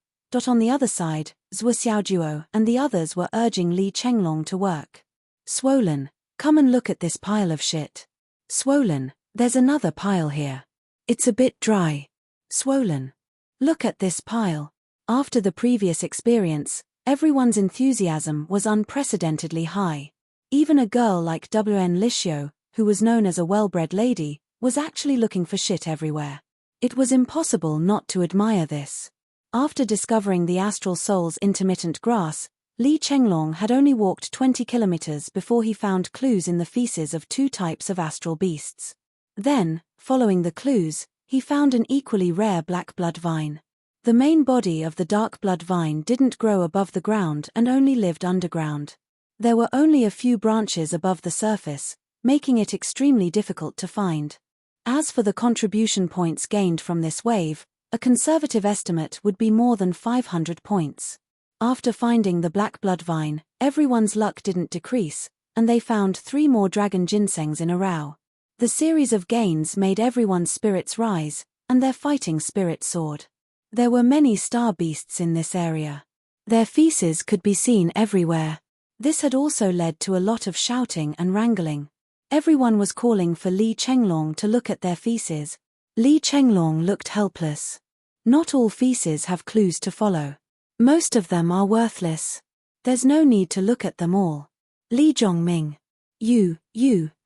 A: On the other side, Zhuo Xiaojuo and the others were urging Li Chenglong to work. Swollen, come and look at this pile of shit. Swollen, there's another pile here. It's a bit dry. Swollen. Look at this pile. After the previous experience, everyone's enthusiasm was unprecedentedly high. Even a girl like Wn Lishio, who was known as a well-bred lady, was actually looking for shit everywhere. It was impossible not to admire this. After discovering the astral soul's intermittent grass, Li Chenglong had only walked 20 kilometers before he found clues in the feces of two types of astral beasts. Then, following the clues, he found an equally rare black blood vine. The main body of the dark blood vine didn't grow above the ground and only lived underground. There were only a few branches above the surface, making it extremely difficult to find. As for the contribution points gained from this wave, a conservative estimate would be more than 500 points. After finding the black blood vine, everyone's luck didn't decrease, and they found 3 more dragon ginsengs in a row. The series of gains made everyone's spirits rise, and their fighting spirit soared. There were many star beasts in this area. Their feces could be seen everywhere. This had also led to a lot of shouting and wrangling. Everyone was calling for Li Chenglong to look at their feces. Li Chenglong looked helpless. Not all feces have clues to follow. Most of them are worthless. There's no need to look at them all. Li Zhongming.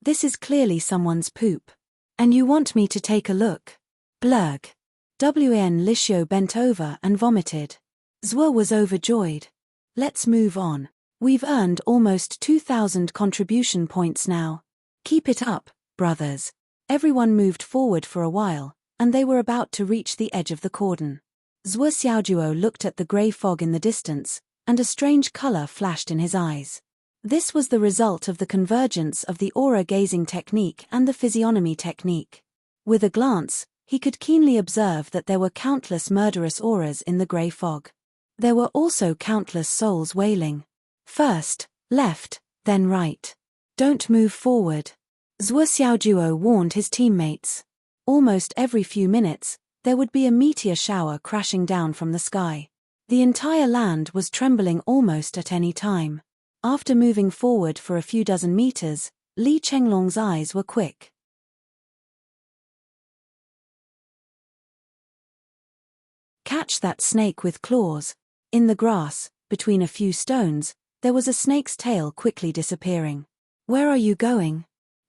A: This is clearly someone's poop. And you want me to take a look? Blurg. Wn Lishio bent over and vomited. Zhuo was overjoyed. Let's move on. We've earned almost 2,000 contribution points now. Keep it up, brothers. Everyone moved forward for a while, and they were about to reach the edge of the cordon. Zhuo Xiaojuo looked at the grey fog in the distance, and a strange color flashed in his eyes. This was the result of the convergence of the aura-gazing technique and the physiognomy technique. With a glance, he could keenly observe that there were countless murderous auras in the grey fog. There were also countless souls wailing. First, left, then right. Don't move forward. Zhuo Xiaojuo warned his teammates. Almost every few minutes, there would be a meteor shower crashing down from the sky. The entire land was trembling almost at any time. After moving forward for a few dozen meters, Li Chenglong's eyes were quick. Catch that snake with claws. In the grass, between a few stones, there was a snake's tail quickly disappearing. Where are you going?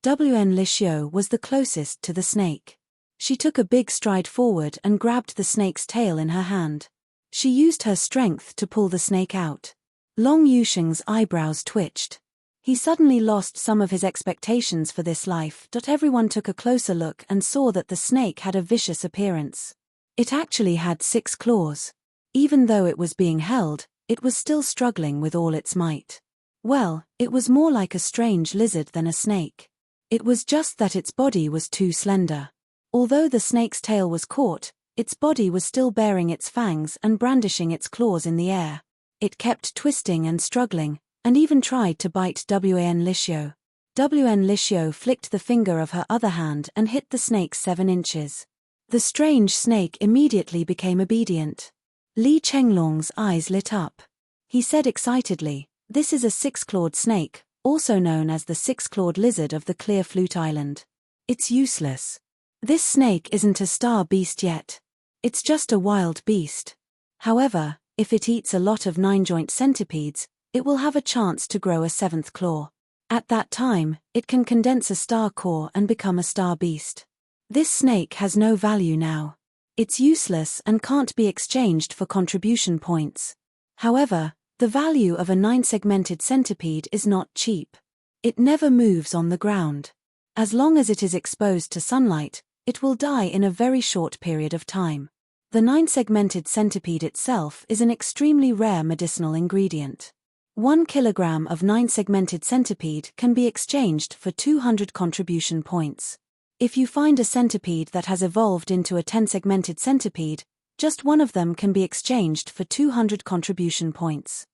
A: Enrich was the closest to the snake. She took a big stride forward and grabbed the snake's tail in her hand. She used her strength to pull the snake out. Long Yusheng's eyebrows twitched. He suddenly lost some of his expectations for this life. Everyone took a closer look and saw that the snake had a vicious appearance. It actually had 6 claws. Even though it was being held, it was still struggling with all its might. Well, it was more like a strange lizard than a snake. It was just that its body was too slender. Although the snake's tail was caught, its body was still baring its fangs and brandishing its claws in the air. It kept twisting and struggling, and even tried to bite Enrich. Enrich flicked the finger of her other hand and hit the snake 7 inches. The strange snake immediately became obedient. Li Chenglong's eyes lit up. He said excitedly, "This is a 6-clawed snake, also known as the 6-clawed lizard of the Clear Flute Island. It's useless. This snake isn't a star beast yet. It's just a wild beast. However, if it eats a lot of 9-joint centipedes, it will have a chance to grow a 7th claw. At that time, it can condense a star core and become a star beast. This snake has no value now. It's useless and can't be exchanged for contribution points. However, the value of a 9-segmented centipede is not cheap. It never moves on the ground. As long as it is exposed to sunlight, it will die in a very short period of time. The 9-segmented centipede itself is an extremely rare medicinal ingredient. 1 kilogram of 9-segmented centipede can be exchanged for 200 contribution points. If you find a centipede that has evolved into a 10-segmented centipede, just one of them can be exchanged for 200 contribution points.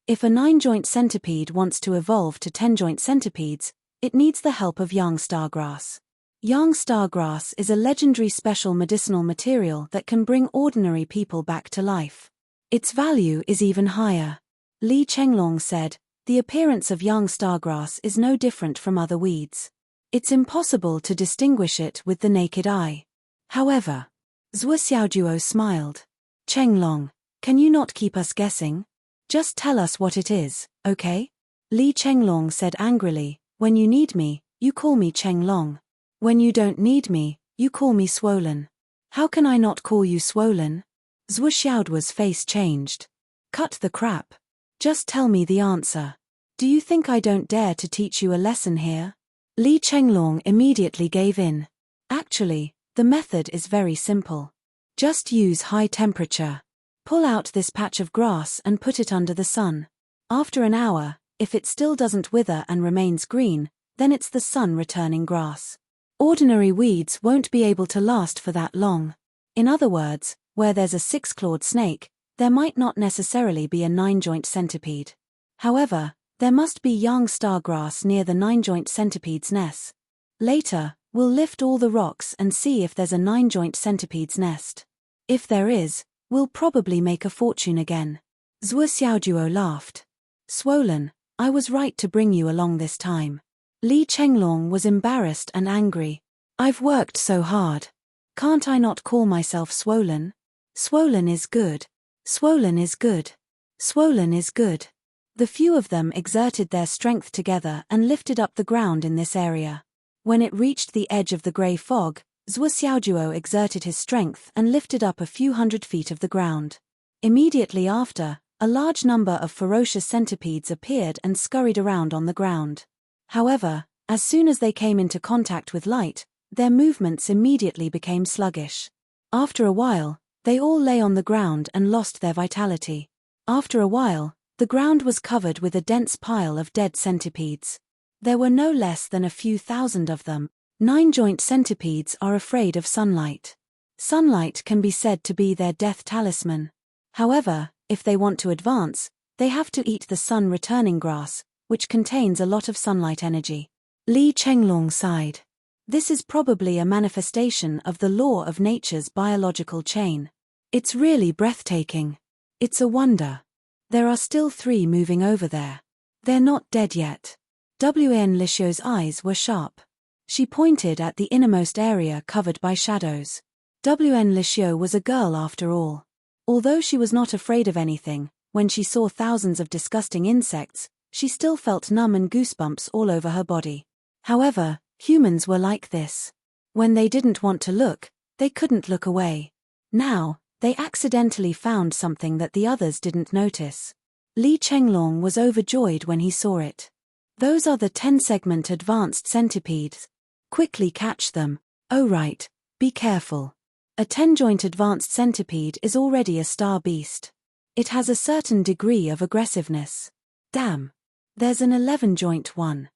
A: If a 9-joint centipede wants to evolve to 10-joint centipedes, it needs the help of yang stargrass. Yang stargrass is a legendary special medicinal material that can bring ordinary people back to life. Its value is even higher. Li Chenglong said, "The appearance of yang stargrass is no different from other weeds. It's impossible to distinguish it with the naked eye." However, Zhuo Xiaojuo smiled. "Chenglong, can you not keep us guessing? Just tell us what it is, okay?" Li Chenglong said angrily, "When you need me, you call me Chenglong. When you don't need me, you call me Swollen. How can I not call you Swollen?" Zhuo Xiaojuo's face changed. "Cut the crap. Just tell me the answer. Do you think I don't dare to teach you a lesson here?" Li Chenglong immediately gave in. "Actually, the method is very simple. Just use high temperature. Pull out this patch of grass and put it under the sun. After an hour, if it still doesn't wither and remains green, then it's the sun-returning grass. Ordinary weeds won't be able to last for that long. In other words, where there's a 6-clawed snake, there might not necessarily be a 9-joint centipede. However, there must be young stargrass near the 9-joint centipede's nest. Later, we'll lift all the rocks and see if there's a 9-joint centipede's nest. If there is, we'll probably make a fortune again." Zhuo Xiaojuo laughed. "Swollen, I was right to bring you along this time." Li Chenglong was embarrassed and angry. "I've worked so hard. Can't I not call myself Swollen? Swollen is good. Swollen is good. Swollen is good." The few of them exerted their strength together and lifted up the ground in this area. When it reached the edge of the grey fog, Zhuo Xiaojuo exerted his strength and lifted up a few hundred feet of the ground. Immediately after, a large number of ferocious centipedes appeared and scurried around on the ground. However, as soon as they came into contact with light, Their movements immediately became sluggish. After a while, they all lay on the ground and lost their vitality. After a while, the ground was covered with a dense pile of dead centipedes. There were no less than a few thousand of them. 9-joint centipedes are afraid of sunlight. Sunlight can be said to be their death talisman. However, if they want to advance, they have to eat the sun-returning grass, which contains a lot of sunlight energy. Li Chenglong sighed. This is probably a manifestation of the law of nature's biological chain. It's really breathtaking. It's a wonder. There are still 3 moving over there. They're not dead yet. Wen Lixio's eyes were sharp. She pointed at the innermost area covered by shadows. Wen Lixio was a girl after all. Although she was not afraid of anything, when she saw thousands of disgusting insects, she still felt numb and goosebumps all over her body. However, humans were like this. When they didn't want to look, they couldn't look away. Now, they accidentally found something that the others didn't notice. Li Chenglong was overjoyed when he saw it. Those are the 10-segment advanced centipedes. Quickly catch them. Oh right, be careful. A 10-joint advanced centipede is already a star beast. It has a certain degree of aggressiveness. Damn. There's an 11-joint one.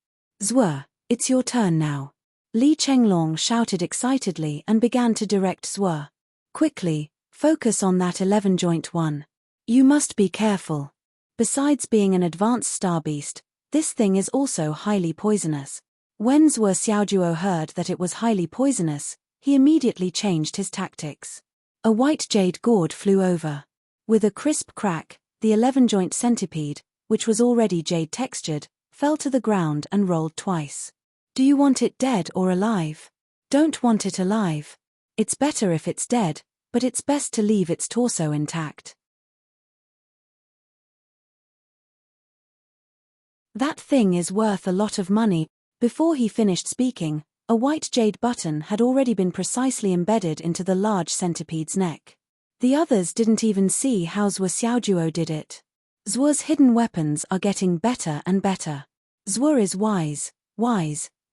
A: Zwe, it's your turn now. Li Chenglong shouted excitedly and began to direct Zwe. Quickly, focus on that 11-joint one. You must be careful. Besides being an advanced star beast, this thing is also highly poisonous. When Zwe Xiaojuo heard that it was highly poisonous, he immediately changed his tactics. A white jade gourd flew over. With a crisp crack, the 11-joint centipede, which was already jade-textured, fell to the ground and rolled twice. Do you want it dead or alive? Don't want it alive. It's better if it's dead, but it's best to leave its torso intact. That thing is worth a lot of money. Before he finished speaking, a white jade button had already been precisely embedded into the large centipede's neck. The others didn't even see how Zwe Xiaojuo did it. Zwe's hidden weapons are getting better and better. Zwe is wise,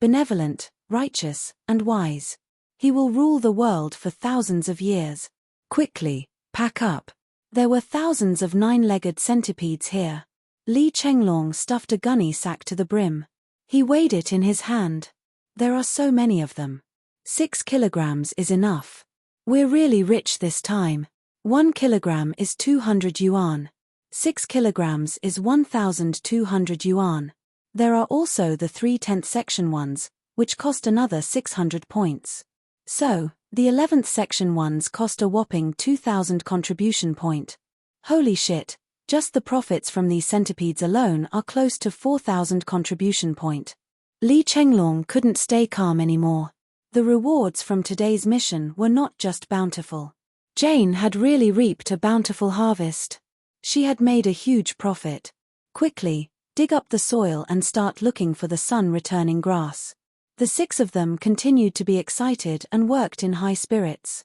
A: benevolent, righteous, and wise. He will rule the world for thousands of years. Quickly, pack up. There were thousands of 9-legged centipedes here. Li Chenglong stuffed a gunny sack to the brim. He weighed it in his hand. There are so many of them. 6 kilograms is enough. We're really rich this time. 1 kilogram is 200 yuan. 6 kilograms is 1,200 yuan. There are also the 3/10 section ones, which cost another 600 points. So, the 11th section ones cost a whopping 2,000 contribution point. Holy shit, just the profits from these centipedes alone are close to 4,000 contribution point. Li Chenglong couldn't stay calm anymore. The rewards from today's mission were not just bountiful. Jane had really reaped a bountiful harvest. She had made a huge profit. Quickly, dig up the soil and start looking for the sun-returning grass. The 6 of them continued to be excited and worked in high spirits.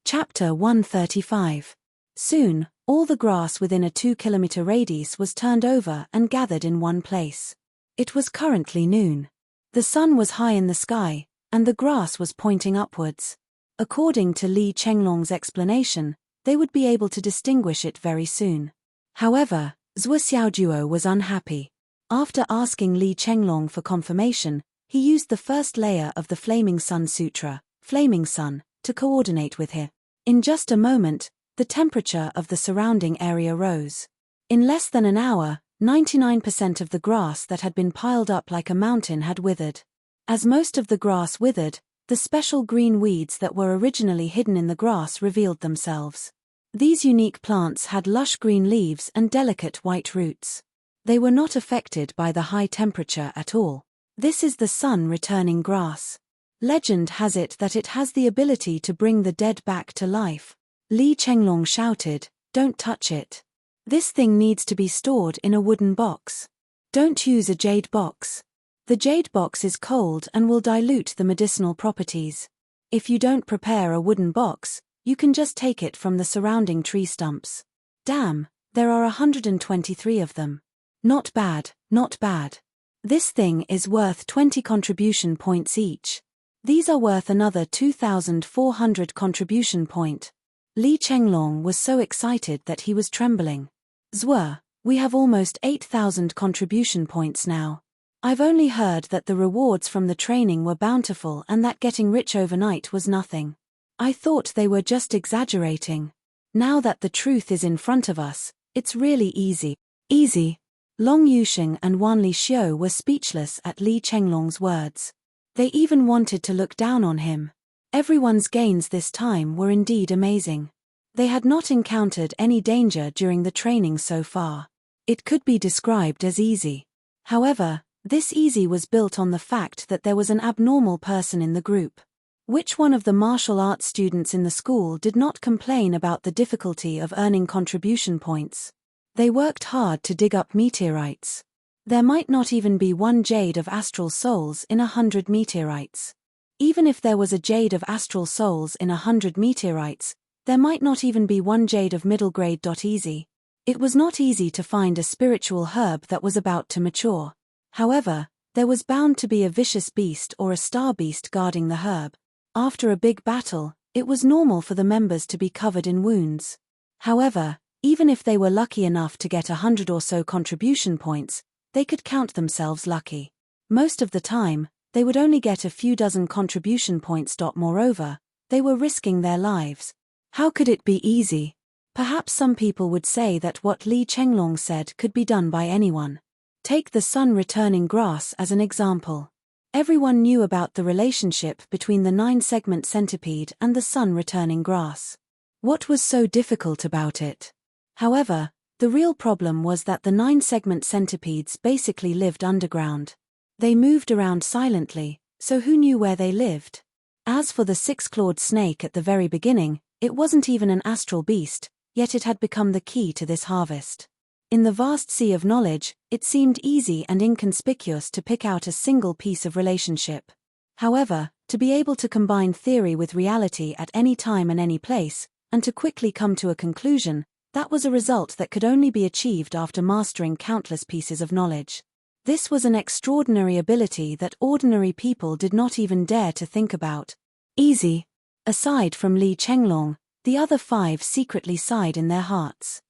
A: Chapter 135. Soon, all the grass within a 2-kilometer radius was turned over and gathered in one place. It was currently noon. The sun was high in the sky, and the grass was pointing upwards. According to Li Chenglong's explanation, they would be able to distinguish it very soon. However, Zwe Xiaojuo was unhappy. After asking Li Chenglong for confirmation, he used the first layer of the Flaming Sun Sutra, Flaming Sun, to coordinate with her. In just a moment, the temperature of the surrounding area rose. In less than an hour, 99% of the grass that had been piled up like a mountain had withered. As most of the grass withered, the special green weeds that were originally hidden in the grass revealed themselves. These unique plants had lush green leaves and delicate white roots. They were not affected by the high temperature at all. This is the sun-returning grass. Legend has it that it has the ability to bring the dead back to life. Li Chenglong shouted, "Don't touch it. This thing needs to be stored in a wooden box. Don't use a jade box. The jade box is cold and will dilute the medicinal properties. If you don't prepare a wooden box, you can just take it from the surrounding tree stumps." Damn, There are 123 of them. Not bad, not bad. This thing is worth 20 contribution points each. These are worth another 2,400 contribution point. Li Chenglong was so excited that he was trembling. Zwe, we have almost 8,000 contribution points now. I've only heard that the rewards from the training were bountiful and that getting rich overnight was nothing. I thought they were just exaggerating. Now that the truth is in front of us, it's really easy. Easy. Long Yusheng and Wanli Xiu were speechless at Li Chenglong's words. They even wanted to look down on him. Everyone's gains this time were indeed amazing. They had not encountered any danger during the training so far. It could be described as easy. However, this easy was built on the fact that there was an abnormal person in the group. Which one of the martial arts students in the school did not complain about the difficulty of earning contribution points? They worked hard to dig up meteorites. There might not even be one jade of astral souls in 100 meteorites. Even if there was a jade of astral souls in 100 meteorites, there might not even be one jade of middle grade. Easy. It was not easy to find a spiritual herb that was about to mature. However, there was bound to be a vicious beast or a star beast guarding the herb. After a big battle, it was normal for the members to be covered in wounds. However, even if they were lucky enough to get 100 or so contribution points, they could count themselves lucky. Most of the time, they would only get a few dozen contribution points. Moreover, they were risking their lives. How could it be easy? Perhaps some people would say that what Li Chenglong said could be done by anyone. Take the sun-returning grass as an example. Everyone knew about the relationship between the 9-segment centipede and the sun-returning grass. What was so difficult about it? However, the real problem was that the 9-segment centipedes basically lived underground. They moved around silently, so who knew where they lived? As for the 6-clawed snake at the very beginning, it wasn't even an astral beast, yet it had become the key to this harvest. In the vast sea of knowledge, it seemed easy and inconspicuous to pick out a single piece of relationship. However, to be able to combine theory with reality at any time and any place, and to quickly come to a conclusion, that was a result that could only be achieved after mastering countless pieces of knowledge. This was an extraordinary ability that ordinary people did not even dare to think about. Easy. Aside from Li Chenglong, the other 5 secretly sighed in their hearts.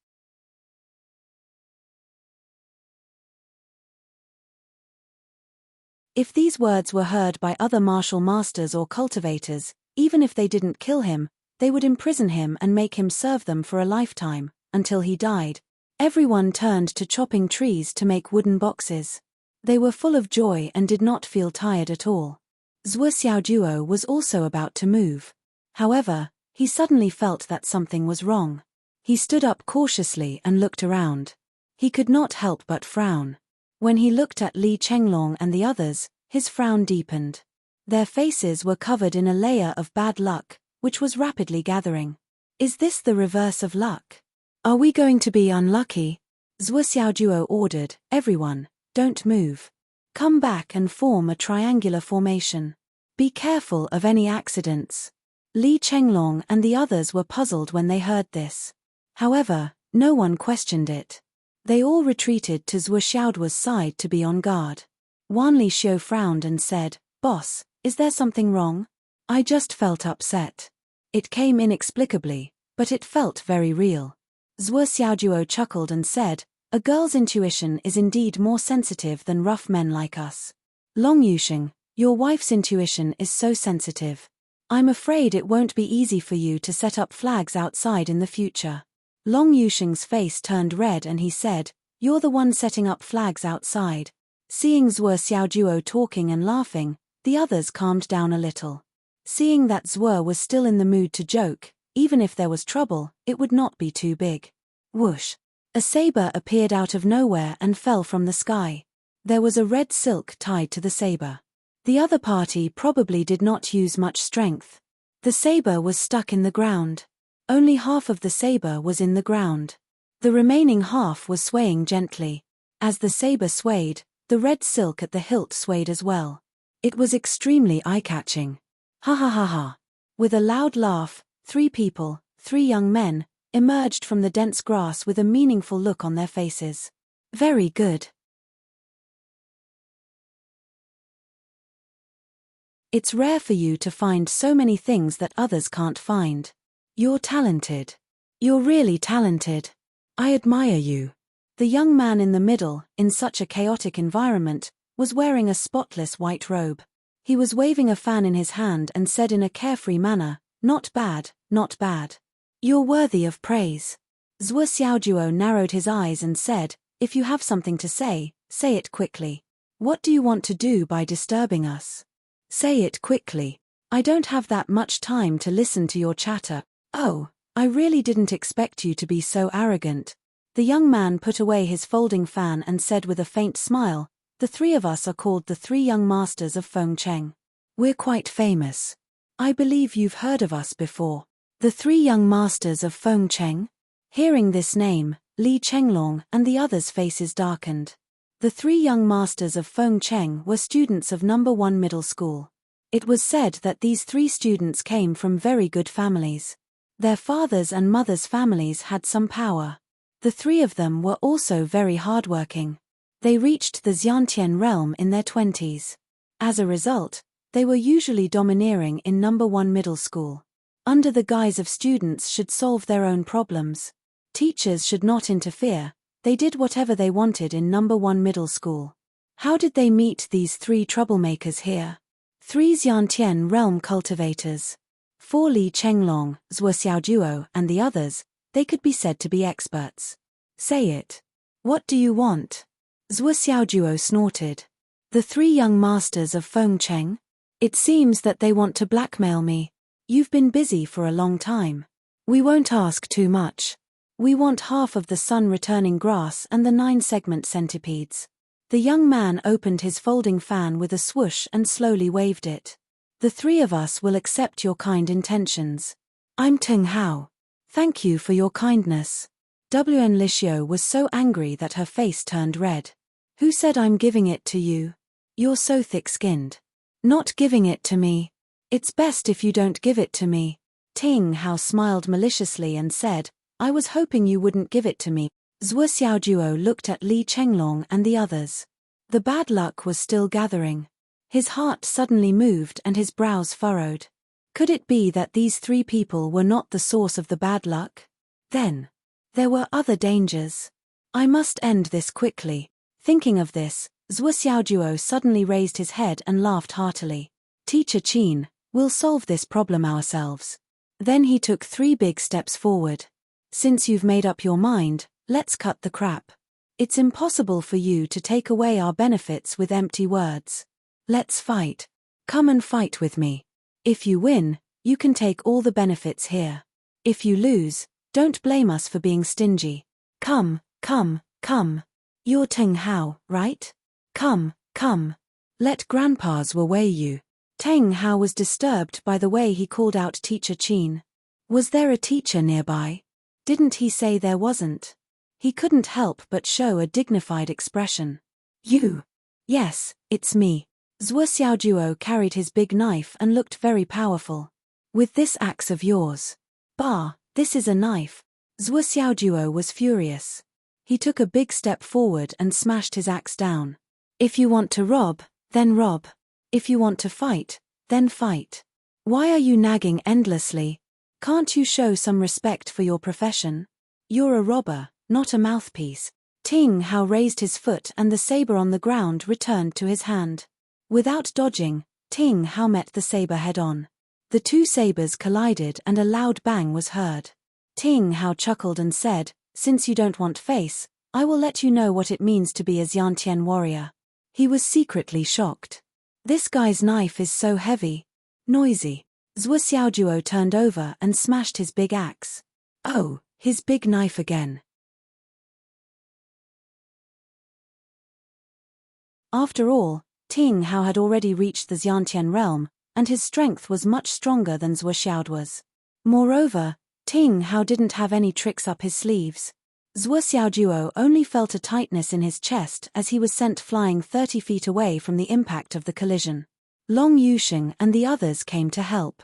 A: If these words were heard by other martial masters or cultivators, even if they didn't kill him, they would imprison him and make him serve them for a lifetime, until he died. Everyone turned to chopping trees to make wooden boxes. They were full of joy and did not feel tired at all. Zwe Xiaoduo was also about to move. However, he suddenly felt that something was wrong. He stood up cautiously and looked around. He could not help but frown. When he looked at Li Chenglong and the others, his frown deepened. Their faces were covered in a layer of bad luck, which was rapidly gathering. Is this the reverse of luck? Are we going to be unlucky? Zwe Xiaoduo ordered, everyone, don't move. Come back and form a triangular formation. Be careful of any accidents. Li Chenglong and the others were puzzled when they heard this. However, no one questioned it. They all retreated to Zwe Xiaoduo's side to be on guard. Wanli Xiu frowned and said, Boss, is there something wrong? I just felt upset. It came inexplicably, but it felt very real. Zwe Xiaoduo chuckled and said, a girl's intuition is indeed more sensitive than rough men like us. Long Yusheng, your wife's intuition is so sensitive. I'm afraid it won't be easy for you to set up flags outside in the future. Long Yusheng's face turned red and he said, you're the one setting up flags outside. Seeing Zwe Xiaoduo talking and laughing, the others calmed down a little. Seeing that Zwe was still in the mood to joke, even if there was trouble, it would not be too big. Whoosh! A saber appeared out of nowhere and fell from the sky. There was a red silk tied to the saber. The other party probably did not use much strength. The saber was stuck in the ground. Only half of the saber was in the ground. The remaining half was swaying gently. As the saber swayed, the red silk at the hilt swayed as well. It was extremely eye-catching. Ha ha ha ha. With a loud laugh, 3 people, 3 young men, emerged from the dense grass with a meaningful look on their faces. Very good. It's rare for you to find so many things that others can't find. You're talented. You're really talented. I admire you. The young man in the middle, in such a chaotic environment, was wearing a spotless white robe. He was waving a fan in his hand and said in a carefree manner, "Not bad, not bad. You're worthy of praise." Zhuo Xiaojuo narrowed his eyes and said, "If you have something to say it quickly. What do you want to do by disturbing us? Say it quickly. I don't have that much time to listen to your chatter." "Oh, I really didn't expect you to be so arrogant." The young man put away his folding fan and said with a faint smile, "The three of us are called the Three Young Masters of Fengcheng. We're quite famous. I believe you've heard of us before." The Three Young Masters of Fengcheng? Hearing this name, Li Chenglong and the others' faces darkened. The Three Young Masters of Fengcheng were students of No. 1 Middle School. It was said that these three students came from very good families. Their fathers' and mothers' families had some power. The three of them were also very hardworking. They reached the Xiantian realm in their 20s. As a result, they were usually domineering in No. 1 Middle School. Under the guise of students should solve their own problems. Teachers should not interfere. They did whatever they wanted in No. 1 Middle School. How did they meet these three troublemakers here? Three Xiantian realm cultivators. For Li Chenglong, Zhuo Xiaojuo, and the others, they could be said to be experts. Say it. What do you want? Zhuo Xiaojuo snorted. The Three Young Masters of Fengcheng? It seems that they want to blackmail me. You've been busy for a long time. We won't ask too much. We want half of the sun-returning grass and the 9-segment centipedes. The young man opened his folding fan with a swoosh and slowly waved it. The three of us will accept your kind intentions. I'm Teng Hao. Thank you for your kindness. Wen Lixio was so angry that her face turned red. Who said I'm giving it to you? You're so thick-skinned. Not giving it to me. It's best if you don't give it to me. Teng Hao smiled maliciously and said, I was hoping you wouldn't give it to me. Zhuo Xiaojuo looked at Li Chenglong and the others. The bad luck was still gathering. His heart suddenly moved and his brows furrowed. Could it be that these three people were not the source of the bad luck? Then, there were other dangers. I must end this quickly. Thinking of this, Zhuo Xiaojuo suddenly raised his head and laughed heartily. Teacher Qin, we'll solve this problem ourselves. Then he took 3 big steps forward. Since you've made up your mind, let's cut the crap. It's impossible for you to take away our benefits with empty words. Let's fight. Come and fight with me. If you win, you can take all the benefits here. If you lose, don't blame us for being stingy. Come, come, come. You're Teng Hao, right? Come, come. Let grandpas weigh you. Teng Hao was disturbed by the way he called out Teacher Qin. Was there a teacher nearby? Didn't he say there wasn't? He couldn't help but show a dignified expression. You? Yes, it's me. Zhuo Xiaojuo carried his big knife and looked very powerful. With this axe of yours. Bah, this is a knife. Zhuo Xiaojuo was furious. He took a big step forward and smashed his axe down. If you want to rob, then rob. If you want to fight, then fight. Why are you nagging endlessly? Can't you show some respect for your profession? You're a robber, not a mouthpiece. Teng Hao raised his foot and the saber on the ground returned to his hand. Without dodging, Teng Hao met the saber head-on. The two sabers collided and a loud bang was heard. Teng Hao chuckled and said, Since you don't want face, I will let you know what it means to be a Xiantian warrior. He was secretly shocked. This guy's knife is so heavy. Noisy. Zhuo Xiaojuo turned over and smashed his big axe. Oh, his big knife again. After all, Teng Hao had already reached the Xiantian realm, and his strength was much stronger than Zhuo Xiaojuo's. Moreover, Teng Hao didn't have any tricks up his sleeves. Zhuo Xiaojuo only felt a tightness in his chest as he was sent flying 30 feet away from the impact of the collision. Long Yusheng and the others came to help.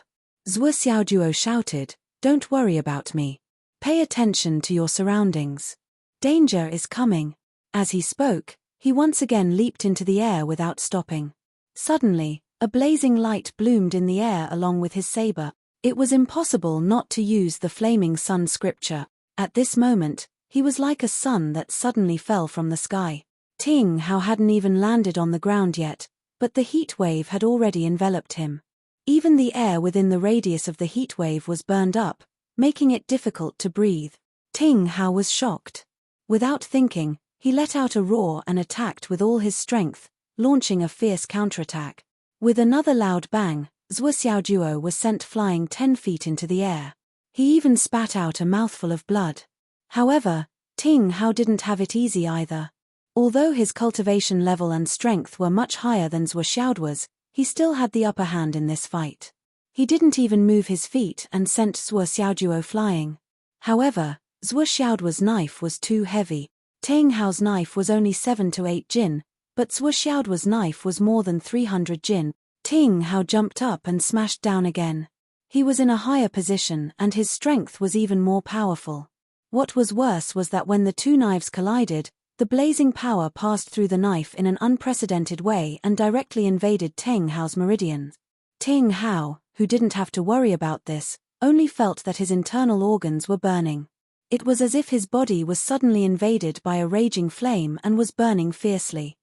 A: Zhuo Xiaojuo shouted, Don't worry about me. Pay attention to your surroundings. Danger is coming. As he spoke, he once again leaped into the air without stopping. Suddenly, a blazing light bloomed in the air along with his saber. It was impossible not to use the flaming sun scripture. At this moment, he was like a sun that suddenly fell from the sky. Ting Hao hadn't even landed on the ground yet, but the heat wave had already enveloped him. Even the air within the radius of the heat wave was burned up, making it difficult to breathe. Ting Hao was shocked. Without thinking, he let out a roar and attacked with all his strength, launching a fierce counterattack. With another loud bang, Zhuo Xiaojuo was sent flying 10 feet into the air. He even spat out a mouthful of blood. However, Ting Hao didn't have it easy either. Although his cultivation level and strength were much higher than Zhuo Xiaojuo's, he still had the upper hand in this fight. He didn't even move his feet and sent Zhuo Xiaojuo flying. However, Zhuo Xiaojuo's knife was too heavy. Ting Hao's knife was only 7 to 8 jin, but Zhuo Xiaojuo's knife was more than 300 jin. Ting Hao jumped up and smashed down again. He was in a higher position and his strength was even more powerful. What was worse was that when the two knives collided, the blazing power passed through the knife in an unprecedented way and directly invaded Ting Hao's meridian. Ting Hao, who didn't have to worry about this, only felt that his internal organs were burning. It was as if his body was suddenly invaded by a raging flame and was burning fiercely.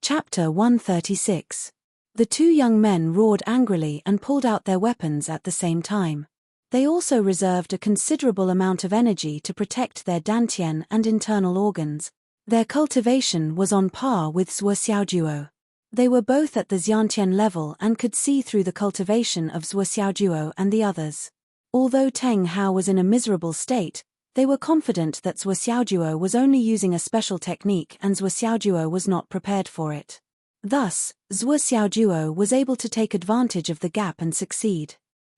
A: Chapter 136. The two young men roared angrily and pulled out their weapons at the same time. They also reserved a considerable amount of energy to protect their dantian and internal organs. Their cultivation was on par with Zhuo Xiaojuo. They were both at the Xiantian level and could see through the cultivation of Zhuo Xiaojuo and the others. Although Ting Hao was in a miserable state, they were confident that Zhuo Xiaojuo was only using a special technique and Zhuo Xiaojuo was not prepared for it. Thus, Zhuo Xiaojuo was able to take advantage of the gap and succeed.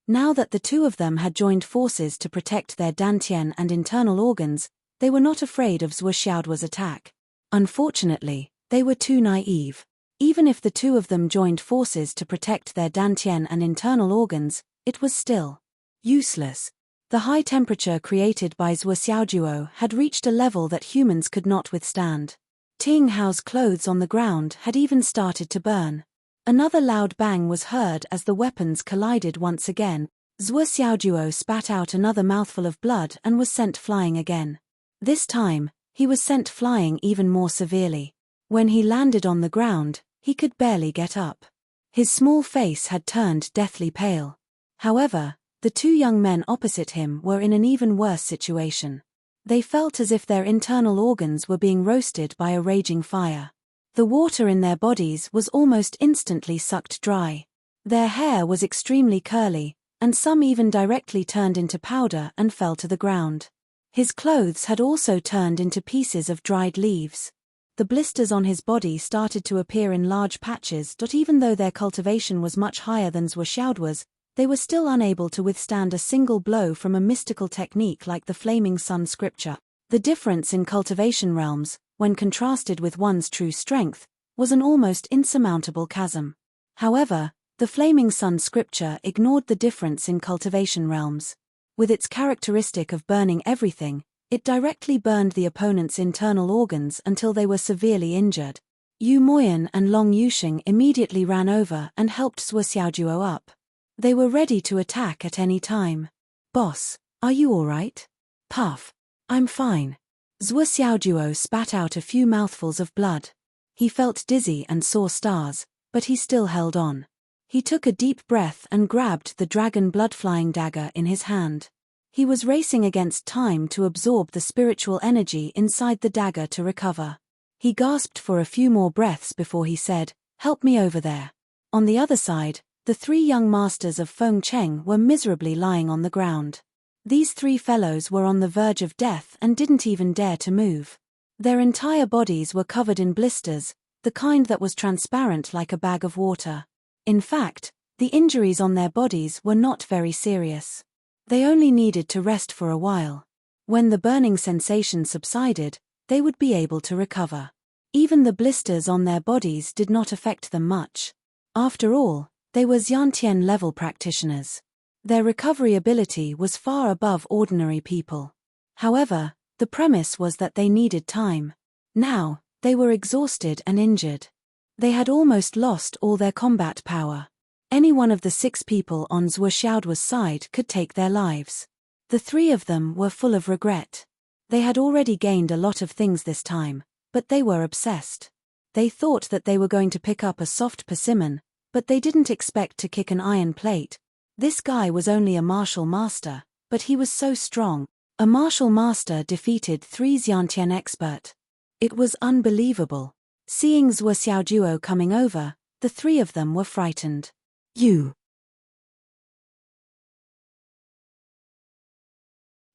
A: Now that the two of them had joined forces to protect their dantian and internal organs, they were not afraid of Zhuo Xiaojuo's attack. Unfortunately, they were too naive. Even if the two of them joined forces to protect their dantian and internal organs, it was still useless. The high temperature created by Zhuo Xiaojuo had reached a level that humans could not withstand. Ting Hao's clothes on the ground had even started to burn. Another loud bang was heard as the weapons collided once again. Zhuo Xiaojuo spat out another mouthful of blood and was sent flying again. This time, he was sent flying even more severely. When he landed on the ground, he could barely get up. His small face had turned deathly pale. However, the two young men opposite him were in an even worse situation. They felt as if their internal organs were being roasted by a raging fire. The water in their bodies was almost instantly sucked dry. Their hair was extremely curly, and some even directly turned into powder and fell to the ground. His clothes had also turned into pieces of dried leaves. The blisters on his body started to appear in large patches. Even though their cultivation was much higher than Zhuo Xiaojuo's, they were still unable to withstand a single blow from a mystical technique like the Flaming Sun scripture. The difference in cultivation realms, when contrasted with one's true strength, was an almost insurmountable chasm. However, the Flaming Sun scripture ignored the difference in cultivation realms. With its characteristic of burning everything, it directly burned the opponent's internal organs until they were severely injured. Yu Moyan and Long Yusheng immediately ran over and helped Zhuo Xiaojuo up. They were ready to attack at any time. "Boss, are you alright?" "Puff. I'm fine." Zhuo Xiaojuo spat out a few mouthfuls of blood. He felt dizzy and saw stars, but he still held on. He took a deep breath and grabbed the dragon blood-flying dagger in his hand. He was racing against time to absorb the spiritual energy inside the dagger to recover. He gasped for a few more breaths before he said, "Help me over there." On the other side, the three young masters of Feng Cheng were miserably lying on the ground. These three fellows were on the verge of death and didn't even dare to move. Their entire bodies were covered in blisters, the kind that was transparent like a bag of water. In fact, the injuries on their bodies were not very serious. They only needed to rest for a while. When the burning sensation subsided, they would be able to recover. Even the blisters on their bodies did not affect them much. After all, they were Xiantian-level practitioners. Their recovery ability was far above ordinary people. However, the premise was that they needed time. Now, they were exhausted and injured. They had almost lost all their combat power. Any one of the 6 people on Zhuo Xiaoduo's side could take their lives. The 3 of them were full of regret. They had already gained a lot of things this time, but they were obsessed. They thought that they were going to pick up a soft persimmon, but they didn't expect to kick an iron plate. This guy was only a martial master, but he was so strong. A martial master defeated 3 Xiantian expert. It was unbelievable. Seeing Zhuo Xiaoduo coming over, the 3 of them were frightened.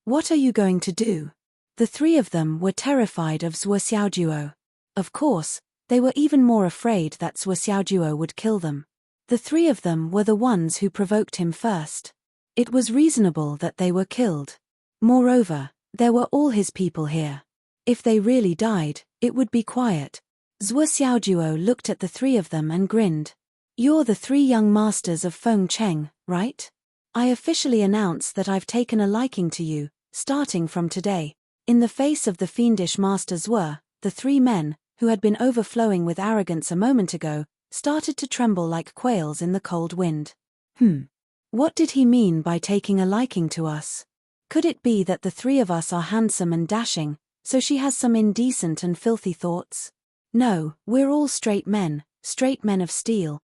A: What are you going to do? The 3 of them were terrified of Zhuo Xiaoduo. Of course, they were even more afraid that Zhuo Xiaoduo would kill them. The 3 of them were the ones who provoked him first. It was reasonable that they were killed. Moreover, there were all his people here. If they really died, it would be quiet. Zhuo Xiaoduo looked at the 3 of them and grinned. You're the 3 young masters of Feng Cheng, right? I officially announce that I've taken a liking to you, starting from today. In the face of the fiendish Master Zhuo, the 3 men, who had been overflowing with arrogance a moment ago, started to tremble like quails in the cold wind. What did he mean by taking a liking to us? Could it be that the 3 of us are handsome and dashing, so she has some indecent and filthy thoughts? No, we're all straight men of steel.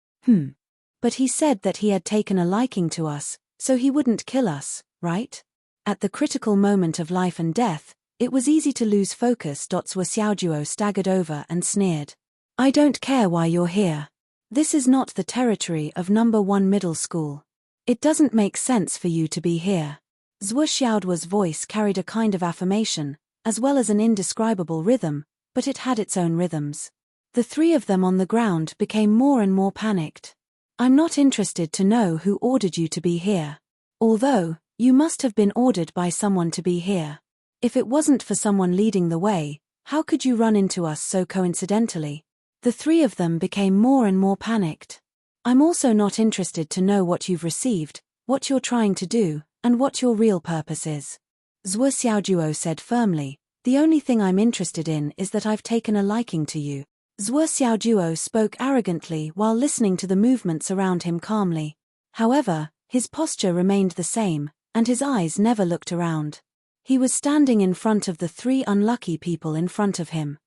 A: But he said that he had taken a liking to us, so he wouldn't kill us, right? At the critical moment of life and death, it was easy to lose focus. Zhuo Xiaoduo staggered over and sneered. I don't care why you're here. This is not the territory of number 1 middle school. It doesn't make sense for you to be here. Zhuo Xiaoduo's voice carried a kind of affirmation, as well as an indescribable rhythm, but it had its own rhythms. The 3 of them on the ground became more and more panicked. I'm not interested to know who ordered you to be here. Although, you must have been ordered by someone to be here. If it wasn't for someone leading the way, how could you run into us so coincidentally? The 3 of them became more and more panicked. I'm also not interested to know what you've received, what you're trying to do, and what your real purpose is. Zhuo Xiaoduo said firmly, the only thing I'm interested in is that I've taken a liking to you. Zhuo Xiaoduo spoke arrogantly while listening to the movements around him calmly. However, his posture remained the same, and his eyes never looked around. He was standing in front of the 3 unlucky people in front of him.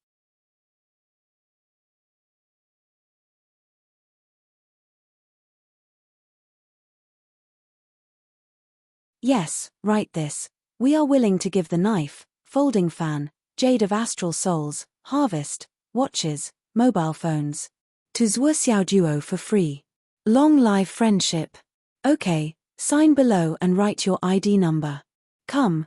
A: Yes, write this. We are willing to give the knife, folding fan, jade of astral souls, harvest, watches, mobile phones. To Zhuo Xiaoduo for free. Long live friendship. Okay, sign below and write your ID number. Come,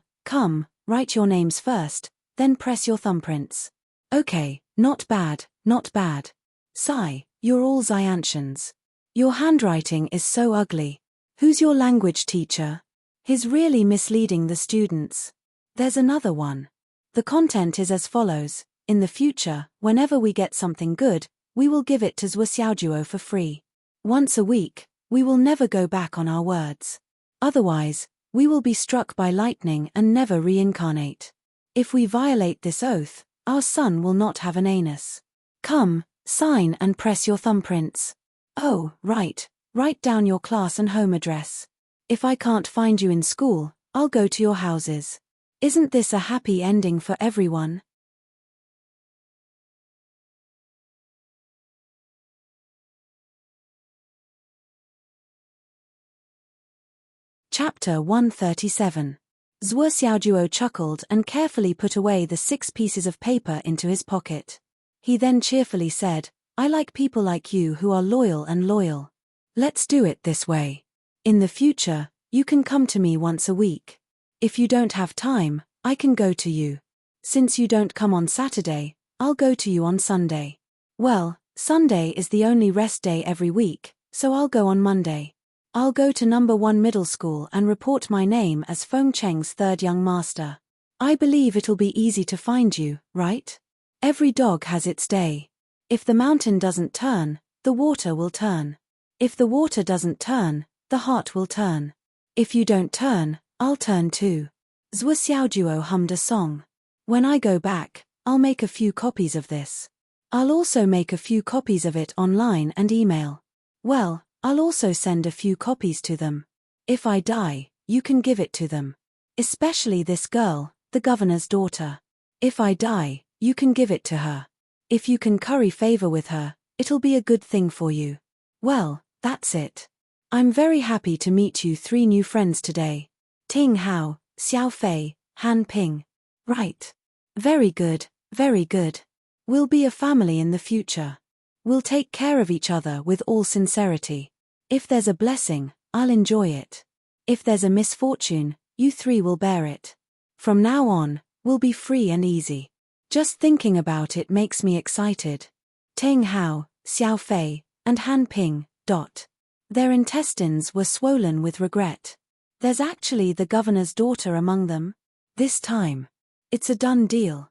A: write your names first, then press your thumbprints. Okay, not bad, not bad. Sigh, you're all Xiantians. Your handwriting is so ugly. Who's your language teacher? He's really misleading the students. There's another one. The content is as follows. In the future, whenever we get something good, we will give it to Zhuo Xiaoduo for free. Once a week, we will never go back on our words. Otherwise, we will be struck by lightning and never reincarnate. If we violate this oath, our son will not have an anus. Come, sign and press your thumbprints. Oh, right, write down your class and home address. If I can't find you in school, I'll go to your houses. Isn't this a happy ending for everyone? Chapter 137. Zhuo Xiaoduo chuckled and carefully put away the 6 pieces of paper into his pocket. He then cheerfully said, I like people like you who are loyal. Let's do it this way. In the future, you can come to me once a week. If you don't have time, I can go to you. Since you don't come on Saturday, I'll go to you on Sunday. Well, Sunday is the only rest day every week, so I'll go on Monday. I'll go to number 1 middle school and report my name as Feng Cheng's 3rd young master. I believe it'll be easy to find you, right? Every dog has its day. If the mountain doesn't turn, the water will turn. If the water doesn't turn, the heart will turn. If you don't turn, I'll turn too. Zhuo Xiaojuo hummed a song. When I go back, I'll make a few copies of this. I'll also make a few copies of it online and email. Well, I'll also send a few copies to them. If I die, you can give it to them. Especially this girl, the governor's daughter. If I die, you can give it to her. If you can curry favor with her, it'll be a good thing for you. Well, that's it. I'm very happy to meet you 3 new friends today. Ting Hao, Xiao Fei, Han Ping. Right. Very good, very good. We'll be a family in the future. We'll take care of each other with all sincerity. If there's a blessing, I'll enjoy it. If there's a misfortune, you 3 will bear it. From now on, we'll be free and easy. Just thinking about it makes me excited. Ting Hao, Xiao Fei, and Han Ping. Their intestines were swollen with regret. There's actually the governor's daughter among them? This time. It's a done deal.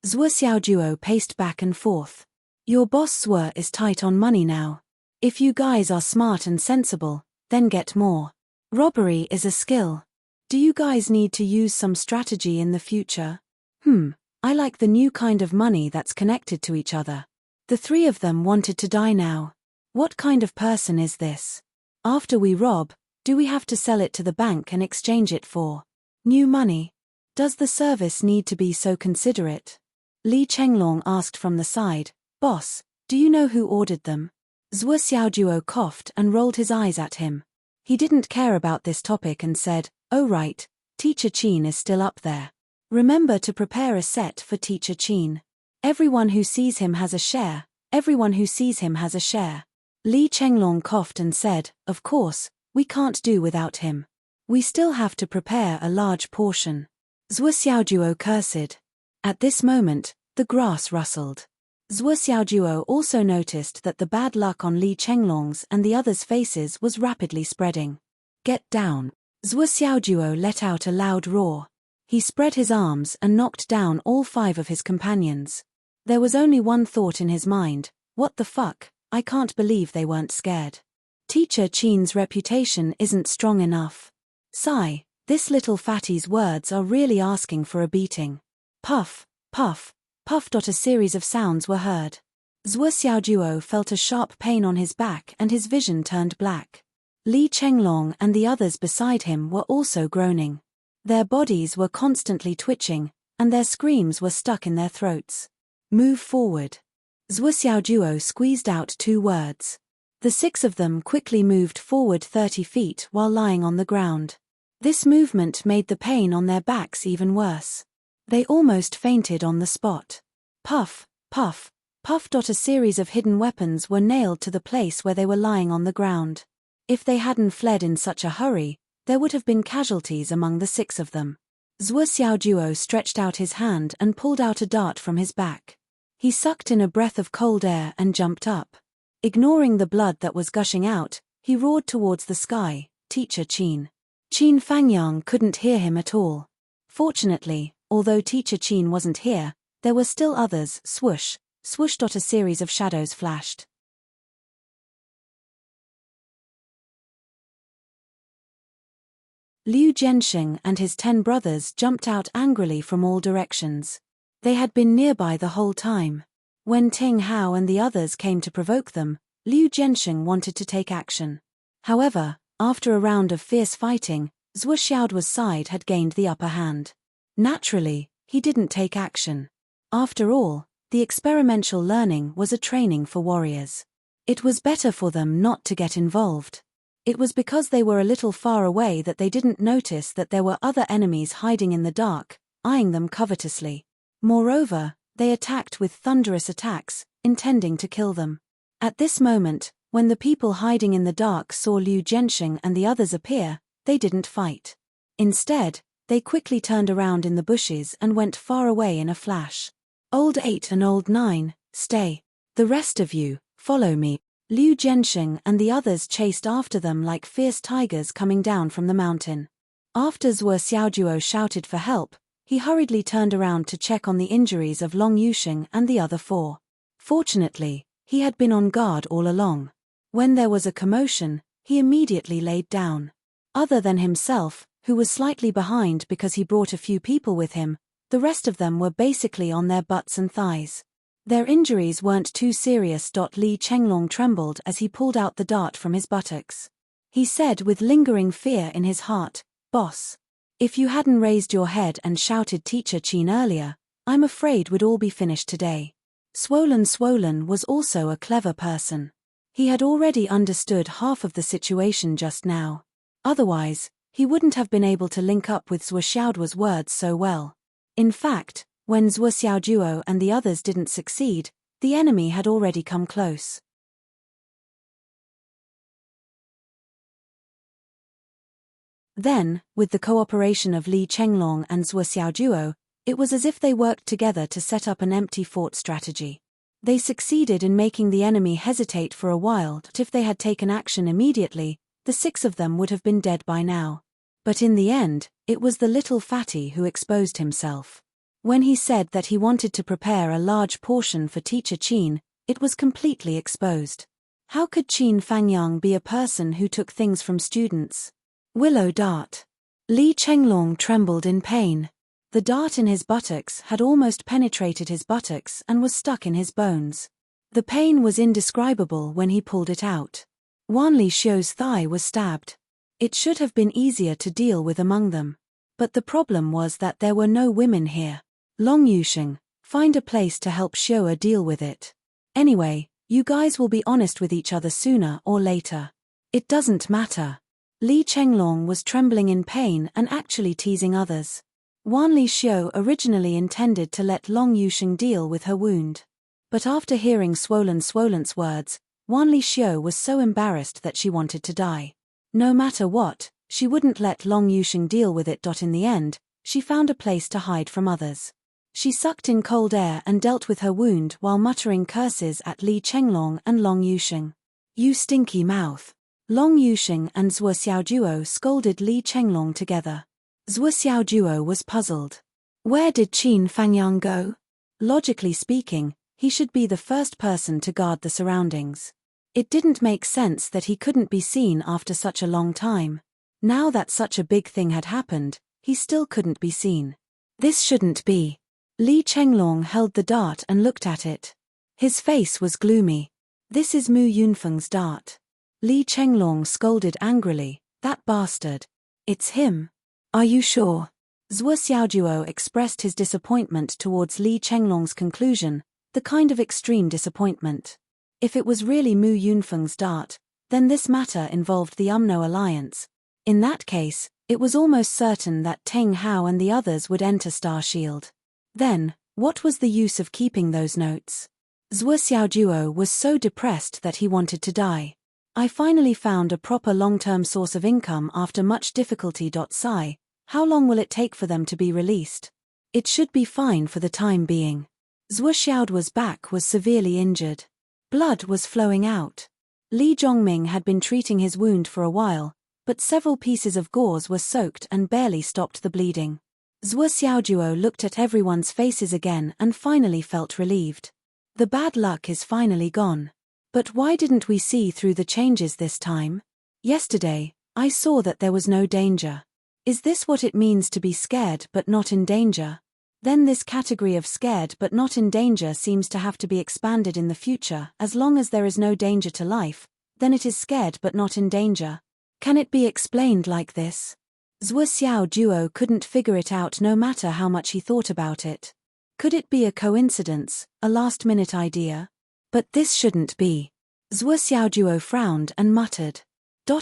A: Zhuo Xiaojuo paced back and forth. Your boss Zhuo is tight on money now. If you guys are smart and sensible, then get more. Robbery is a skill. Do you guys need to use some strategy in the future? I like the new kind of money that's connected to each other. The 3 of them wanted to die now. What kind of person is this? After we rob, do we have to sell it to the bank and exchange it for new money? Does the service need to be so considerate? Li Chenglong asked from the side. Boss, do you know who ordered them? Zhuo Xiaojuo coughed and rolled his eyes at him. He didn't care about this topic and said, oh right, Teacher Qin is still up there. Remember to prepare a set for Teacher Qin. Everyone who sees him has a share, everyone who sees him has a share. Li Chenglong coughed and said, of course, we can't do without him. We still have to prepare a large portion. Zhuo Xiaojuo cursed. At this moment, the grass rustled. Zhuo Xiaojuo also noticed that the bad luck on Li Chenglong's and the others' faces was rapidly spreading. Get down. Zhuo Xiaojuo let out a loud roar. He spread his arms and knocked down all 5 of his companions. There was only one thought in his mind, what the fuck, I can't believe they weren't scared. Teacher Qin's reputation isn't strong enough. Sigh, this little fatty's words are really asking for a beating. Puff, puff, puff. A series of sounds were heard. Zhuo Xiaojuo felt a sharp pain on his back and his vision turned black. Li Chenglong and the others beside him were also groaning. Their bodies were constantly twitching, and their screams were stuck in their throats. Move forward. Zhuo Xiaojuo squeezed out 2 words. The 6 of them quickly moved forward 30 feet while lying on the ground. This movement made the pain on their backs even worse. They almost fainted on the spot. Puff, puff, puff. A series of hidden weapons were nailed to the place where they were lying on the ground. If they hadn't fled in such a hurry, there would have been casualties among the 6 of them. Zhuo Xiaojuo stretched out his hand and pulled out a dart from his back. He sucked in a breath of cold air and jumped up. Ignoring the blood that was gushing out, he roared towards the sky, Teacher Qin. Qin Fangyang couldn't hear him at all. Fortunately, although Teacher Qin wasn't here, there were still others. Swoosh, swoosh. A series of shadows flashed. Liu Jiansheng and his 10 brothers jumped out angrily from all directions. They had been nearby the whole time. When Ting Hao and the others came to provoke them, Liu Jiansheng wanted to take action. However, after a round of fierce fighting, Zhuo Xiaoduo's side had gained the upper hand. Naturally, he didn't take action. After all, the experimental learning was a training for warriors. It was better for them not to get involved. It was because they were a little far away that they didn't notice that there were other enemies hiding in the dark, eyeing them covetously. Moreover, they attacked with thunderous attacks, intending to kill them. At this moment, when the people hiding in the dark saw Liu Jiansheng and the others appear, they didn't fight. Instead, they quickly turned around in the bushes and went far away in a flash. Old 8 and Old 9, stay. The rest of you, follow me. Liu Jiansheng and the others chased after them like fierce tigers coming down from the mountain. After Zhuo Xiaojuo shouted for help, he hurriedly turned around to check on the injuries of Long Yusheng and the other 4. Fortunately, he had been on guard all along. When there was a commotion, he immediately laid down. Other than himself, who was slightly behind because he brought a few people with him, the rest of them were basically on their butts and thighs. Their injuries weren't too serious. Li Chenglong trembled as he pulled out the dart from his buttocks. He said with lingering fear in his heart, "Boss, if you hadn't raised your head and shouted Teacher Qin earlier, I'm afraid we'd all be finished today." Swollen was also a clever person. He had already understood half of the situation just now. Otherwise, he wouldn't have been able to link up with Zhuo Xiaoduo's words so well. In fact, when Zhuo Xiaoduo and the others didn't succeed, the enemy had already come close. Then, with the cooperation of Li Chenglong and Zhuo Xiaoduo, it was as if they worked together to set up an empty fort strategy. They succeeded in making the enemy hesitate for a while. If they had taken action immediately, the 6 of them would have been dead by now. But in the end, it was the little fatty who exposed himself. When he said that he wanted to prepare a large portion for Teacher Qin, it was completely exposed. How could Qin Fangyang be a person who took things from students? Willow dart. Li Chenglong trembled in pain. The dart in his buttocks had almost penetrated his buttocks and was stuck in his bones. The pain was indescribable when he pulled it out. Wanli Xiu's thigh was stabbed. It should have been easier to deal with among them. But the problem was that there were no women here. Long Yusheng, find a place to help Xiu'er deal with it. Anyway, you guys will be honest with each other sooner or later. It doesn't matter. Li Chenglong was trembling in pain and actually teasing others. Wanli Xiu originally intended to let Long Yusheng deal with her wound. But after hearing Swollen's words, Wanli Xiu was so embarrassed that she wanted to die. No matter what, she wouldn't let Long Yusheng deal with it. In the end, she found a place to hide from others. She sucked in cold air and dealt with her wound while muttering curses at Li Chenglong and Long Yusheng. "You stinky mouth." Long Yusheng and Zhuo Xiaoduo scolded Li Chenglong together. Zhuo Xiaoduo was puzzled. Where did Qin Fangyang go? Logically speaking, he should be the first person to guard the surroundings. It didn't make sense that he couldn't be seen after such a long time. Now that such a big thing had happened, he still couldn't be seen. This shouldn't be. Li Chenglong held the dart and looked at it. His face was gloomy. This is Mu Yunfeng's dart. Li Chenglong scolded angrily, "That bastard. It's him. Are you sure?" Zhuo Xiaoduo expressed his disappointment towards Li Chenglong's conclusion, the kind of extreme disappointment. If it was really Mu Yunfeng's dart, then this matter involved the UMNO alliance. In that case, it was almost certain that Teng Hao and the others would enter Star Shield. Then, what was the use of keeping those notes? Zhuo Xiaoduo was so depressed that he wanted to die. "I finally found a proper long-term source of income after much difficulty. Sigh, how long will it take for them to be released? It should be fine for the time being." Zhuo Xiaoduo's back was severely injured. Blood was flowing out. Li Zhongming had been treating his wound for a while, but several pieces of gauze were soaked and barely stopped the bleeding. Zhuo Xiaoduo looked at everyone's faces again and finally felt relieved. The bad luck is finally gone. But why didn't we see through the changes this time? Yesterday, I saw that there was no danger. Is this what it means to be scared but not in danger? Then this category of scared but not in danger seems to have to be expanded in the future. As long as there is no danger to life, then it is scared but not in danger. Can it be explained like this? Zhuo Xiaoduo couldn't figure it out no matter how much he thought about it. Could it be a coincidence, a last-minute idea? But this shouldn't be. Zhuo Xiaoduo frowned and muttered.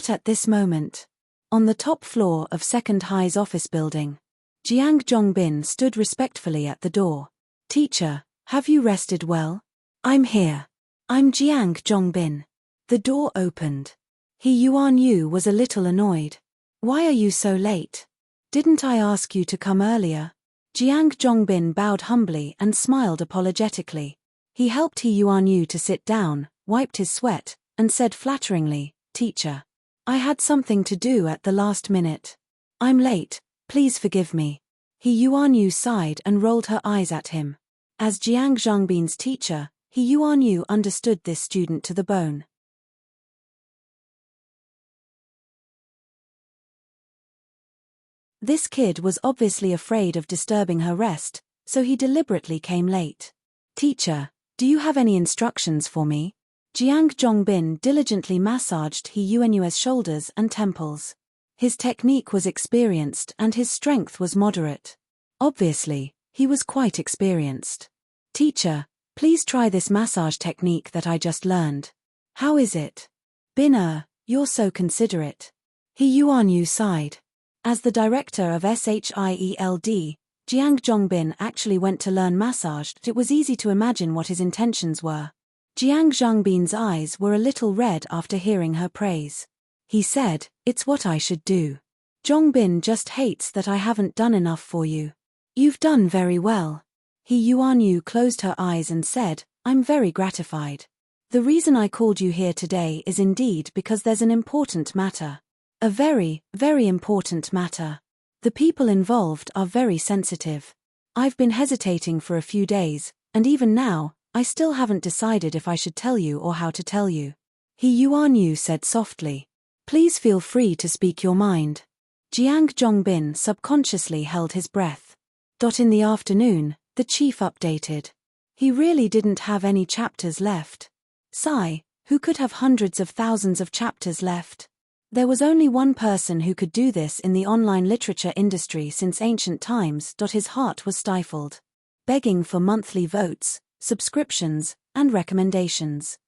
A: At this moment, on the top floor of Second High's office building, Jiang Zhongbin stood respectfully at the door. "Teacher, have you rested well?" "I'm here. I'm Jiang Zhongbin." The door opened. Yuan Yu was a little annoyed. "Why are you so late? Didn't I ask you to come earlier?" Jiang Zhongbin bowed humbly and smiled apologetically. He helped Yuan Yu to sit down, wiped his sweat, and said flatteringly, "Teacher, I had something to do at the last minute. I'm late, please forgive me." He Yuanyu sighed and rolled her eyes at him. As Jiang Zhongbin's teacher, He Yuanyu understood this student to the bone. This kid was obviously afraid of disturbing her rest, so he deliberately came late. Teacher, do you have any instructions for me? Jiang Zhongbin diligently massaged He Yuanyu's shoulders and temples. His technique was experienced and his strength was moderate. Obviously, he was quite experienced. Teacher, please try this massage technique that I just learned. How is it? Bin, you're so considerate. He Yuanyu sighed. As the director of SHIELD, Jiang Zhongbin actually went to learn massage. It was easy to imagine what his intentions were. Jiang Zhongbin's eyes were a little red after hearing her praise. He said, "It's what I should do. Zhongbin just hates that I haven't done enough for you. You've done very well." He Yuanyu closed her eyes and said, "I'm very gratified. The reason I called you here today is indeed because there's an important matter. A very, very important matter. The people involved are very sensitive. I've been hesitating for a few days, and even now, I still haven't decided if I should tell you or how to tell you." He Yuanyu said softly, "Please feel free to speak your mind." Jiang Zhongbin subconsciously held his breath. In the afternoon, the chief updated. He really didn't have any chapters left. Sigh, who could have hundreds of thousands of chapters left? There was only one person who could do this in the online literature industry since ancient times. His heart was stifled. Begging for monthly votes, subscriptions, and recommendations.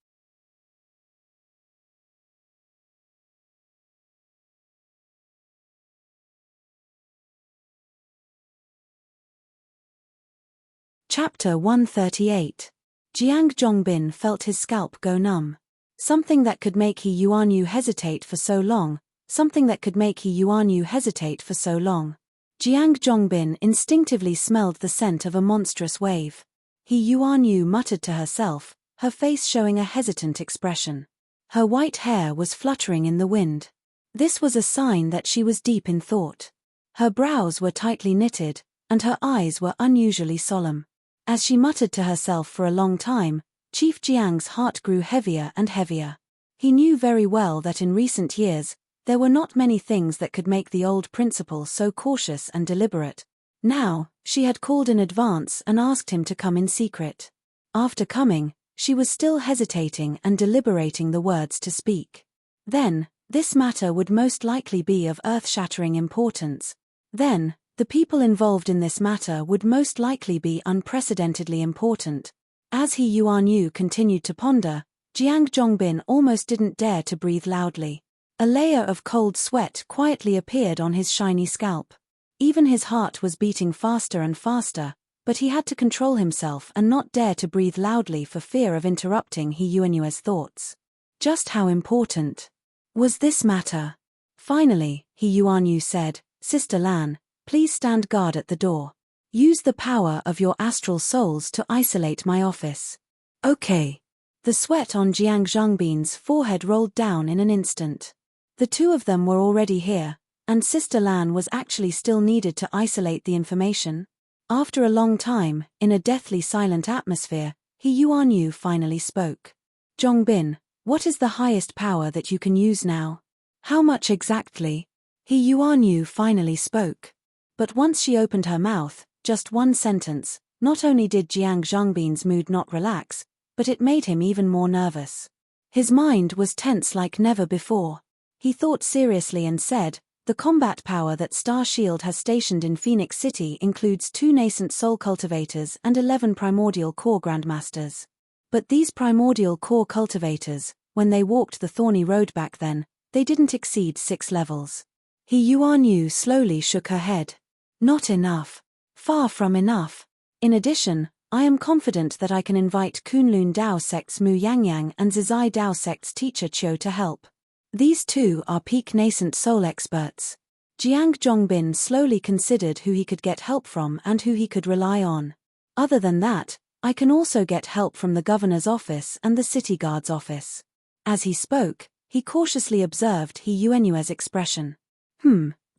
A: Chapter 138. Jiang Zhongbin felt his scalp go numb. Something that could make He Yuanyu hesitate for so long, something that could make He Yuanyu hesitate for so long. Jiang Zhongbin instinctively smelled the scent of a monstrous wave. He Yuanyu muttered to herself, her face showing a hesitant expression. Her white hair was fluttering in the wind. This was a sign that she was deep in thought. Her brows were tightly knitted, and her eyes were unusually solemn. As she muttered to herself for a long time, Chief Jiang's heart grew heavier and heavier. He knew very well that in recent years, there were not many things that could make the old principal so cautious and deliberate. Now, she had called in advance and asked him to come in secret. After coming, she was still hesitating and deliberating the words to speak. Then, this matter would most likely be of earth-shattering importance. Then, the people involved in this matter would most likely be unprecedentedly important. As He Yuanyu continued to ponder, Jiang Zhongbin almost didn't dare to breathe loudly. A layer of cold sweat quietly appeared on his shiny scalp. Even his heart was beating faster and faster, but he had to control himself and not dare to breathe loudly for fear of interrupting He Yuanyu's thoughts. Just how important was this matter? Finally, He Yuanyu said, "Sister Lan, please stand guard at the door. Use the power of your astral souls to isolate my office." Okay. The sweat on Jiang Zhongbin's forehead rolled down in an instant. The two of them were already here, and Sister Lan was actually still needed to isolate the information. After a long time, in a deathly silent atmosphere, He Yuanyu finally spoke. "Zhongbin, what is the highest power that you can use now? How much exactly?" He Yuanyu finally spoke. But once she opened her mouth, just one sentence, not only did Jiang Zhongbin's mood not relax, but it made him even more nervous. His mind was tense like never before. He thought seriously and said, "The combat power that Star Shield has stationed in Phoenix City includes 2 nascent soul cultivators and 11 primordial core grandmasters. But these primordial core cultivators, when they walked the thorny road back then, they didn't exceed 6 levels." He Yuanyu slowly shook her head. "Not enough. Far from enough. In addition, I am confident that I can invite Kunlun Dao Sect's Mu Yangyang and Zizai Dao Sect's teacher Qiu to help. These two are peak nascent soul experts." Jiang Zhongbin slowly considered who he could get help from and who he could rely on. "Other than that, I can also get help from the governor's office and the city guard's office." As he spoke, he cautiously observed He Yuanyu's expression.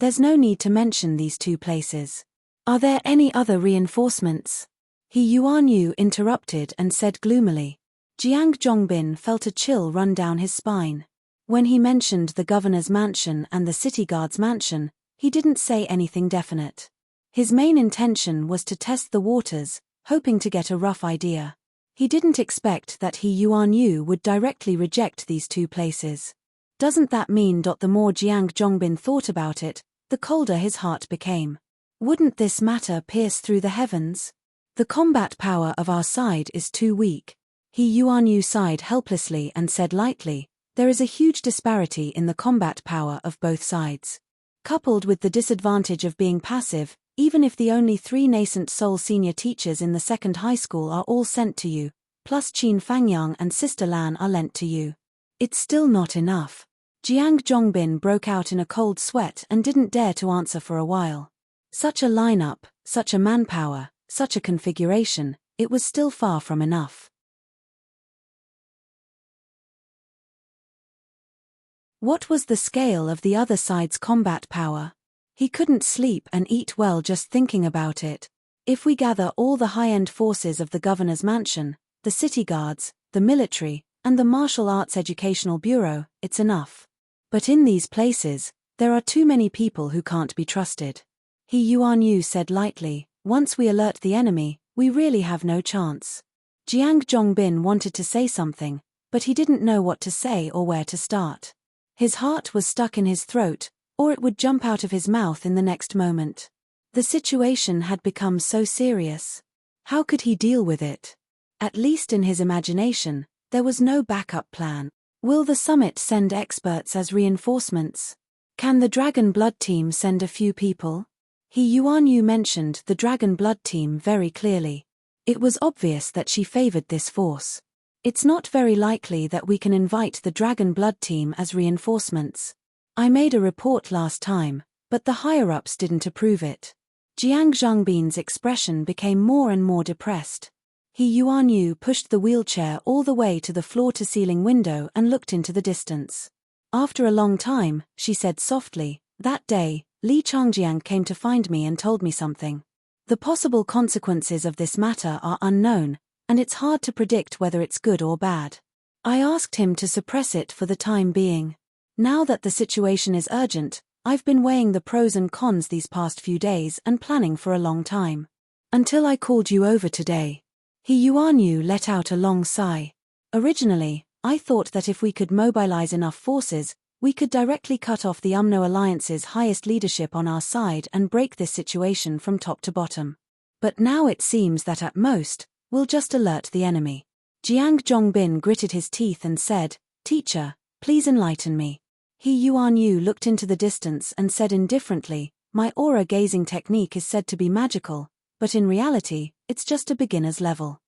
A: There's no need to mention these 2 places. Are there any other reinforcements? He Yuan Yu interrupted and said gloomily. Jiang Zhongbin felt a chill run down his spine. When he mentioned the governor's mansion and the city guard's mansion, he didn't say anything definite. His main intention was to test the waters, hoping to get a rough idea. He didn't expect that He Yuan Yu would directly reject these two places. Doesn't that mean the more Jiang Zhongbin thought about it, the colder his heart became? Wouldn't this matter pierce through the heavens? The combat power of our side is too weak. He Yuan Yu sighed helplessly and said lightly, there is a huge disparity in the combat power of both sides. Coupled with the disadvantage of being passive, even if the only 3 nascent soul senior teachers in the second high school are all sent to you, plus Qin Fangyang and Sister Lan are lent to you, it's still not enough. Jiang Zhongbin broke out in a cold sweat and didn't dare to answer for a while. Such a lineup, such a manpower, such a configuration, it was still far from enough. What was the scale of the other side's combat power? He couldn't sleep and eat well just thinking about it. If we gather all the high-end forces of the governor's mansion, the city guards, the military, and the martial arts educational bureau, it's enough. But in these places, there are too many people who can't be trusted. He Yuan Yu said lightly, once we alert the enemy, we really have no chance. Jiang Zhongbin wanted to say something, but he didn't know what to say or where to start. His heart was stuck in his throat, or it would jump out of his mouth in the next moment. The situation had become so serious. How could he deal with it? At least in his imagination, there was no backup plan. Will the summit send experts as reinforcements? Can the Dragon Blood team send a few people? He Yuan Yu mentioned the Dragon Blood team very clearly. It was obvious that she favored this force. It's not very likely that we can invite the Dragon Blood team as reinforcements. I made a report last time, but the higher-ups didn't approve it. Jiang Zhongbin's expression became more and more depressed. He Yuan Yu pushed the wheelchair all the way to the floor-to-ceiling window and looked into the distance. After a long time, she said softly, that day, Li Changjiang came to find me and told me something. The possible consequences of this matter are unknown, and it's hard to predict whether it's good or bad. I asked him to suppress it for the time being. Now that the situation is urgent, I've been weighing the pros and cons these past few days and planning for a long time. Until I called you over today. He Yuan Yu let out a long sigh. Originally, I thought that if we could mobilize enough forces, we could directly cut off the UMNO Alliance's highest leadership on our side and break this situation from top to bottom. But now it seems that at most, we'll just alert the enemy. Jiang Zhongbin gritted his teeth and said, Teacher, please enlighten me. He Yuan Yu looked into the distance and said indifferently, my aura gazing technique is said to be magical, but in reality, it's just a beginner's level.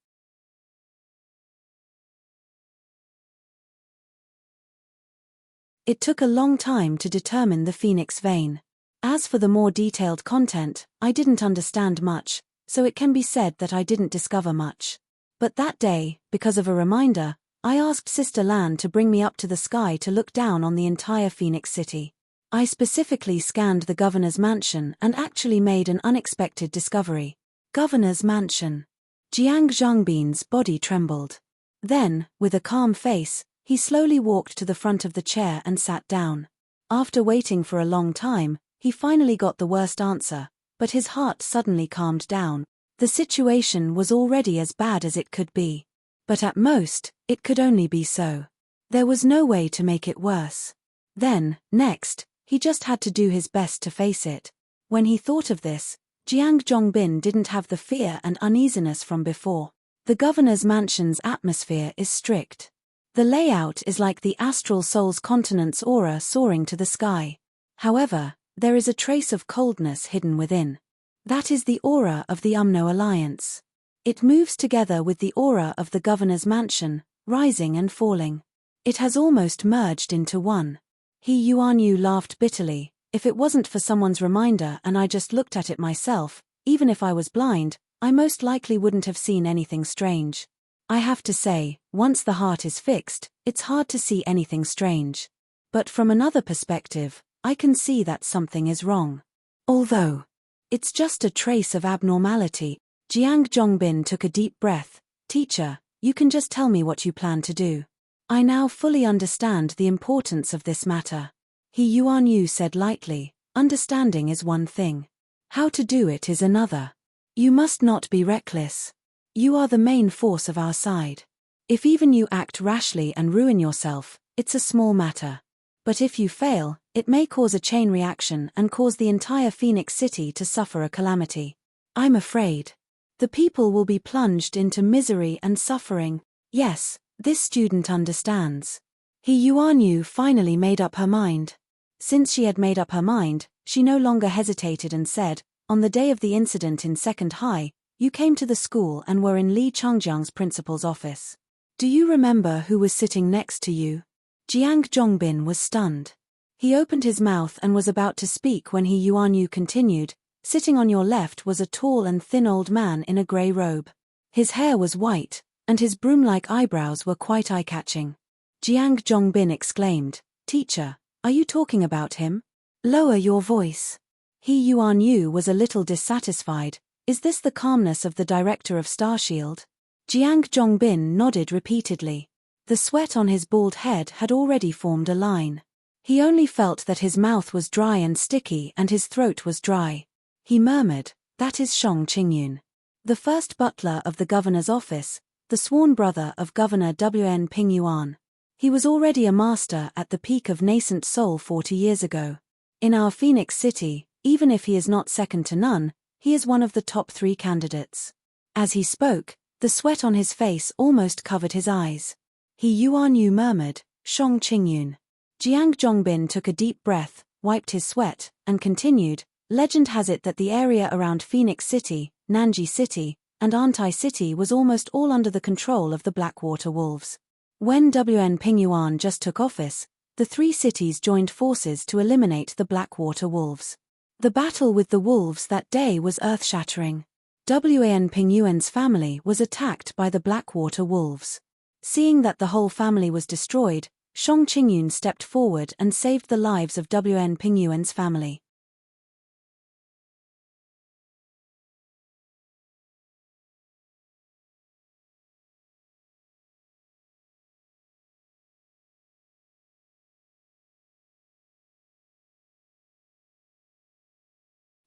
A: It took a long time to determine the Phoenix vein. As for the more detailed content, I didn't understand much, so it can be said that I didn't discover much. But that day, because of a reminder, I asked Sister Lan to bring me up to the sky to look down on the entire Phoenix City. I specifically scanned the governor's mansion and actually made an unexpected discovery. Governor's mansion. Jiang Zhongbin's body trembled. Then, with a calm face, he slowly walked to the front of the chair and sat down. After waiting for a long time, he finally got the worst answer, but his heart suddenly calmed down. The situation was already as bad as it could be. But at most, it could only be so. There was no way to make it worse. Then, next, he just had to do his best to face it. When he thought of this, Jiang Zhongbin didn't have the fear and uneasiness from before. The governor's mansion's atmosphere is strict. The layout is like the astral soul's continent's aura soaring to the sky. However, there is a trace of coldness hidden within. That is the aura of the UMNO Alliance. It moves together with the aura of the governor's mansion, rising and falling. It has almost merged into one. He Yuan Yu laughed bitterly. If it wasn't for someone's reminder and I just looked at it myself, even if I was blind, I most likely wouldn't have seen anything strange. I have to say, once the heart is fixed, it's hard to see anything strange. But from another perspective, I can see that something is wrong. Although, It's just a trace of abnormality. Jiang Zhongbin took a deep breath. Teacher, you can just tell me what you plan to do. I now fully understand the importance of this matter. He Yuan Yu said lightly, understanding is one thing. How to do it is another. You must not be reckless. You are the main force of our side. If even you act rashly and ruin yourself, it's a small matter. But if you fail, it may cause a chain reaction and cause the entire Phoenix City to suffer a calamity. I'm afraid. The people will be plunged into misery and suffering. Yes, this student understands. He Yuan Yu finally made up her mind. Since she had made up her mind, she no longer hesitated and said, on the day of the incident in Second High, you came to the school and were in Li Changjiang's principal's office. Do you remember who was sitting next to you? Jiang Zhongbin was stunned. He opened his mouth and was about to speak when He Yuan Yu continued, sitting on your left was a tall and thin old man in a grey robe. His hair was white, and his broom-like eyebrows were quite eye-catching. Jiang Zhongbin exclaimed, Teacher, are you talking about him? Lower your voice. He Yuan Yu was a little dissatisfied. Is this the calmness of the director of Starshield? Jiang Zhongbin nodded repeatedly. The sweat on his bald head had already formed a line. He only felt that his mouth was dry and sticky and his throat was dry. He murmured, that is Shang Qingyun. The first butler of the governor's office, the sworn brother of Governor Wn Pingyuan. He was already a master at the peak of nascent soul 40 years ago. In our Phoenix City, even if he is not second to none, he is one of the top 3 candidates. As he spoke, the sweat on his face almost covered his eyes. He Yuan Yu murmured, Shang Qingyun. Jiang Zhongbin took a deep breath, wiped his sweat, and continued, legend has it that the area around Phoenix City, Nanji City, and Antai City was almost all under the control of the Blackwater Wolves. When Wn Pingyuan just took office, the 3 cities joined forces to eliminate the Blackwater Wolves. The battle with the wolves that day was earth-shattering. Wan Pingyuan's family was attacked by the Blackwater Wolves. Seeing that the whole family was destroyed, Shang Qingyun stepped forward and saved the lives of Wan Pingyuan's family.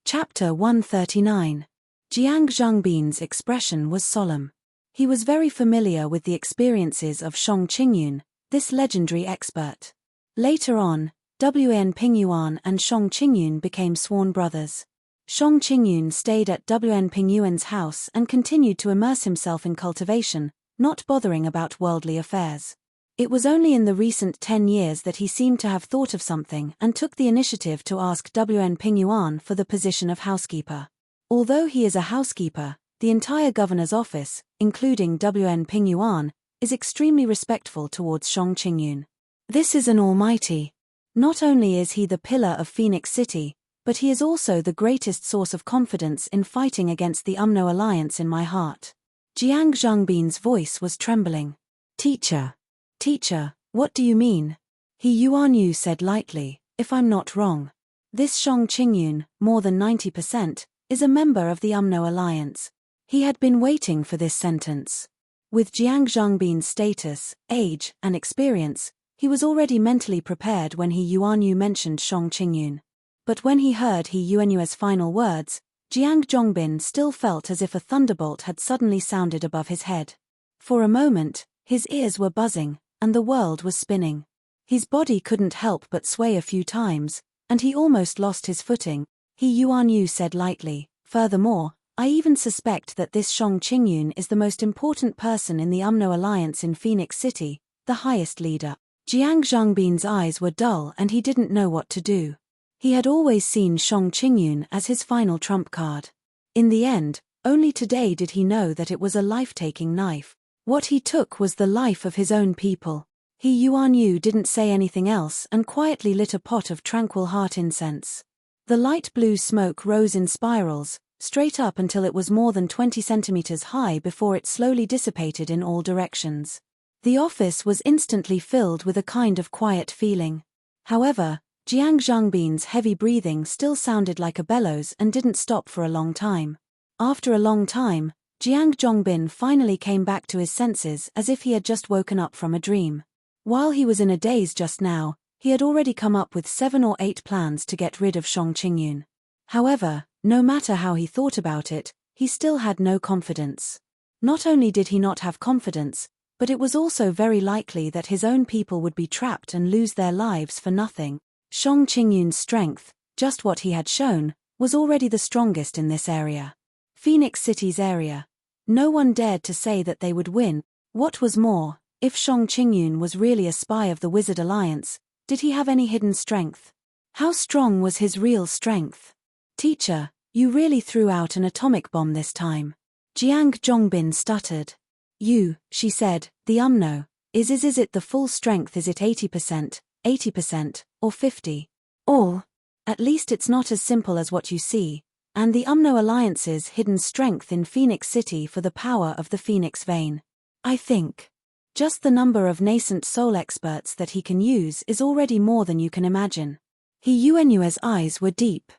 A: Chapter 139. Jiang Zhongbin's expression was solemn. He was very familiar with the experiences of Shang Qingyun, this legendary expert. Later on, Wn Pingyuan and Shang Qingyun became sworn brothers. Shang Qingyun stayed at Wn Pingyuan's house and continued to immerse himself in cultivation, not bothering about worldly affairs. It was only in the recent 10 years that he seemed to have thought of something and took the initiative to ask Wn Pingyuan for the position of housekeeper. Although he is a housekeeper, the entire governor's office, including Wn Pingyuan, is extremely respectful towards Shang Qingyun. This is an almighty. Not only is he the pillar of Phoenix City, but he is also the greatest source of confidence in fighting against the Umno Alliance in my heart. Jiang Zhongbin's voice was trembling. Teacher, what do you mean? He Yuan Yu said lightly, if I'm not wrong. This Shang Qingyun, more than 90%, is a member of the Umno Alliance. He had been waiting for this sentence. With Jiang Zhongbin's status, age, and experience, he was already mentally prepared when He Yuan Yu mentioned Shang Qingyun. But when he heard He Yuan Yu's final words, Jiang Zhongbin still felt as if a thunderbolt had suddenly sounded above his head. For a moment, his ears were buzzing, and the world was spinning. His body couldn't help but sway a few times, and he almost lost his footing. He Yuan Yu said lightly, furthermore, I even suspect that this Shang Qingyun is the most important person in the Umno Alliance in Phoenix City, the highest leader. Jiang Zhongbin's eyes were dull and he didn't know what to do. He had always seen Shang Qingyun as his final trump card. In the end, only today did he know that it was a life-taking knife. What he took was the life of his own people. He Yuan Yu didn't say anything else and quietly lit a pot of tranquil heart incense. The light blue smoke rose in spirals, straight up until it was more than 20 centimeters high before it slowly dissipated in all directions. The office was instantly filled with a kind of quiet feeling. However, Jiang Zhongbin's heavy breathing still sounded like a bellows and didn't stop for a long time. After a long time, Jiang Zhongbin finally came back to his senses as if he had just woken up from a dream. While he was in a daze just now, he had already come up with 7 or 8 plans to get rid of Shang Qingyun. However, no matter how he thought about it, he still had no confidence. Not only did he not have confidence, but it was also very likely that his own people would be trapped and lose their lives for nothing. Shang Qingyun's strength, just what he had shown, was already the strongest in this area. Phoenix City's area. No one dared to say that they would win. What was more, if Shang Qingyun was really a spy of the Wizard Alliance, did he have any hidden strength? How strong was his real strength? Teacher, you really threw out an atomic bomb this time. Jiang Zhongbin stuttered. She said, the is it the full strength? Is it 80%, 80%, or 50%? All? At least it's not as simple as what you see. And the Alliance's hidden strength in Phoenix City for the power of the Phoenix Vein. I think. Just the number of nascent soul experts that he can use is already more than you can imagine. Yuenue's eyes were deep.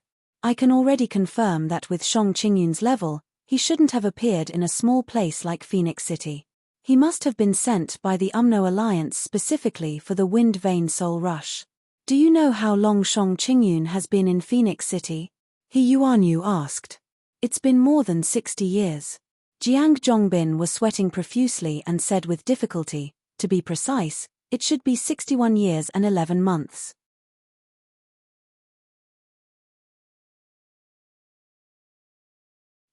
A: I can already confirm that with Shang Qingyun's level, he shouldn't have appeared in a small place like Phoenix City. He must have been sent by the Alliance specifically for the Wind Vein Soul Rush. Do you know how long Shang Qingyun has been in Phoenix City? Yuanyu asked. It's been more than 60 years. Jiang Zhongbin was sweating profusely and said with difficulty, to be precise, it should be 61 years and 11 months.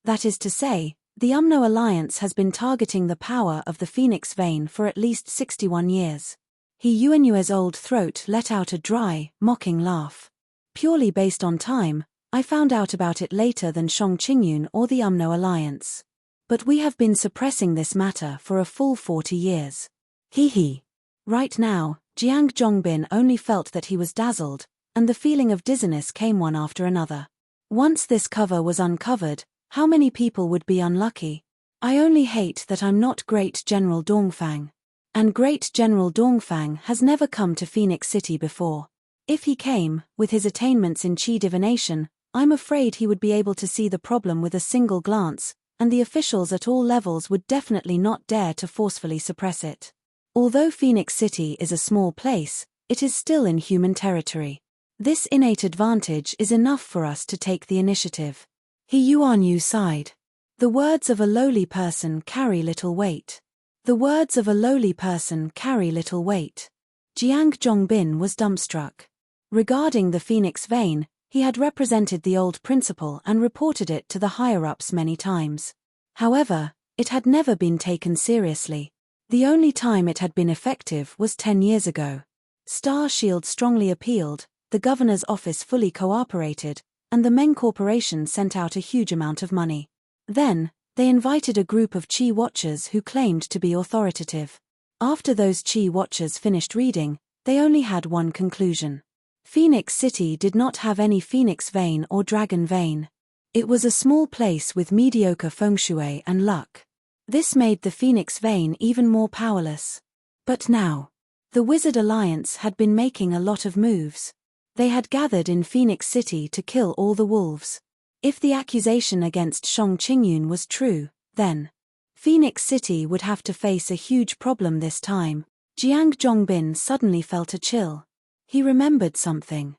A: That is to say, the Alliance has been targeting the power of the Phoenix Vein for at least 61 years. Yuenue's old throat let out a dry, mocking laugh. Purely based on time, I found out about it later than Shang Qingyun or the Alliance. But we have been suppressing this matter for a full 40 years. Right now, Jiang Zhongbin only felt that he was dazzled, and the feeling of dizziness came one after another. Once this cover was uncovered, how many people would be unlucky? I only hate that I'm not Great General Dongfang. And Great General Dongfang has never come to Phoenix City before. If he came, with his attainments in Qi divination, I'm afraid he would be able to see the problem with a single glance, and the officials at all levels would definitely not dare to forcefully suppress it. Although Phoenix City is a small place, it is still in human territory. This innate advantage is enough for us to take the initiative. Yuanyu sighed. The words of a lowly person carry little weight. The words of a lowly person carry little weight. Jiang Zhongbin was dumbstruck. Regarding the Phoenix Vein, he had represented the old principle and reported it to the higher-ups many times. However, it had never been taken seriously. The only time it had been effective was 10 years ago. Star Shield strongly appealed, the governor's office fully cooperated, and the Meng Corporation sent out a huge amount of money. Then, they invited a group of Qi Watchers who claimed to be authoritative. After those Qi Watchers finished reading, they only had one conclusion. Phoenix City did not have any Phoenix Vein or Dragon Vein. It was a small place with mediocre feng shui and luck. This made the Phoenix Vein even more powerless. But now, the Wizard Alliance had been making a lot of moves. They had gathered in Phoenix City to kill all the wolves. If the accusation against Shang Qingyun was true, then Phoenix City would have to face a huge problem this time. Jiang Zhongbin suddenly felt a chill. He remembered something.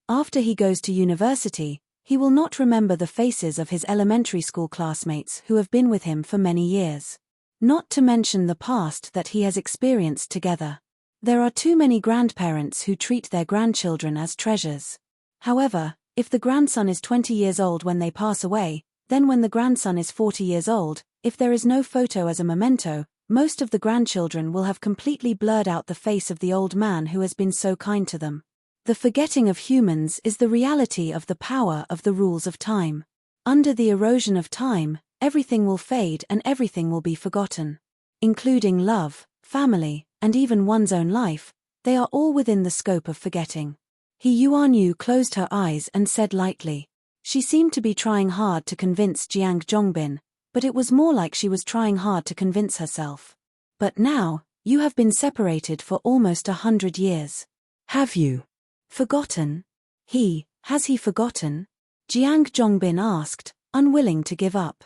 A: After he goes to university, he will not remember the faces of his elementary school classmates who have been with him for many years. Not to mention the past that he has experienced together. There are too many grandparents who treat their grandchildren as treasures. However, if the grandson is 20 years old when they pass away, then when the grandson is 40 years old, if there is no photo as a memento, most of the grandchildren will have completely blurred out the face of the old man who has been so kind to them. The forgetting of humans is the reality of the power of the rules of time. Under the erosion of time, everything will fade and everything will be forgotten. Including love, family, and even one's own life, they are all within the scope of forgetting. Yuanyu closed her eyes and said lightly, She seemed to be trying hard to convince Jiang Zhongbin, but it was more like she was trying hard to convince herself. But now, you have been separated for almost 100 years. Have you forgotten? Has he forgotten? Jiang Zhongbin asked, unwilling to give up.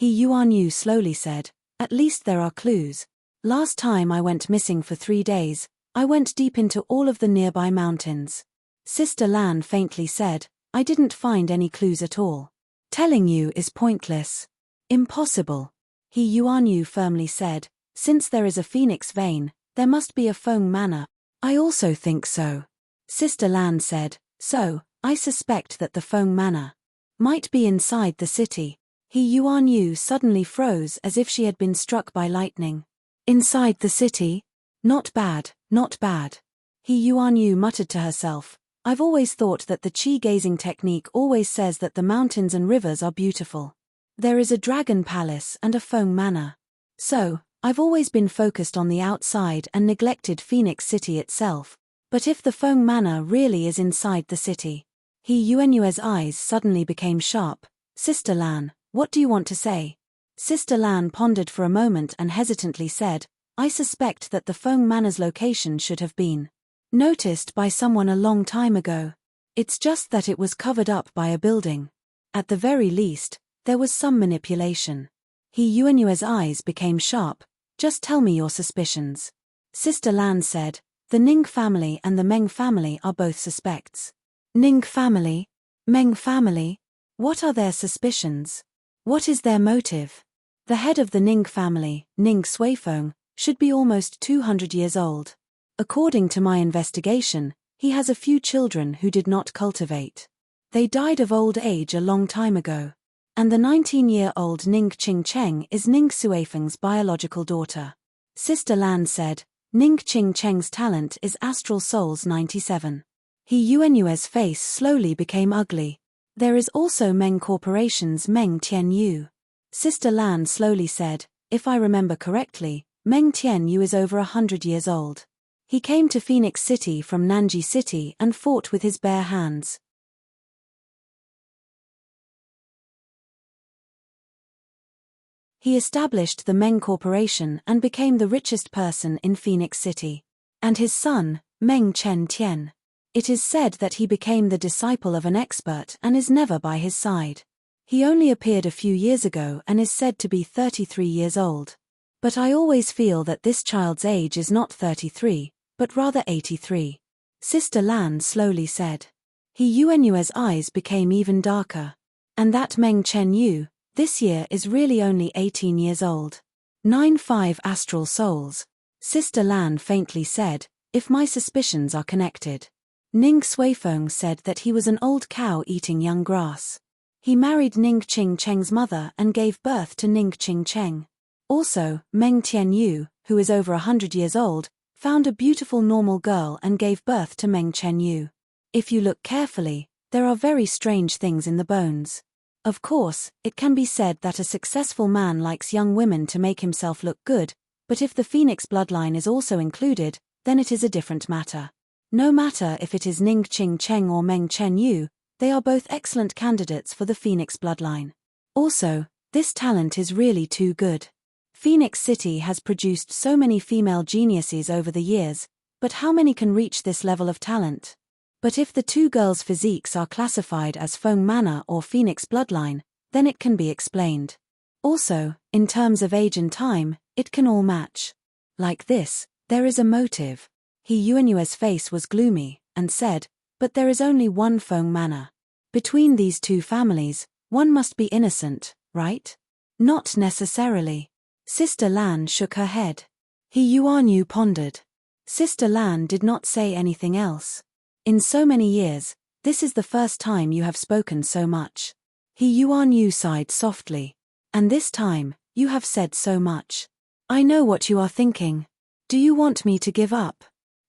A: Yuan Yu slowly said, at least there are clues. Last time I went missing for 3 days, I went deep into all of the nearby mountains. Sister Lan faintly said, I didn't find any clues at all. Telling you is pointless. Impossible. Yuan Yu firmly said, since there is a phoenix vein, there must be a Feng manor. I also think so. Sister Lan said, so, I suspect that the Feng manor might be inside the city. Yuan Yu suddenly froze as if she had been struck by lightning. Inside the city? Not bad, not bad. Yuan Yu muttered to herself, I've always thought that the qi gazing technique always says that the mountains and rivers are beautiful. There is a dragon palace and a Feng manor. So, I've always been focused on the outside and neglected Phoenix City itself. But if the Feng manor really is inside the city? Yuan Yu's eyes suddenly became sharp. Sister Lan, what do you want to say? Sister Lan pondered for a moment and hesitantly said, I suspect that the Feng manor's location should have been noticed by someone a long time ago. It's just that it was covered up by a building. At the very least, there was some manipulation. Yuan Yu's eyes became sharp. Just tell me your suspicions. Sister Lan said, the Ning family and the Meng family are both suspects. Ning family? Meng family? What are their suspicions? What is their motive? The head of the Ning family, Ning Suifeng, should be almost 200 years old. According to my investigation, he has a few children who did not cultivate. They died of old age a long time ago. And the 19-year-old Ning Qingcheng is Ning Suifeng's biological daughter. Sister Lan said, Ning Qingcheng's talent is Astral Souls 97. Yuan Yu's face slowly became ugly. There is also Meng Corporation's Meng Tianyu. Sister Lan slowly said, if I remember correctly, Meng Tianyu is over 100 years old. He came to Phoenix City from Nanji City and fought with his bare hands. He established the Meng Corporation and became the richest person in Phoenix City. And his son, Meng Chen Tian. It is said that he became the disciple of an expert and is never by his side. He only appeared a few years ago and is said to be 33 years old. But I always feel that this child's age is not 33, but rather 83. Sister Lan slowly said. Yuan Yu's eyes became even darker. And that Meng Chen Yu, this year is really only 18 years old. 9-5 astral souls. Sister Lan faintly said, if my suspicions are connected. Ning Suifeng said that he was an old cow eating young grass. He married Ning Qingcheng's mother and gave birth to Ning Qingcheng. Also, Meng Tianyu, who is over 100 years old, found a beautiful normal girl and gave birth to Meng Chenyu. If you look carefully, there are very strange things in the bones. Of course, it can be said that a successful man likes young women to make himself look good, but if the Phoenix bloodline is also included, then it is a different matter. No matter if it is Ning Qingcheng or Meng Chenyu, they are both excellent candidates for the Phoenix bloodline. Also, this talent is really too good. Phoenix City has produced so many female geniuses over the years, but how many can reach this level of talent? But if the two girls' physiques are classified as Feng Manor or Phoenix bloodline, then it can be explained. Also, in terms of age and time, it can all match. Like this, there is a motive. Yuanyue's face was gloomy, and said, but there is only one Feng Manor. Between these two families, one must be innocent, right? Not necessarily. Sister Lan shook her head. Yuanyu pondered. Sister Lan did not say anything else. In so many years, this is the first time you have spoken so much. Yuanyu sighed softly. And this time, you have said so much. I know what you are thinking. Do you want me to give up?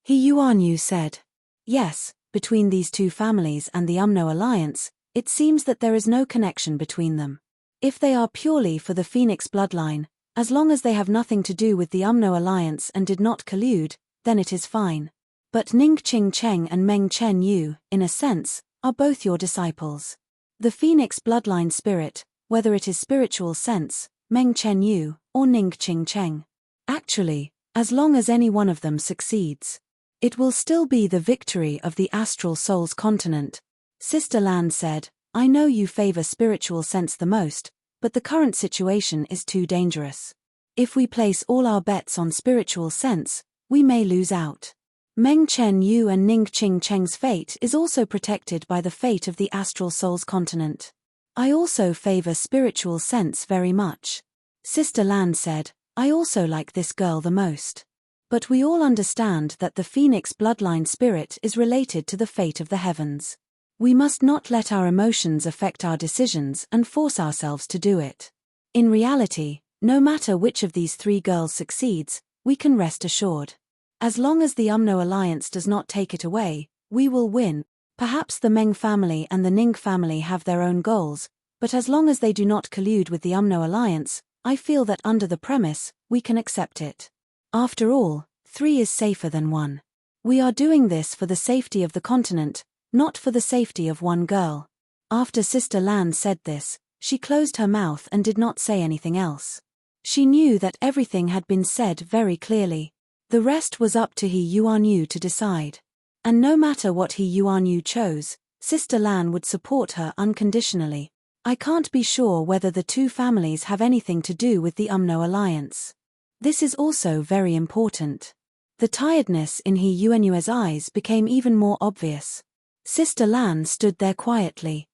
A: Yuanyu said. Yes, between these two families and the Alliance, it seems that there is no connection between them. If they are purely for the Phoenix bloodline, as long as they have nothing to do with the Alliance and did not collude, then it is fine. But Ning Qing Cheng and Meng Chen Yu, in a sense, are both your disciples. The Phoenix bloodline spirit, whether it is spiritual sense, Meng Chen Yu, or Ning Qing Cheng. Actually, as long as any one of them succeeds, it will still be the victory of the astral soul's continent. Sister Lan said, I know you favor spiritual sense the most, but the current situation is too dangerous. If we place all our bets on spiritual sense, we may lose out. Meng Chen Yu and Ning Qing Cheng's fate is also protected by the fate of the astral soul's continent. I also favor spiritual sense very much. Sister Lan said, I also like this girl the most. But we all understand that the Phoenix bloodline spirit is related to the fate of the heavens. We must not let our emotions affect our decisions and force ourselves to do it. In reality, no matter which of these three girls succeeds, we can rest assured. As long as the Alliance does not take it away, we will win. Perhaps the Meng family and the Ning family have their own goals, but as long as they do not collude with the Alliance, I feel that under the premise, we can accept it. After all, 3 is safer than 1. We are doing this for the safety of the continent, not for the safety of one girl. After Sister Lan said this, she closed her mouth and did not say anything else. She knew that everything had been said very clearly. The rest was up to He Yuan Yu to decide. And no matter what He Yuan Yu chose, Sister Lan would support her unconditionally. I can't be sure whether the two families have anything to do with the Alliance. This is also very important. The tiredness in He Yuan Yu's eyes became even more obvious. Sister Lan stood there quietly.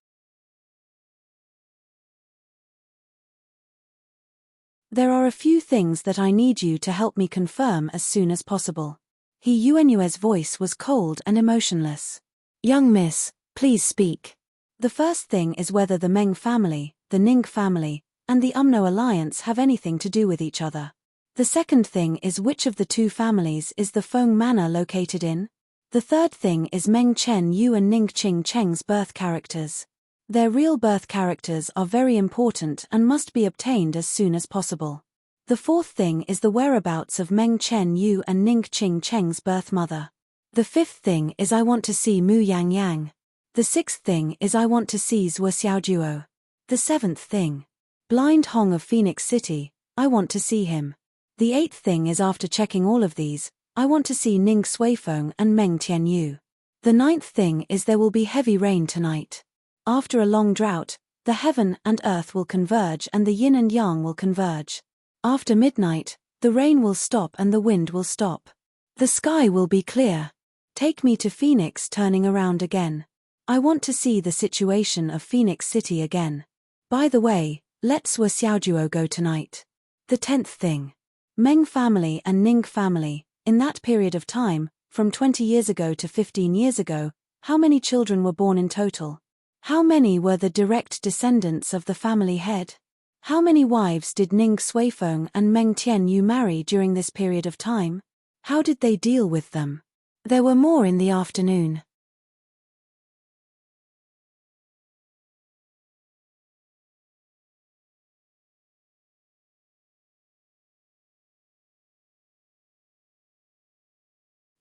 A: There are a few things that I need you to help me confirm as soon as possible. He Yuan Yu's voice was cold and emotionless. Young miss, please speak. The first thing is whether the Meng family, the Ning family, and the Alliance have anything to do with each other. The second thing is which of the two families is the Feng Manor located in? The third thing is Meng Chen Yu and Ning Qing Cheng's birth characters. Their real birth characters are very important and must be obtained as soon as possible. The fourth thing is the whereabouts of Meng Chen Yu and Ning Qing Cheng's birth mother. The fifth thing is I want to see Mu Yang Yang. The sixth thing is I want to see Zhuo Xiaojuo. The seventh thing. Blind Hong of Phoenix City, I want to see him. The eighth thing is after checking all of these, I want to see Ning Suifeng and Meng Tianyu. The ninth thing is there will be heavy rain tonight. After a long drought, the heaven and earth will converge and the yin and yang will converge. After midnight, the rain will stop and the wind will stop. The sky will be clear. Take me to Phoenix turning around again. I want to see the situation of Phoenix City again. By the way, let Zhuo Xiaojuo go tonight. The 10th thing. Meng family and Ning family, in that period of time, from 20 years ago to 15 years ago, how many children were born in total? How many were the direct descendants of the family head? How many wives did Ning Suifeng and Meng Tianyu marry during this period of time? How did they deal with them? There were more in the afternoon.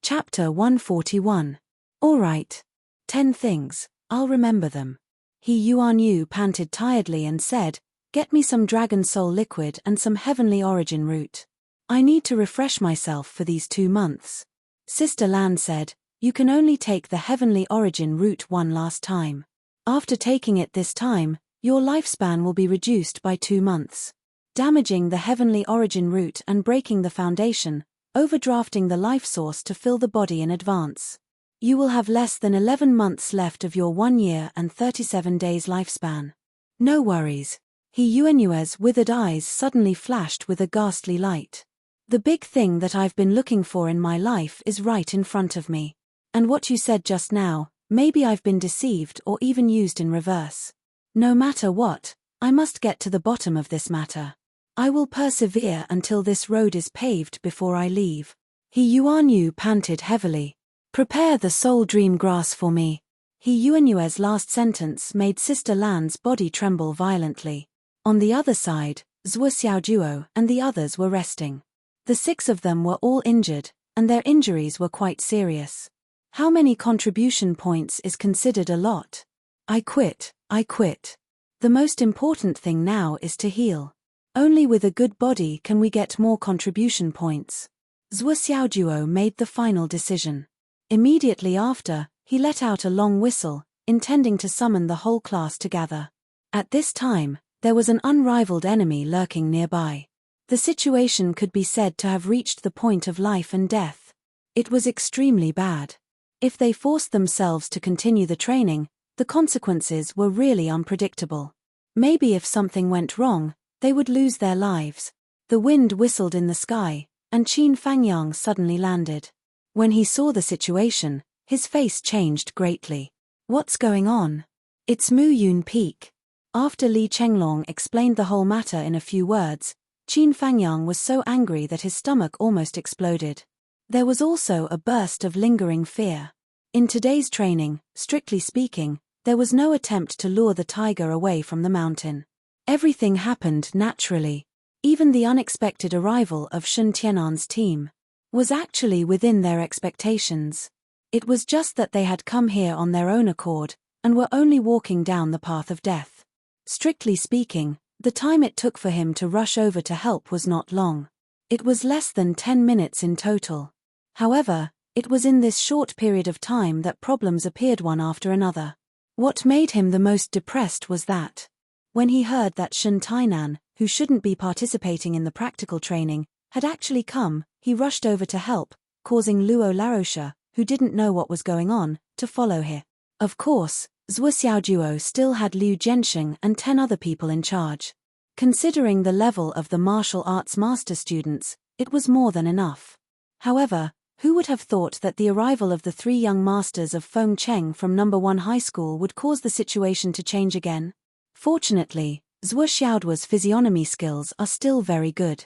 A: Chapter 141. All right. 10 things, I'll remember them. He Yuan Yu panted tiredly and said, get me some dragon soul liquid and some heavenly origin root. I need to refresh myself for these 2 months. Sister Lan said, you can only take the heavenly origin root one last time. After taking it this time, your lifespan will be reduced by 2 months. Damaging the heavenly origin root and breaking the foundation, overdrafting the life source to fill the body in advance. You will have less than 11 months left of your 1 year and 37 days lifespan. No worries. He Yuan Yu's withered eyes suddenly flashed with a ghastly light. The big thing that I've been looking for in my life is right in front of me. And what you said just now, maybe I've been deceived or even used in reverse. No matter what, I must get to the bottom of this matter. I will persevere until this road is paved before I leave. He Yuan Yu panted heavily. Prepare the soul dream grass for me. Yuanyue's last sentence made Sister Lan's body tremble violently. On the other side, Zhuo Xiaojuo and the others were resting. The 6 of them were all injured, and their injuries were quite serious. How many contribution points is considered a lot? I quit. The most important thing now is to heal. Only with a good body can we get more contribution points. Zhuo Xiaojuo made the final decision. Immediately after, he let out a long whistle, intending to summon the whole class to gather. At this time, there was an unrivaled enemy lurking nearby. The situation could be said to have reached the point of life and death. It was extremely bad. If they forced themselves to continue the training, the consequences were really unpredictable. Maybe if something went wrong, they would lose their lives. The wind whistled in the sky, and Qin Fangyang suddenly landed. When he saw the situation, his face changed greatly. What's going on? It's Mu Yun Peak. After Li Chenglong explained the whole matter in a few words, Qin Fangyang was so angry that his stomach almost exploded. There was also a burst of lingering fear. In today's training, strictly speaking, there was no attempt to lure the tiger away from the mountain. Everything happened naturally. Even the unexpected arrival of Shun Tianan's team was actually within their expectations. It was just that they had come here on their own accord, and were only walking down the path of death. Strictly speaking, the time it took for him to rush over to help was not long. It was less than 10 minutes in total. However, it was in this short period of time that problems appeared one after another. What made him the most depressed was that, when he heard that Shun Tainan, who shouldn't be participating in the practical training, had actually come, he rushed over to help, causing Luo Laroche, who didn't know what was going on, to follow him. Of course, Zhuo Xiaojuo still had Liu Jiansheng and 10 other people in charge. Considering the level of the martial arts master students, it was more than enough. However, who would have thought that the arrival of the 3 young masters of Feng Cheng from No. 1 high school would cause the situation to change again? Fortunately, Zhuo Xiaoduo's physiognomy skills are still very good.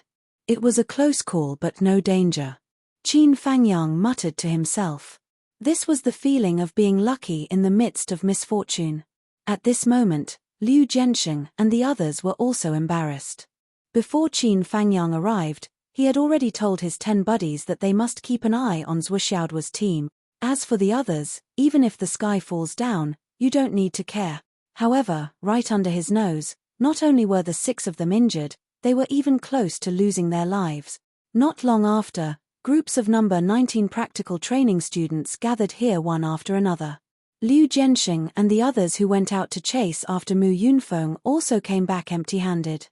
A: It was a close call but no danger. Qin Fangyang muttered to himself. This was the feeling of being lucky in the midst of misfortune. At this moment, Liu Jiansheng and the others were also embarrassed. Before Qin Fangyang arrived, he had already told his 10 buddies that they must keep an eye on Zhuo Xiaoduo's team. As for the others, even if the sky falls down, you don't need to care. However, right under his nose, not only were the 6 of them injured, they were even close to losing their lives. Not long after, groups of No. 19 practical training students gathered here one after another. Liu Jiansheng and the others who went out to chase after Mu Yunfeng also came back empty-handed.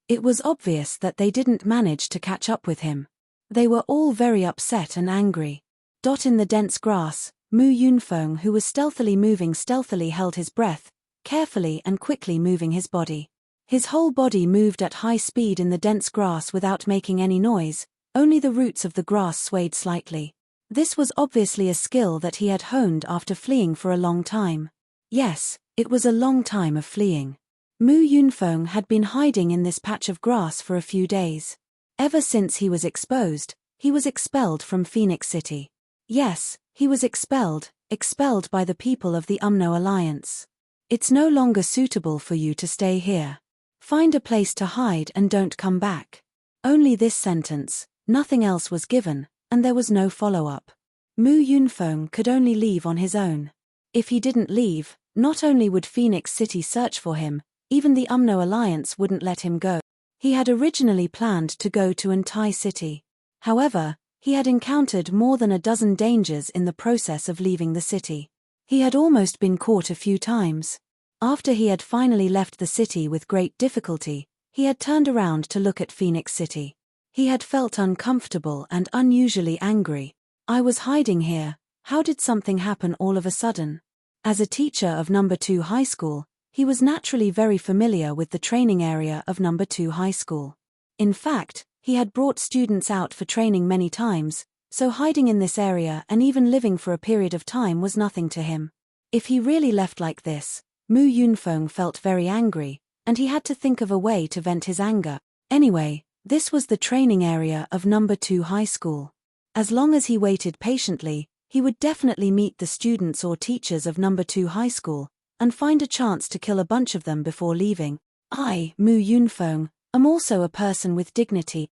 A: It was obvious that they didn't manage to catch up with him. They were all very upset and angry. In the dense grass, Mu Yunfeng, who was stealthily moving, held his breath, carefully and quickly moving his body. His whole body moved at high speed in the dense grass without making any noise, only the roots of the grass swayed slightly. This was obviously a skill that he had honed after fleeing for a long time. Yes, it was a long time of fleeing. Mu Yunfeng had been hiding in this patch of grass for a few days. Ever since he was exposed, he was expelled from Phoenix City. Yes, he was expelled by the people of the Umno Alliance. It's no longer suitable for you to stay here. Find a place to hide and don't come back. Only this sentence, nothing else was given, and there was no follow-up. Mu Yunfeng could only leave on his own. If he didn't leave, not only would Phoenix City search for him, even the Umno Alliance wouldn't let him go. He had originally planned to go to Antai City. However, he had encountered more than a dozen dangers in the process of leaving the city. He had almost been caught a few times. After he had finally left the city with great difficulty, he had turned around to look at Phoenix City. He had felt uncomfortable and unusually angry. I was hiding here, how did something happen all of a sudden? As a teacher of No. 2 high school, he was naturally very familiar with the training area of No. 2 high school. In fact, he had brought students out for training many times, so hiding in this area and even living for a period of time was nothing to him. If he really left like this, Mu Yunfeng felt very angry, and he had to think of a way to vent his anger. Anyway, this was the training area of number 2 high school. As long as he waited patiently, he would definitely meet the students or teachers of number 2 high school, and find a chance to kill a bunch of them before leaving. I, Mu Yunfeng, am also a person with dignity.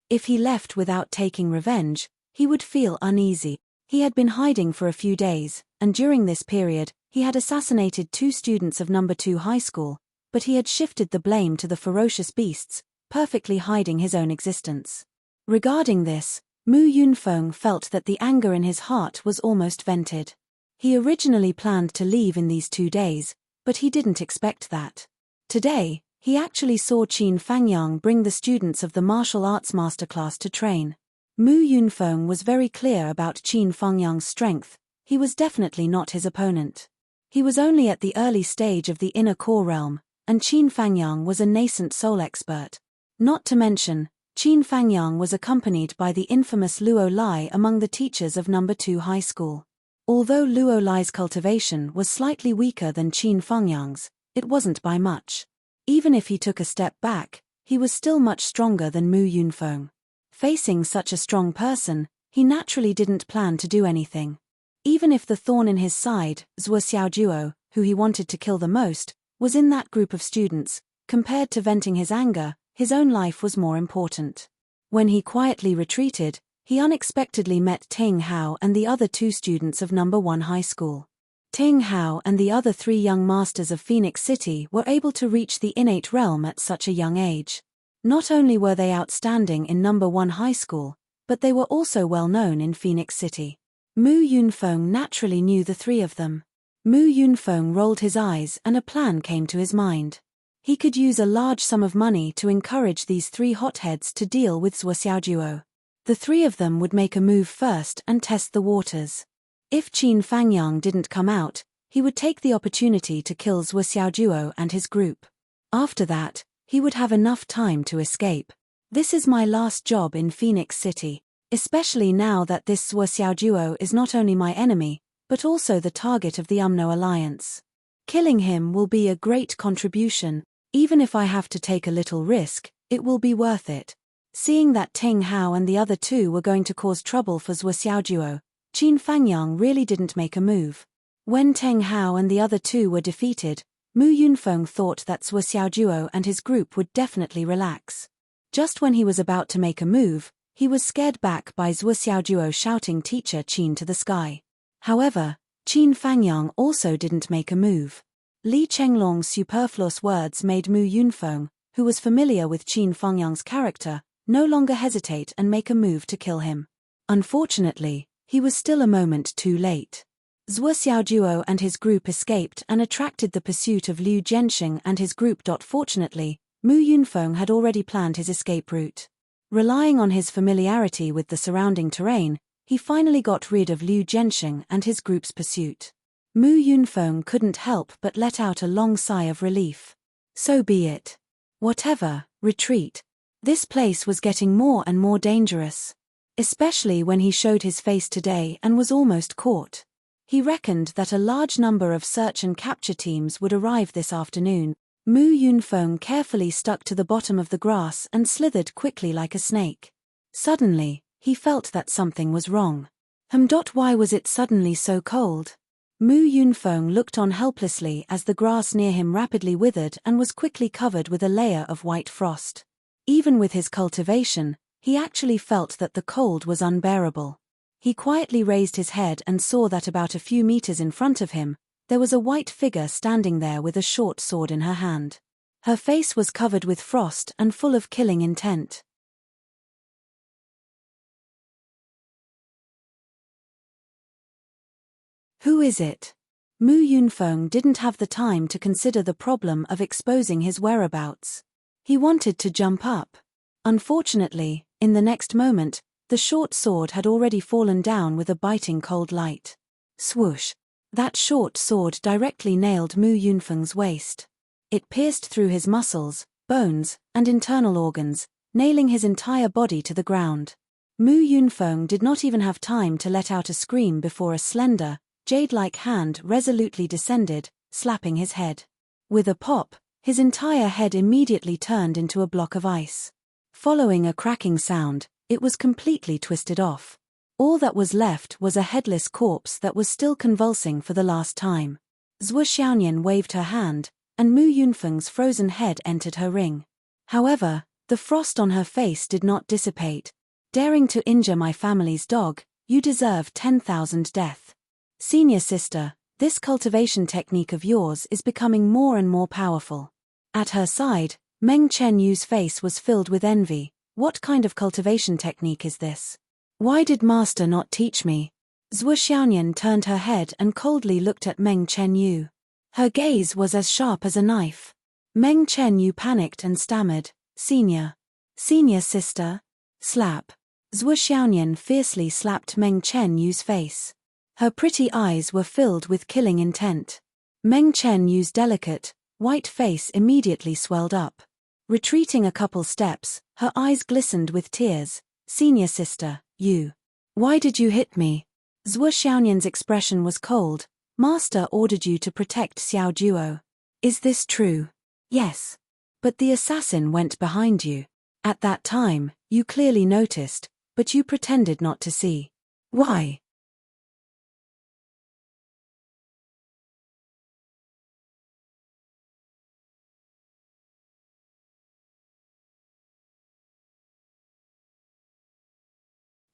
A: If he left without taking revenge, he would feel uneasy. He had been hiding for a few days, and during this period, he had assassinated 2 students of number 2 high school, but he had shifted the blame to the ferocious beasts, perfectly hiding his own existence. Regarding this, Mu Yunfeng felt that the anger in his heart was almost vented. He originally planned to leave in these 2 days, but he didn't expect that. Today, he actually saw Qin Fangyang bring the students of the martial arts masterclass to train. Mu Yunfeng was very clear about Qin Fangyang's strength. He was definitely not his opponent. He was only at the early stage of the inner core realm, and Qin Fangyang was a nascent soul expert. Not to mention, Qin Fangyang was accompanied by the infamous Luo Lai among the teachers of number 2 high school. Although Luo Lai's cultivation was slightly weaker than Qin Fangyang's, it wasn't by much. Even if he took a step back, he was still much stronger than Mu Yunfeng. Facing such a strong person, he naturally didn't plan to do anything. Even if the thorn in his side, Zhuo Xiaojuo, who he wanted to kill the most, was in that group of students, compared to venting his anger, his own life was more important. When he quietly retreated, he unexpectedly met Ting Hao and the other 2 students of number 1 high school. Ting Hao and the other 3 young masters of Phoenix City were able to reach the innate realm at such a young age. Not only were they outstanding in number 1 high school, but they were also well known in Phoenix City. Mu Yunfeng naturally knew the 3 of them. Mu Yunfeng rolled his eyes and a plan came to his mind. He could use a large sum of money to encourage these 3 hotheads to deal with Zhuo Xiaojuo. The 3 of them would make a move first and test the waters. If Qin Fangyang didn't come out, he would take the opportunity to kill Zhuo Xiaojuo and his group. After that, he would have enough time to escape. This is my last job in Phoenix City, especially now that this Zhuo Xiaojuo is not only my enemy, but also the target of the UMNO alliance. Killing him will be a great contribution. Even if I have to take a little risk, it will be worth it. Seeing that Ting Hao and the other 2 were going to cause trouble for Zhuo Xiaojuo, Qin Fangyang really didn't make a move. When Ting Hao and the other 2 were defeated, Mu Yunfeng thought that Zhuo Xiaojuo and his group would definitely relax. Just when he was about to make a move, he was scared back by Zhuo Xiaojuo shouting "Teacher Qin" to the sky. However, Qin Fangyang also didn't make a move. Li Chenglong's superfluous words made Mu Yunfeng, who was familiar with Qin Fangyang's character, no longer hesitate and make a move to kill him. Unfortunately, he was still a moment too late. Zhuo Xiaojuo and his group escaped and attracted the pursuit of Liu Zhenxing and his group. Fortunately, Mu Yunfeng had already planned his escape route. Relying on his familiarity with the surrounding terrain, he finally got rid of Liu Zhenxing and his group's pursuit. Mu Yunfeng couldn't help but let out a long sigh of relief. So be it. Whatever, retreat. This place was getting more and more dangerous. Especially when he showed his face today and was almost caught. He reckoned that a large number of search and capture teams would arrive this afternoon. Mu Yunfeng carefully stuck to the bottom of the grass and slithered quickly like a snake. Suddenly, he felt that something was wrong. Why was it suddenly so cold? Mu Yunfeng looked on helplessly as the grass near him rapidly withered and was quickly covered with a layer of white frost. Even with his cultivation, he actually felt that the cold was unbearable. He quietly raised his head and saw that about a few meters in front of him, there was a white figure standing there with a short sword in her hand. Her face was covered with frost and full of killing intent. Who is it? Mu Yunfeng didn't have the time to consider the problem of exposing his whereabouts. He wanted to jump up. Unfortunately, in the next moment, the short sword had already fallen down with a biting cold light. Swoosh! That short sword directly nailed Mu Yunfeng's waist. It pierced through his muscles, bones, and internal organs, nailing his entire body to the ground. Mu Yunfeng did not even have time to let out a scream before a slender, jade-like hand resolutely descended, slapping his head. With a pop, his entire head immediately turned into a block of ice. Following a cracking sound, it was completely twisted off. All that was left was a headless corpse that was still convulsing for the last time. Zhuo Xiaoyan waved her hand, and Mu Yunfeng's frozen head entered her ring. However, the frost on her face did not dissipate. Daring to injure my family's dog, you deserve 10,000 death. Senior sister, this cultivation technique of yours is becoming more and more powerful. At her side, Meng Chenyu's face was filled with envy. What kind of cultivation technique is this? Why did master not teach me? Zhuo Xiaoyan turned her head and coldly looked at Meng Chenyu. Her gaze was as sharp as a knife. Meng Chenyu panicked and stammered, Senior sister? Slap. Zhuo Xiaoyan fiercely slapped Meng Chenyu's face. Her pretty eyes were filled with killing intent. Meng Chenyu's delicate, white face immediately swelled up. Retreating a couple steps, her eyes glistened with tears. Senior sister, you. Why did you hit me? Zhuo Xiaoyan's expression was cold. Master ordered you to protect Xiao Juo. Is this true? Yes. But the assassin went behind you. At that time, you clearly noticed, but you pretended not to see. Why?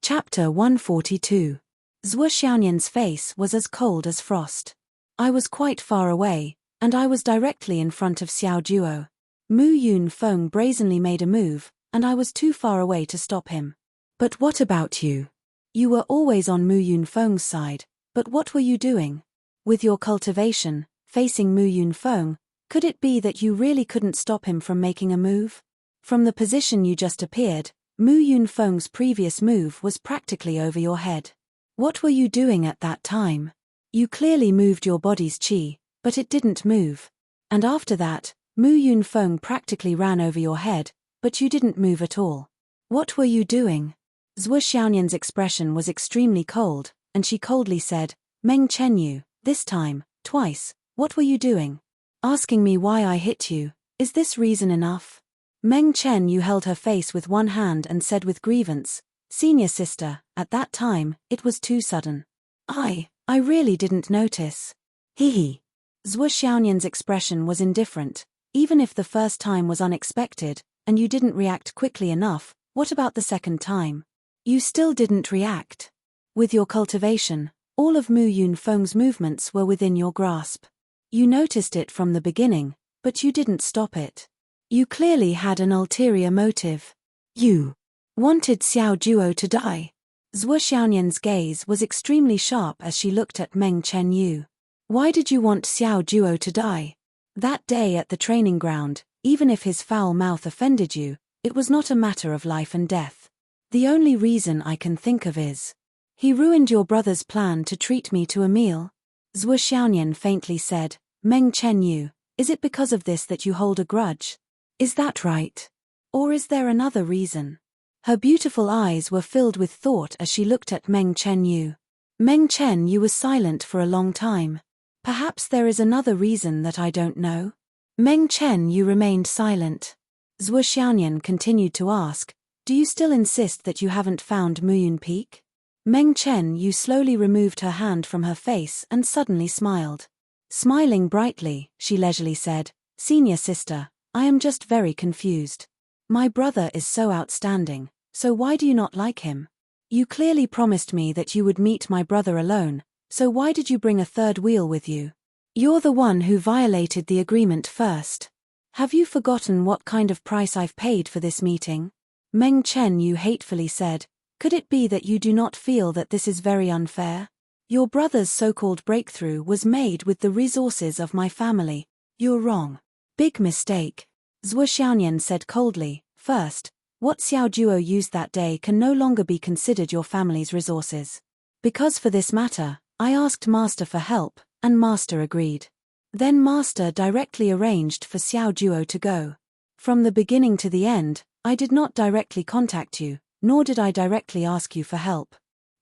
A: Chapter 142. Zhuo Xiaoyan's face was as cold as frost. I was quite far away, and I was directly in front of Xiao Juo. Mu Yunfeng brazenly made a move, and I was too far away to stop him. But what about you? You were always on Mu Yunfeng's side, but what were you doing? With your cultivation, facing Mu Yunfeng, could it be that you really couldn't stop him from making a move? From the position you just appeared, Mu Yunfeng's previous move was practically over your head. What were you doing at that time? You clearly moved your body's qi, but it didn't move. And after that, Mu Yunfeng practically ran over your head, but you didn't move at all. What were you doing? Zhuo Xiaoyan's expression was extremely cold, and she coldly said, Meng Chenyu, this time, twice, what were you doing? Asking me why I hit you, is this reason enough? Meng Chenyu held her face with one hand and said with grievance, Senior sister, at that time, it was too sudden. I really didn't notice. Hee. Zhuo Xiaoyan's expression was indifferent. Even if the first time was unexpected, and you didn't react quickly enough, what about the second time? You still didn't react. With your cultivation, all of Mu Yunfeng's movements were within your grasp. You noticed it from the beginning, but you didn't stop it. You clearly had an ulterior motive. You wanted Xiao Juo to die. Zhuo Xiaoyan's gaze was extremely sharp as she looked at Meng Chenyu. Why did you want Xiao Juo to die? That day at the training ground, even if his foul mouth offended you, it was not a matter of life and death. The only reason I can think of is, he ruined your brother's plan to treat me to a meal. Zhuo Xiaoyan faintly said, Meng Chenyu, is it because of this that you hold a grudge? Is that right? Or is there another reason? Her beautiful eyes were filled with thought as she looked at Meng Chenyu. Meng Chenyu was silent for a long time. Perhaps there is another reason that I don't know? Meng Chenyu remained silent. Zhuo Xiaoyan continued to ask, do you still insist that you haven't found Muyun Peak? Meng Chenyu slowly removed her hand from her face and suddenly smiled. Smiling brightly, she leisurely said, Senior sister, I am just very confused. My brother is so outstanding, so why do you not like him? You clearly promised me that you would meet my brother alone, so why did you bring a third wheel with you? You're the one who violated the agreement first. Have you forgotten what kind of price I've paid for this meeting? Meng Chenyu hatefully said, could it be that you do not feel that this is very unfair? Your brother's so-called breakthrough was made with the resources of my family. You're wrong. Big mistake. Zhuo Xiaoyan said coldly, first, what Xiao Juo used that day can no longer be considered your family's resources. Because for this matter, I asked Master for help, and Master agreed. Then Master directly arranged for Xiao Juo to go. From the beginning to the end, I did not directly contact you, nor did I directly ask you for help.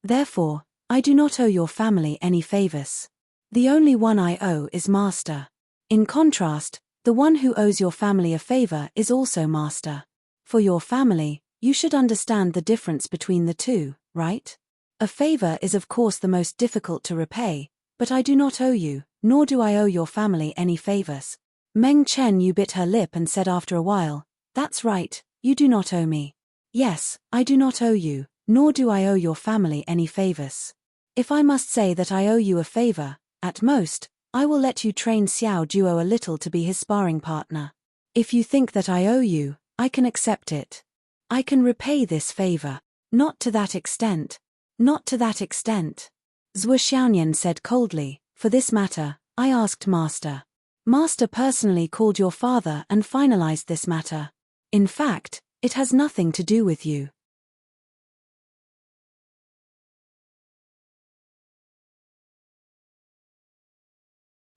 A: Therefore, I do not owe your family any favors. The only one I owe is Master. In contrast, the one who owes your family a favor is also Master. For your family, you should understand the difference between the two, right? A favor is of course the most difficult to repay, but I do not owe you, nor do I owe your family any favors. Meng Chen Yu bit her lip and said after a while, "That's right, you do not owe me." Yes, I do not owe you, nor do I owe your family any favors. If I must say that I owe you a favor, at most, I will let you train Xiao Duo a little to be his sparring partner. If you think that I owe you, I can accept it. I can repay this favor. Not to that extent. Not to that extent. Zhuo Xiaonian said coldly, "For this matter, I asked Master. Master personally called your father and finalized this matter. In fact, it has nothing to do with you."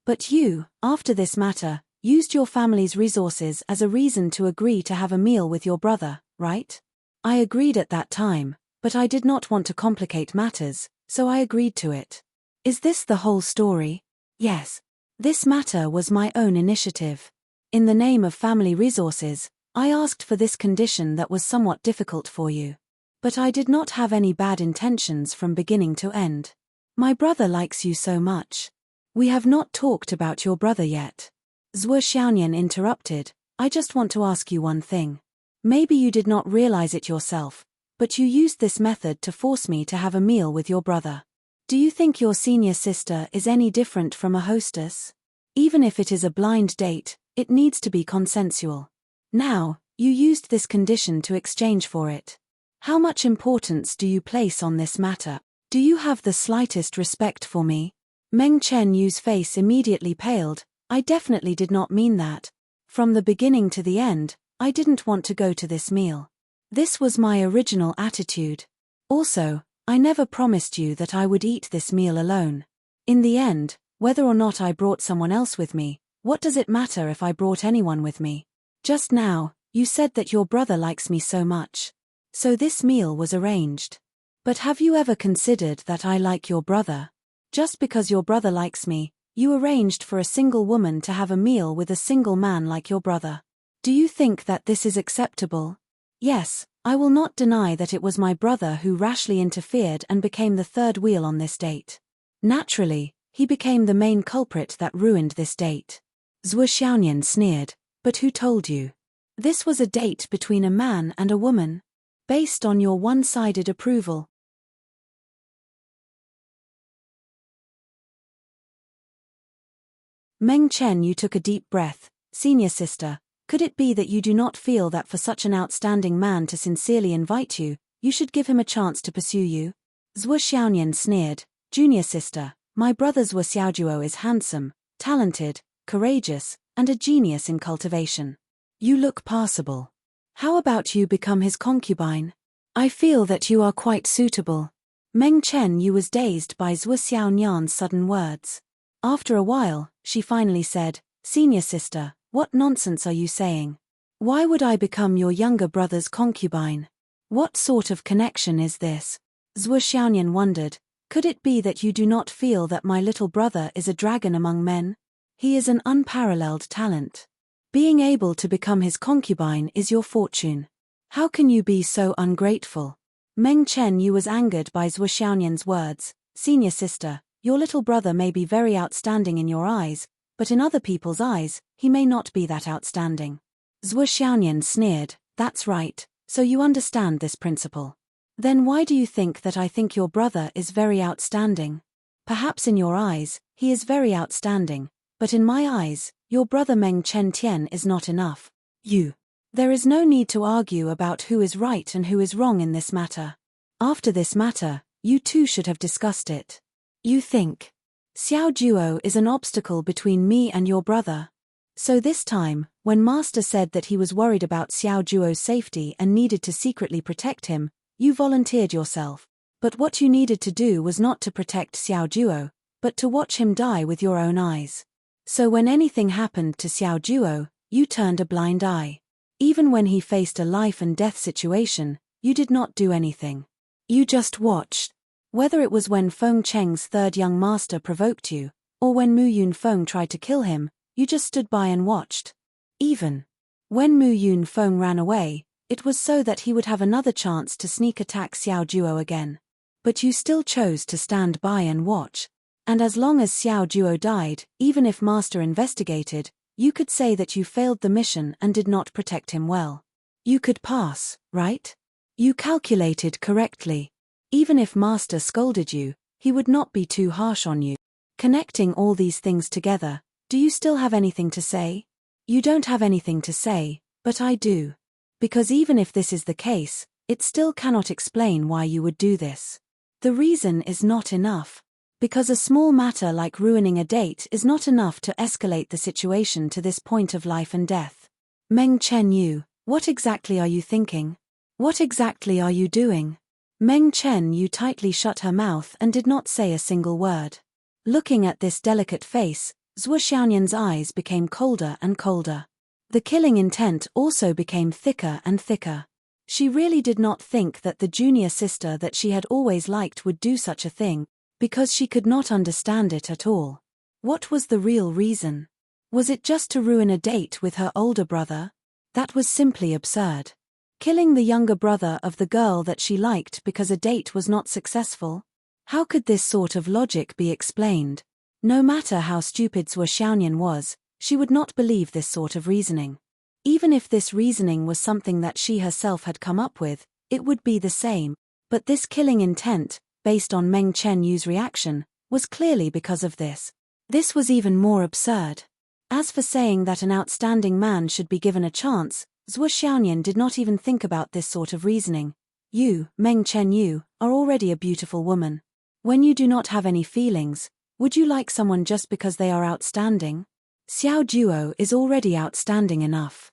A: But you, after this matter, used your family's resources as a reason to agree to have a meal with your brother, right? I agreed at that time, but I did not want to complicate matters, so I agreed to it. Is this the whole story? Yes. This matter was my own initiative. In the name of family resources, I asked for this condition that was somewhat difficult for you. But I did not have any bad intentions from beginning to end. My brother likes you so much. We have not talked about your brother yet. Zhuo Xiaonian interrupted, "I just want to ask you one thing. Maybe you did not realize it yourself, but you used this method to force me to have a meal with your brother. Do you think your senior sister is any different from a hostess? Even if it is a blind date, it needs to be consensual. Now, you used this condition to exchange for it. How much importance do you place on this matter? Do you have the slightest respect for me?" Meng Chen Yu's face immediately paled. "I definitely did not mean that. From the beginning to the end, I didn't want to go to this meal. This was my original attitude. Also, I never promised you that I would eat this meal alone. In the end, whether or not I brought someone else with me, what does it matter if I brought anyone with me? Just now, you said that your brother likes me so much. So this meal was arranged. But have you ever considered that I like your brother? Just because your brother likes me, you arranged for a single woman to have a meal with a single man like your brother. Do you think that this is acceptable? Yes, I will not deny that it was my brother who rashly interfered and became the third wheel on this date. Naturally, he became the main culprit that ruined this date." Zhuo Xiaonian sneered, "But who told you? This was a date between a man and a woman. Based on your one-sided approval." Meng Chen Yu took a deep breath. "Senior sister, could it be that you do not feel that for such an outstanding man to sincerely invite you, you should give him a chance to pursue you?" Zhuo Xiaonian sneered, "Junior sister, my brother Zhuo Xiaojuo is handsome, talented, courageous, and a genius in cultivation. You look passable. How about you become his concubine? I feel that you are quite suitable." Meng Chen Yu was dazed by Zhuo Xiaonian's sudden words. After a while, she finally said, "Senior sister, what nonsense are you saying? Why would I become your younger brother's concubine? What sort of connection is this?" Zhuo Xiaonian wondered, "Could it be that you do not feel that my little brother is a dragon among men? He is an unparalleled talent. Being able to become his concubine is your fortune. How can you be so ungrateful?" Meng Chen Yu was angered by Zhuo Xiaonian's words. "Senior sister, your little brother may be very outstanding in your eyes, but in other people's eyes, he may not be that outstanding." Zhuo Xiaonian sneered, "That's right, so you understand this principle. Then why do you think that I think your brother is very outstanding? Perhaps in your eyes, he is very outstanding, but in my eyes, your brother Meng Chen Tian is not enough. There is no need to argue about who is right and who is wrong in this matter. After this matter, you two should have discussed it. You think Xiao Duo is an obstacle between me and your brother. So this time, when Master said that he was worried about Xiao Duo's safety and needed to secretly protect him, you volunteered yourself. But what you needed to do was not to protect Xiao Duo, but to watch him die with your own eyes. So when anything happened to Xiao Duo, you turned a blind eye. Even when he faced a life and death situation, You did not do anything. You just watched. Whether it was when Feng Cheng's third young master provoked you, or when Mu Yunfeng tried to kill him, you just stood by and watched. Even when Mu Yunfeng ran away, it was so that he would have another chance to sneak attack Xiao Duo again. But you still chose to stand by and watch. And as long as Xiao Duo died, even if Master investigated, you could say that you failed the mission and did not protect him well. You could pass, right? You calculated correctly. Even if Master scolded you, he would not be too harsh on you. Connecting all these things together, do you still have anything to say? You don't have anything to say, but I do. Because even if this is the case, it still cannot explain why you would do this. The reason is not enough. Because a small matter like ruining a date is not enough to escalate the situation to this point of life and death. Meng Chen Yu, what exactly are you thinking? What exactly are you doing? Meng Chen Yu tightly shut her mouth and did not say a single word. Looking at this delicate face, Zhuo Xiaonian's eyes became colder and colder. The killing intent also became thicker and thicker. She really did not think that the junior sister that she had always liked would do such a thing, because she could not understand it at all. What was the real reason? Was it just to ruin a date with her older brother? That was simply absurd. Killing the younger brother of the girl that she liked because a date was not successful? How could this sort of logic be explained? No matter how stupid Zhuo Xiaonian was, she would not believe this sort of reasoning. Even if this reasoning was something that she herself had come up with, it would be the same, but this killing intent, based on Meng Chen Yu's reaction, was clearly because of this. This was even more absurd. As for saying that an outstanding man should be given a chance, Zhuo Xiaonian did not even think about this sort of reasoning. You, Meng Chen Yu, are already a beautiful woman. When you do not have any feelings, would you like someone just because they are outstanding? Xiao Duo is already outstanding enough.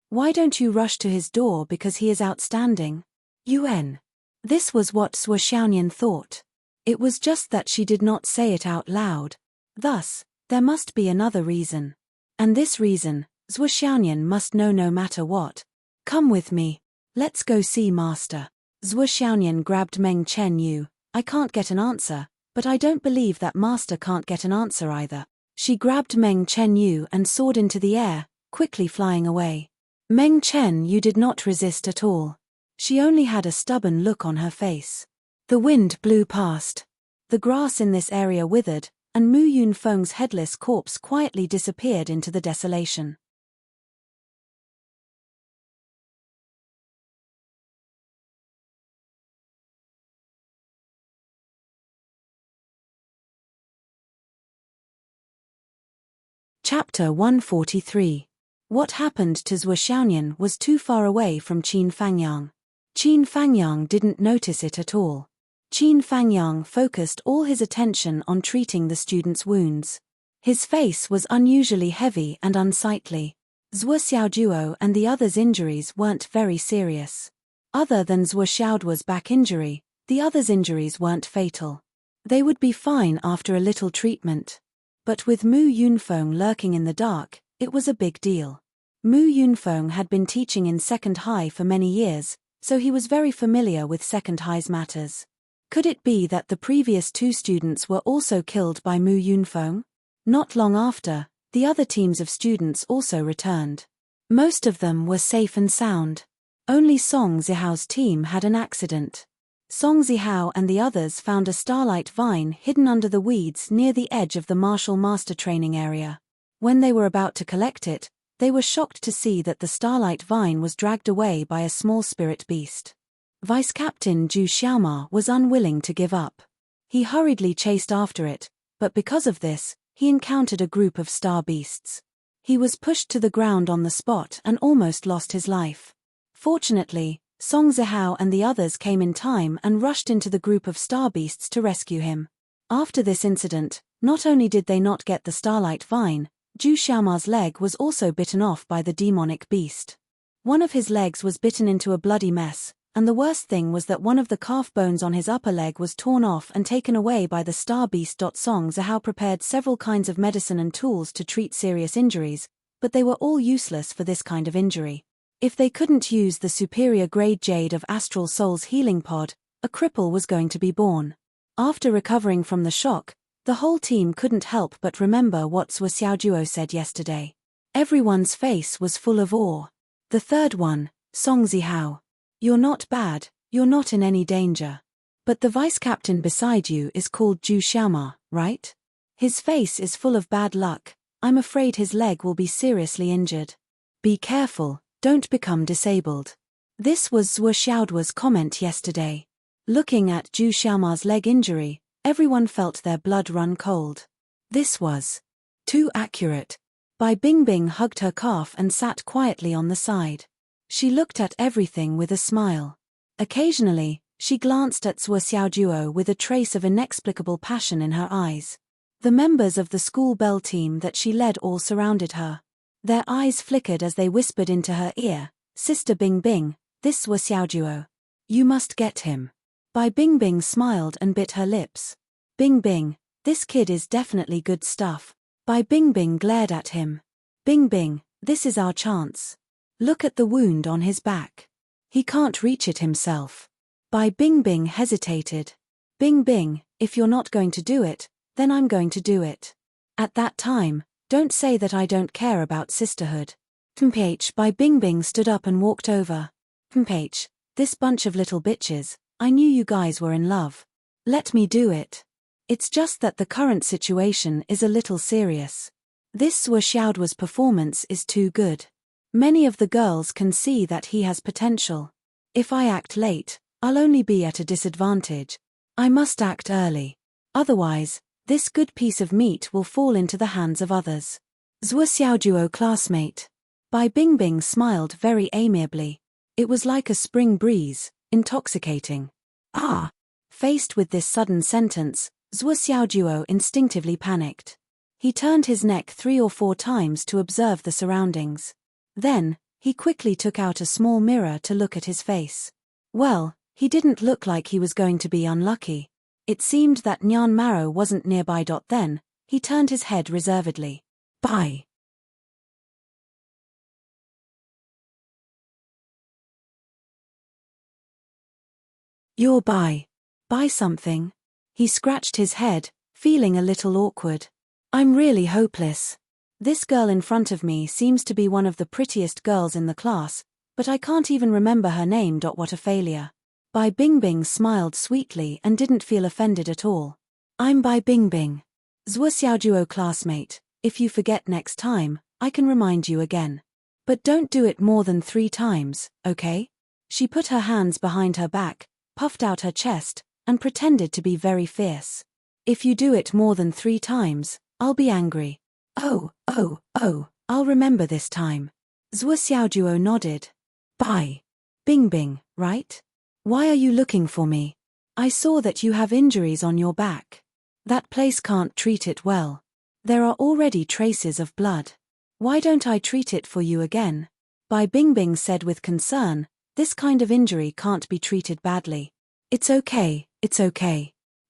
A: Why don't you rush to his door because he is outstanding? Yuan. This was what Zhuo Xiaonian thought. It was just that she did not say it out loud. Thus, there must be another reason. And this reason, Zhuo Xiaonian must know no matter what. Come with me. Let's go see Master. Zhuo Xiaonian grabbed Meng Chen Yu. I can't get an answer, but I don't believe that Master can't get an answer either. She grabbed Meng Chen Yu and soared into the air, quickly flying away. Meng Chen Yu did not resist at all. She only had a stubborn look on her face. The wind blew past. The grass in this area withered, and Mu Yunfeng's headless corpse quietly disappeared into the desolation. Chapter 143. What happened to Zhuo Xiaonian was too far away from Qin Fangyang. Qin Fangyang didn't notice it at all. Qin Fangyang focused all his attention on treating the student's wounds. His face was unusually heavy and unsightly. Zhuo Xiaoduo and the others' injuries weren't very serious. Other than Zhuo Xiaoduo's back injury, the others' injuries weren't fatal. They would be fine after a little treatment. But with Mu Yunfeng lurking in the dark, it was a big deal. Mu Yunfeng had been teaching in Second High for many years, so he was very familiar with Second High's matters. Could it be that the previous two students were also killed by Mu Yunfeng? Not long after, the other teams of students also returned. Most of them were safe and sound. Only Song Zihao's team had an accident. Song Zihao and the others found a starlight vine hidden under the weeds near the edge of the martial master training area. When they were about to collect it, they were shocked to see that the starlight vine was dragged away by a small spirit beast. Vice Captain Zhu Xiaoma was unwilling to give up. He hurriedly chased after it, but because of this, he encountered a group of star beasts. He was pushed to the ground on the spot and almost lost his life. Fortunately, Song Zihao and the others came in time and rushed into the group of star beasts to rescue him. After this incident, not only did they not get the starlight vine, Zhu Xiaoma's leg was also bitten off by the demonic beast. One of his legs was bitten into a bloody mess, and the worst thing was that one of the calf bones on his upper leg was torn off and taken away by the star beast. Song Zihao prepared several kinds of medicine and tools to treat serious injuries, but they were all useless for this kind of injury. If they couldn't use the superior grade jade of Astral Soul's healing pod, a cripple was going to be born. After recovering from the shock, the whole team couldn't help but remember what Zhuo Xiaojuo said yesterday. Everyone's face was full of awe. The third one, Song Zihao. You're not bad, you're not in any danger. But the vice captain beside you is called Zhu Xiaoma, right? His face is full of bad luck. I'm afraid his leg will be seriously injured. Be careful, don't become disabled. This was Zhuo Xiaoduo's comment yesterday. Looking at Zhu Xiaoma's leg injury, everyone felt their blood run cold. This was too accurate. Bai Bingbing hugged her calf and sat quietly on the side. She looked at everything with a smile. Occasionally, she glanced at Zhuo Xiaojuo with a trace of inexplicable passion in her eyes. The members of the school bell team that she led all surrounded her. Their eyes flickered as they whispered into her ear, "Sister Bingbing, this Zhuo Xiaojuo. You must get him." Bai Bingbing smiled and bit her lips. "Bingbing, this kid is definitely good stuff." Bai Bingbing glared at him. "Bingbing, this is our chance. Look at the wound on his back. He can't reach it himself." Bai Bingbing hesitated. "Bingbing, if you're not going to do it, then I'm going to do it. At that time, don't say that I don't care about sisterhood." Bai Bingbing stood up and walked over. "This bunch of little bitches, I knew you guys were in love. Let me do it. It's just that the current situation is a little serious. This Zhuo Xiaoduo's performance is too good. Many of the girls can see that he has potential. If I act late, I'll only be at a disadvantage. I must act early. Otherwise, this good piece of meat will fall into the hands of others." Zhuo Xiaojuo classmate. Bai Bingbing smiled very amiably. It was like a spring breeze, intoxicating. Ah! Faced with this sudden sentence, Zhuo Xiaojuo instinctively panicked. He turned his neck 3 or 4 times to observe the surroundings. Then, he quickly took out a small mirror to look at his face. Well, he didn't look like he was going to be unlucky. It seemed that Nyan Maro wasn't nearby. Then, he turned his head reservedly. "Bye." "You're buy something?" He scratched his head, feeling a little awkward. "I'm really hopeless. This girl in front of me seems to be one of the prettiest girls in the class, but I can't even remember her name. What a failure." Bai Bingbing smiled sweetly and didn't feel offended at all. "I'm Bai Bingbing. Zhuo Xiaojuo classmate. If you forget next time, I can remind you again. But don't do it more than 3 times, okay?" She put her hands behind her back, puffed out her chest, and pretended to be very fierce. "If you do it more than 3 times, I'll be angry." Oh, I'll remember this time." Zhuo Xiaojuo nodded. "Bai Bingbing, right? Why are you looking for me? I saw that you have injuries on your back. That place can't treat it well. There are already traces of blood. Why don't I treat it for you again?" Bai Bingbing said with concern, "This kind of injury can't be treated badly. It's okay.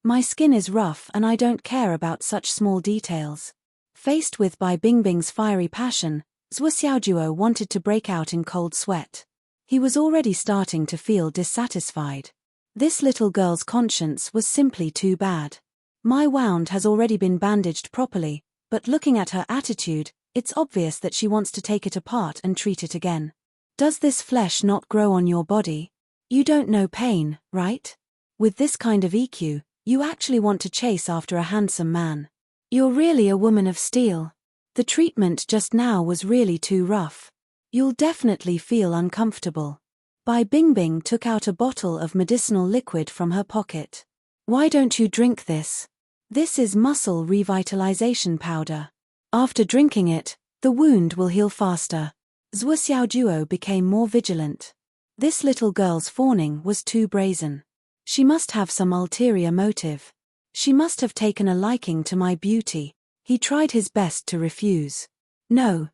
A: My skin is rough and I don't care about such small details." Faced with Bai Bingbing's fiery passion, Zhuo Xiaojuo wanted to break out in cold sweat. He was already starting to feel dissatisfied. This little girl's conscience was simply too bad. My wound has already been bandaged properly, but looking at her attitude, it's obvious that she wants to take it apart and treat it again. Does this flesh not grow on your body? You don't know pain, right? With this kind of EQ, you actually want to chase after a handsome man. You're really a woman of steel. The treatment just now was really too rough. You'll definitely feel uncomfortable. Bai Bingbing took out a bottle of medicinal liquid from her pocket. "Why don't you drink this? This is muscle revitalization powder. After drinking it, the wound will heal faster." Zhuo Xiaojuo became more vigilant. This little girl's fawning was too brazen. She must have some ulterior motive. She must have taken a liking to my beauty. He tried his best to refuse. No,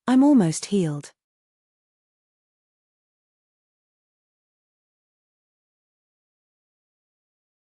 A: I'm almost healed."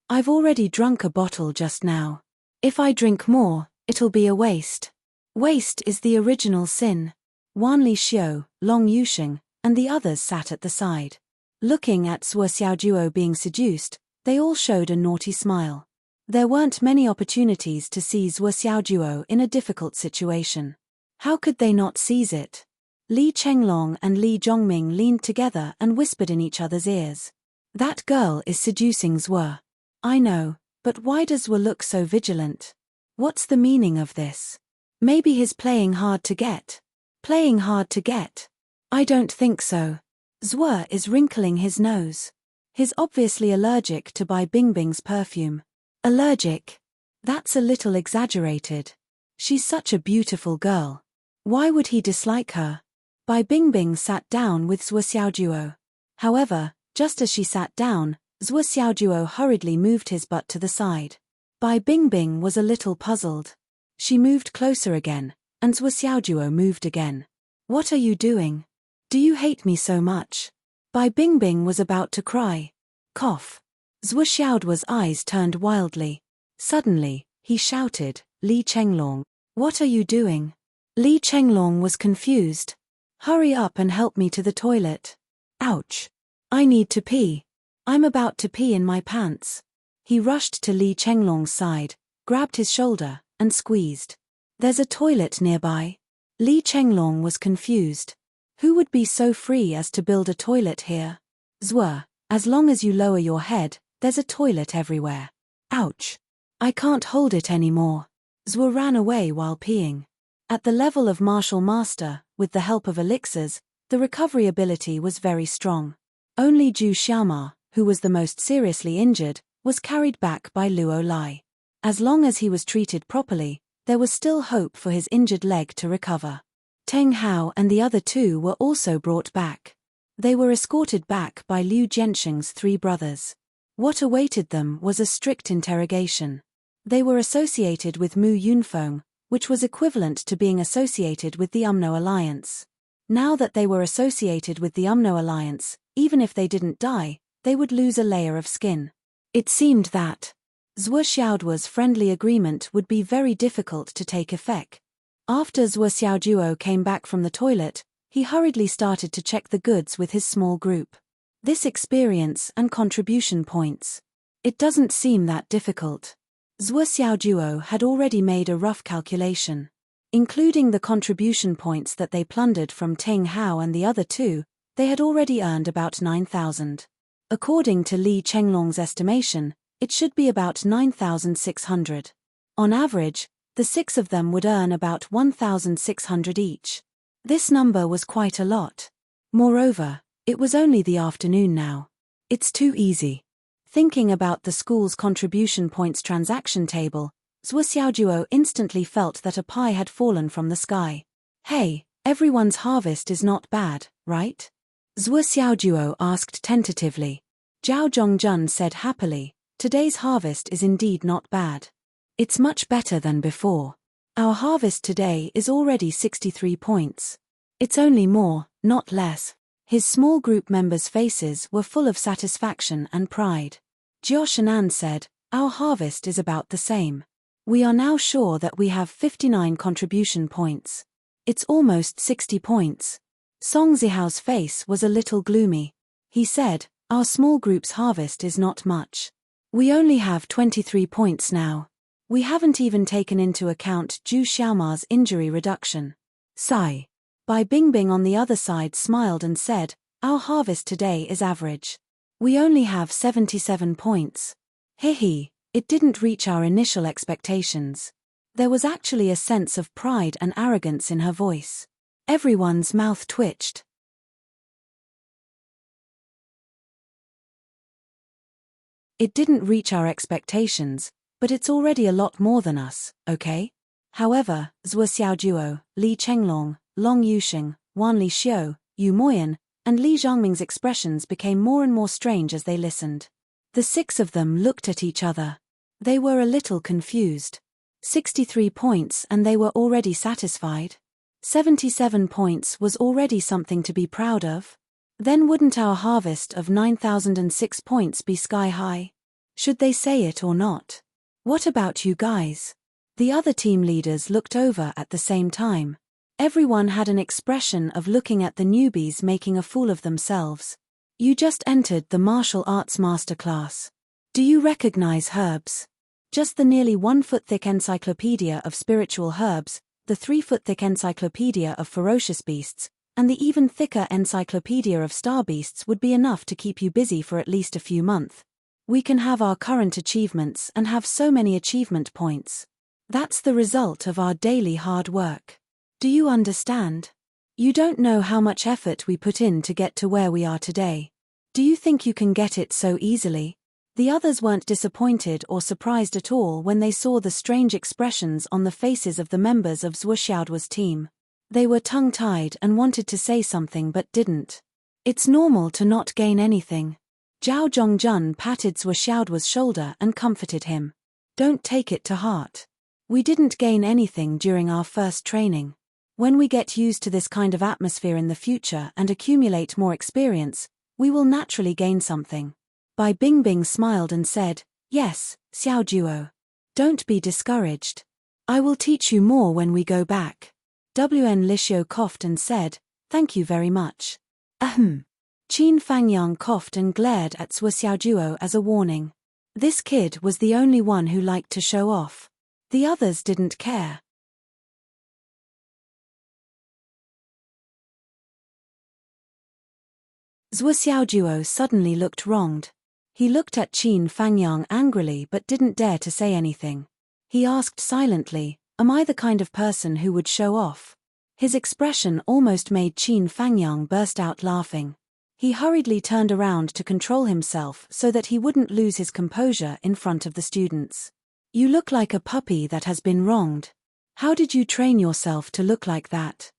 A: "I've already drunk a bottle just now. If I drink more, it'll be a waste." Waste is the original sin. Wanli Xiu, Long Yusheng, and the others sat at the side. Looking at Zhuo Xiaojuo being seduced, they all showed a naughty smile. There weren't many opportunities to see Zhuo Xiaojuo in a difficult situation. How could they not seize it? Li Chenglong and Li Zhongming leaned together and whispered in each other's ears. That girl is seducing Zhuo. I know, but why does Zhuo look so vigilant? What's the meaning of this? Maybe he's playing hard to get. Playing hard to get? I don't think so. Zhuo is wrinkling his nose. He's obviously allergic to Bai Bingbing's perfume. Allergic? That's a little exaggerated. She's such a beautiful girl. Why would he dislike her? Bai Bingbing sat down with Zhuo Xiaojuo. However, just as she sat down, Zhuo Xiaojuo hurriedly moved his butt to the side. Bai Bingbing was a little puzzled. She moved closer again, and Zhuo Xiaojuo moved again. What are you doing? Do you hate me so much? Bai Bingbing was about to cry. Cough. Zhuo Xiaojuo's eyes turned wildly. Suddenly, he shouted, Li Chenglong, what are you doing? Li Chenglong was confused. Hurry up and help me to the toilet. Ouch. I need to pee. I'm about to pee in my pants. He rushed to Li Chenglong's side, grabbed his shoulder, and squeezed. There's a toilet nearby. Li Chenglong was confused. Who would be so free as to build a toilet here? Zhuo, as long as you lower your head, there's a toilet everywhere. Ouch. I can't hold it anymore. Zhuo ran away while peeing. At the level of martial master, with the help of elixirs, the recovery ability was very strong. Only Zhu Xiaoma, who was the most seriously injured, was carried back by Luo Lai. As long as he was treated properly, there was still hope for his injured leg to recover. Teng Hao and the other two were also brought back. They were escorted back by Liu Jiansheng's three brothers. What awaited them was a strict interrogation. They were associated with Mu Yunfeng, which was equivalent to being associated with the Umno Alliance. Now that they were associated with the Umno Alliance, even if they didn't die, they would lose a layer of skin. It seemed that Zhuo Xiaojuo's friendly agreement would be very difficult to take effect. After Zhuo Xiaojuo came back from the toilet, he hurriedly started to check the goods with his small group. This experience and contribution points. It doesn't seem that difficult. Zhuo Xiaojuo had already made a rough calculation. Including the contribution points that they plundered from Teng Hao and the other two, they had already earned about 9,000. According to Li Chenglong's estimation, it should be about 9,600. On average, the six of them would earn about 1,600 each. This number was quite a lot. Moreover, it was only the afternoon now. It's too easy. Thinking about the school's contribution points transaction table, Zhuo Xiaojuo instantly felt that a pie had fallen from the sky. Hey, everyone's harvest is not bad, right? Zhuo Xiaojuo asked tentatively. Zhao Zhongjun said happily, today's harvest is indeed not bad. It's much better than before. Our harvest today is already 63 points. It's only more, not less. His small group members' faces were full of satisfaction and pride. Jiao Shan'an said, our harvest is about the same. We are now sure that we have 59 contribution points. It's almost 60 points. Song Zihao's face was a little gloomy. He said, our small group's harvest is not much. We only have 23 points now. We haven't even taken into account Zhu Xiaoma's injury reduction. Sigh. Bai Bingbing on the other side smiled and said, our harvest today is average. We only have 77 points. He, it didn't reach our initial expectations. There was actually a sense of pride and arrogance in her voice. Everyone's mouth twitched. It didn't reach our expectations, but it's already a lot more than us, okay? However, Zhuo Xiaojuo, Li Chenglong, Long Yusheng, Wanli Xiu, Yu Moyan, and Li Zhongming's expressions became more and more strange as they listened. The six of them looked at each other. They were a little confused. 63 points and they were already satisfied? 77 points was already something to be proud of? Then wouldn't our harvest of 9,006 points be sky high? Should they say it or not? What about you guys? The other team leaders looked over at the same time. Everyone had an expression of looking at the newbies making a fool of themselves. You just entered the martial arts masterclass. Do you recognize herbs? Just the nearly 1-foot-thick encyclopedia of spiritual herbs, the 3-foot-thick encyclopedia of ferocious beasts, and the even thicker encyclopedia of star beasts would be enough to keep you busy for at least a few months. We can have our current achievements and have so many achievement points. That's the result of our daily hard work. Do you understand? You don't know how much effort we put in to get to where we are today. Do you think you can get it so easily? The others weren't disappointed or surprised at all when they saw the strange expressions on the faces of the members of Zhuo Xiaoduo's team. They were tongue-tied and wanted to say something but didn't. It's normal to not gain anything. Zhao Zhongjun patted Zhuo Xiaoduo's shoulder and comforted him. Don't take it to heart. We didn't gain anything during our first training. When we get used to this kind of atmosphere in the future and accumulate more experience, we will naturally gain something. Bai Bingbing smiled and said, Yes, Xiao Duo. Don't be discouraged. I will teach you more when we go back. Wn Lishio coughed and said, Thank you very much. Ahem. Qin Fangyang coughed and glared at Zhuo Xiaoduo as a warning. This kid was the only one who liked to show off. The others didn't care. Zhuo Xiaoduo suddenly looked wronged. He looked at Qin Fangyang angrily but didn't dare to say anything. He asked silently, Am I the kind of person who would show off? His expression almost made Qin Fangyang burst out laughing. He hurriedly turned around to control himself so that he wouldn't lose his composure in front of the students. You look like a puppy that has been wronged. How did you train yourself to look like that?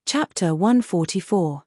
A: Chapter 144.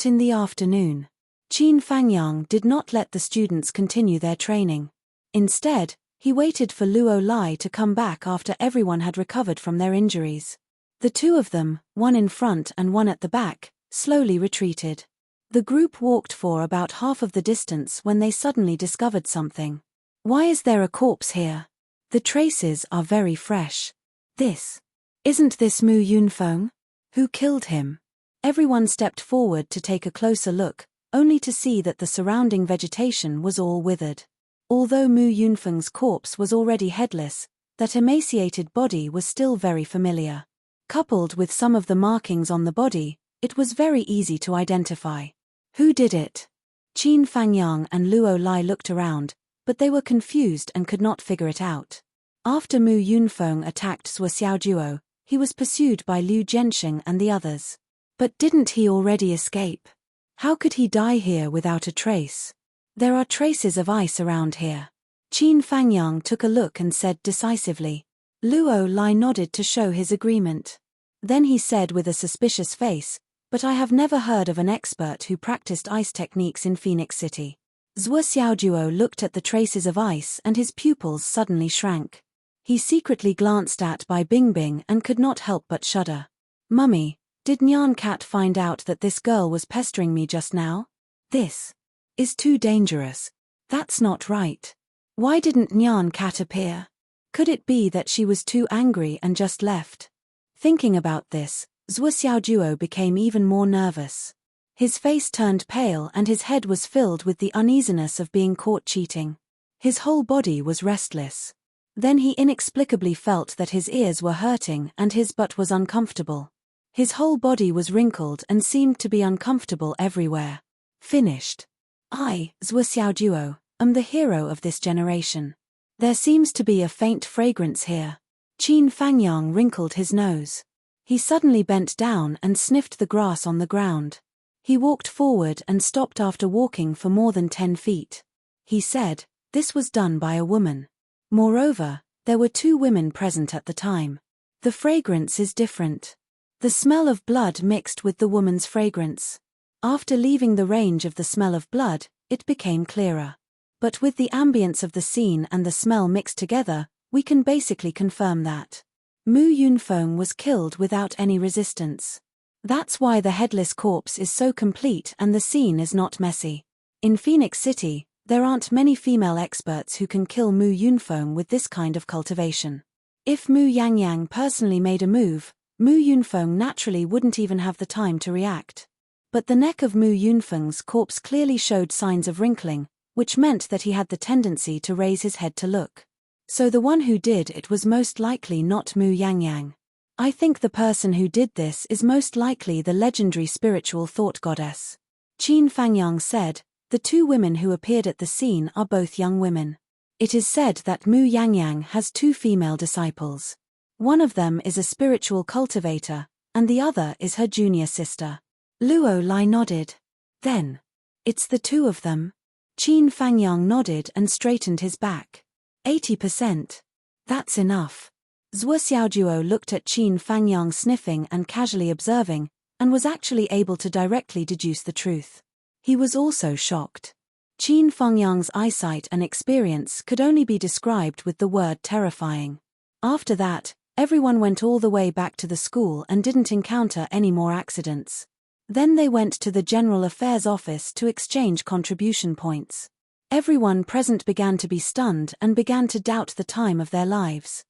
A: In the afternoon. Qin Fangyang did not let the students continue their training. Instead, he waited for Luo Lai to come back after everyone had recovered from their injuries. The two of them, one in front and one at the back, slowly retreated. The group walked for about half of the distance when they suddenly discovered something. Why is there a corpse here? The traces are very fresh. Isn't this Mu Yunfeng? Who killed him? Everyone stepped forward to take a closer look, only to see that the surrounding vegetation was all withered. Although Mu Yunfeng's corpse was already headless, that emaciated body was still very familiar. Coupled with some of the markings on the body, it was very easy to identify. Who did it? Qin Fangyang and Luo Lai looked around, but they were confused and could not figure it out. After Mu Yunfeng attacked Zhuo Xiaoduo, he was pursued by Liu Zhenxing and the others. But didn't he already escape? How could he die here without a trace? There are traces of ice around here. Qin Fangyang took a look and said decisively. Luo Lai nodded to show his agreement. Then he said with a suspicious face, But I have never heard of an expert who practiced ice techniques in Phoenix City. Zhuo Xiaoduo looked at the traces of ice and his pupils suddenly shrank. He secretly glanced at Bai Bingbing and could not help but shudder. Mummy, did Nyan Cat find out that this girl was pestering me just now? This is too dangerous. That's not right. Why didn't Nyan Cat appear? Could it be that she was too angry and just left? Thinking about this, Zhuo Xiaoduo became even more nervous. His face turned pale and his head was filled with the uneasiness of being caught cheating. His whole body was restless. Then he inexplicably felt that his ears were hurting and his butt was uncomfortable. His whole body was wrinkled and seemed to be uncomfortable everywhere. Finished. I, Zhuo Xiaoduo, am the hero of this generation. There seems to be a faint fragrance here. Qin Fangyang wrinkled his nose. He suddenly bent down and sniffed the grass on the ground. He walked forward and stopped after walking for more than 10 feet. He said, This was done by a woman. Moreover, there were 2 women present at the time. The fragrance is different. The smell of blood mixed with the woman's fragrance. After leaving the range of the smell of blood, it became clearer. But with the ambience of the scene and the smell mixed together, we can basically confirm that Mu Yunfeng was killed without any resistance. That's why the headless corpse is so complete and the scene is not messy. In Phoenix City, there aren't many female experts who can kill Mu Yunfeng with this kind of cultivation. If Mu Yangyang personally made a move, Mu Yunfeng naturally wouldn't even have the time to react. But the neck of Mu Yunfeng's corpse clearly showed signs of wrinkling, which meant that he had the tendency to raise his head to look. So the one who did it was most likely not Mu Yangyang. I think the person who did this is most likely the legendary spiritual thought goddess. Qin Fangyang said, the two women who appeared at the scene are both young women. It is said that Mu Yangyang has two female disciples. One of them is a spiritual cultivator, and the other is her junior sister. Luo Lai nodded. Then, it's the two of them? Qin Fangyang nodded and straightened his back. 80%. That's enough. Zhuo Xiaojuo looked at Qin Fangyang sniffing and casually observing, and was actually able to directly deduce the truth. He was also shocked. Qin Fangyang's eyesight and experience could only be described with the word terrifying. After that, everyone went all the way back to the school and didn't encounter any more accidents. Then they went to the General Affairs office to exchange contribution points. Everyone present began to be stunned and began to doubt the time of their lives.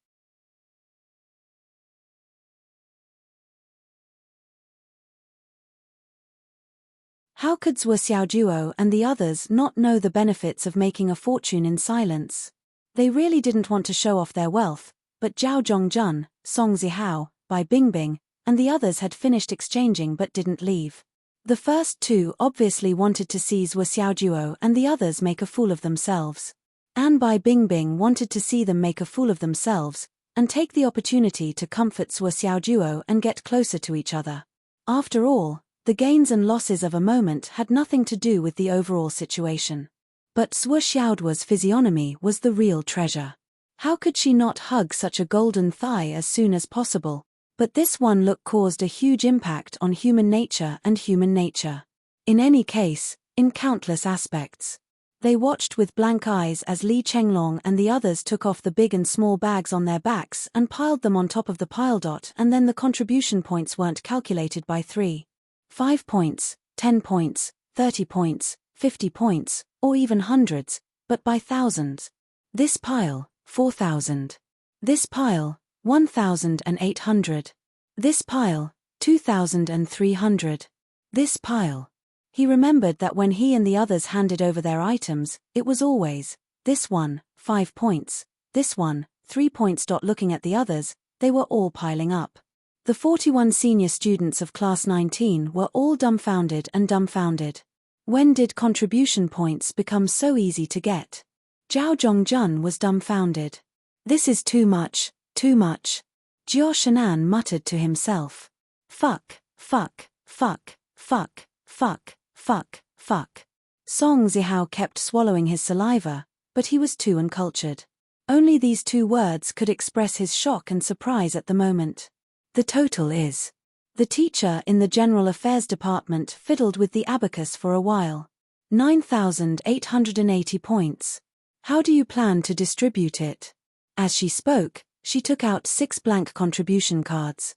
A: How could Zhuo Xiaojuo and the others not know the benefits of making a fortune in silence? They really didn't want to show off their wealth, but Zhao Zhongjun, Song Zihao, Bai Bingbing, and the others had finished exchanging but didn't leave. The first two obviously wanted to see Zhuo Xiaojuo and the others make a fool of themselves. And Bai Bingbing wanted to see them make a fool of themselves, and take the opportunity to comfort Zhuo Xiaojuo and get closer to each other. After all, the gains and losses of a moment had nothing to do with the overall situation. But Zhuo Xiaojuo's physiognomy was the real treasure. How could she not hug such a golden thigh as soon as possible? But this one look caused a huge impact on human nature and human nature. In any case, in countless aspects. They watched with blank eyes as Li Chenglong and the others took off the big and small bags on their backs and piled them on top of the pile. And then the contribution points weren't calculated by 3, 5 points, 10 points, 30 points, 50 points, or even hundreds, but by thousands. This pile, 4,000. This pile, 1,800. This pile, 2,300. This pile. He remembered that when he and the others handed over their items, it was always, this one, 5 points, this one, 3 points. Looking at the others, they were all piling up. The 41 senior students of Class 19 were all dumbfounded and dumbfounded. When did contribution points become so easy to get? Zhao Zhongjun was dumbfounded. This is too much, too much. Jiao Shanan muttered to himself. Fuck, fuck, fuck, fuck, fuck, fuck, fuck. Song Zihao kept swallowing his saliva, but he was too uncultured. Only these two words could express his shock and surprise at the moment. The total is. The teacher in the General Affairs Department fiddled with the abacus for a while. 9,880 points. How do you plan to distribute it? As she spoke, she took out 6 blank contribution cards.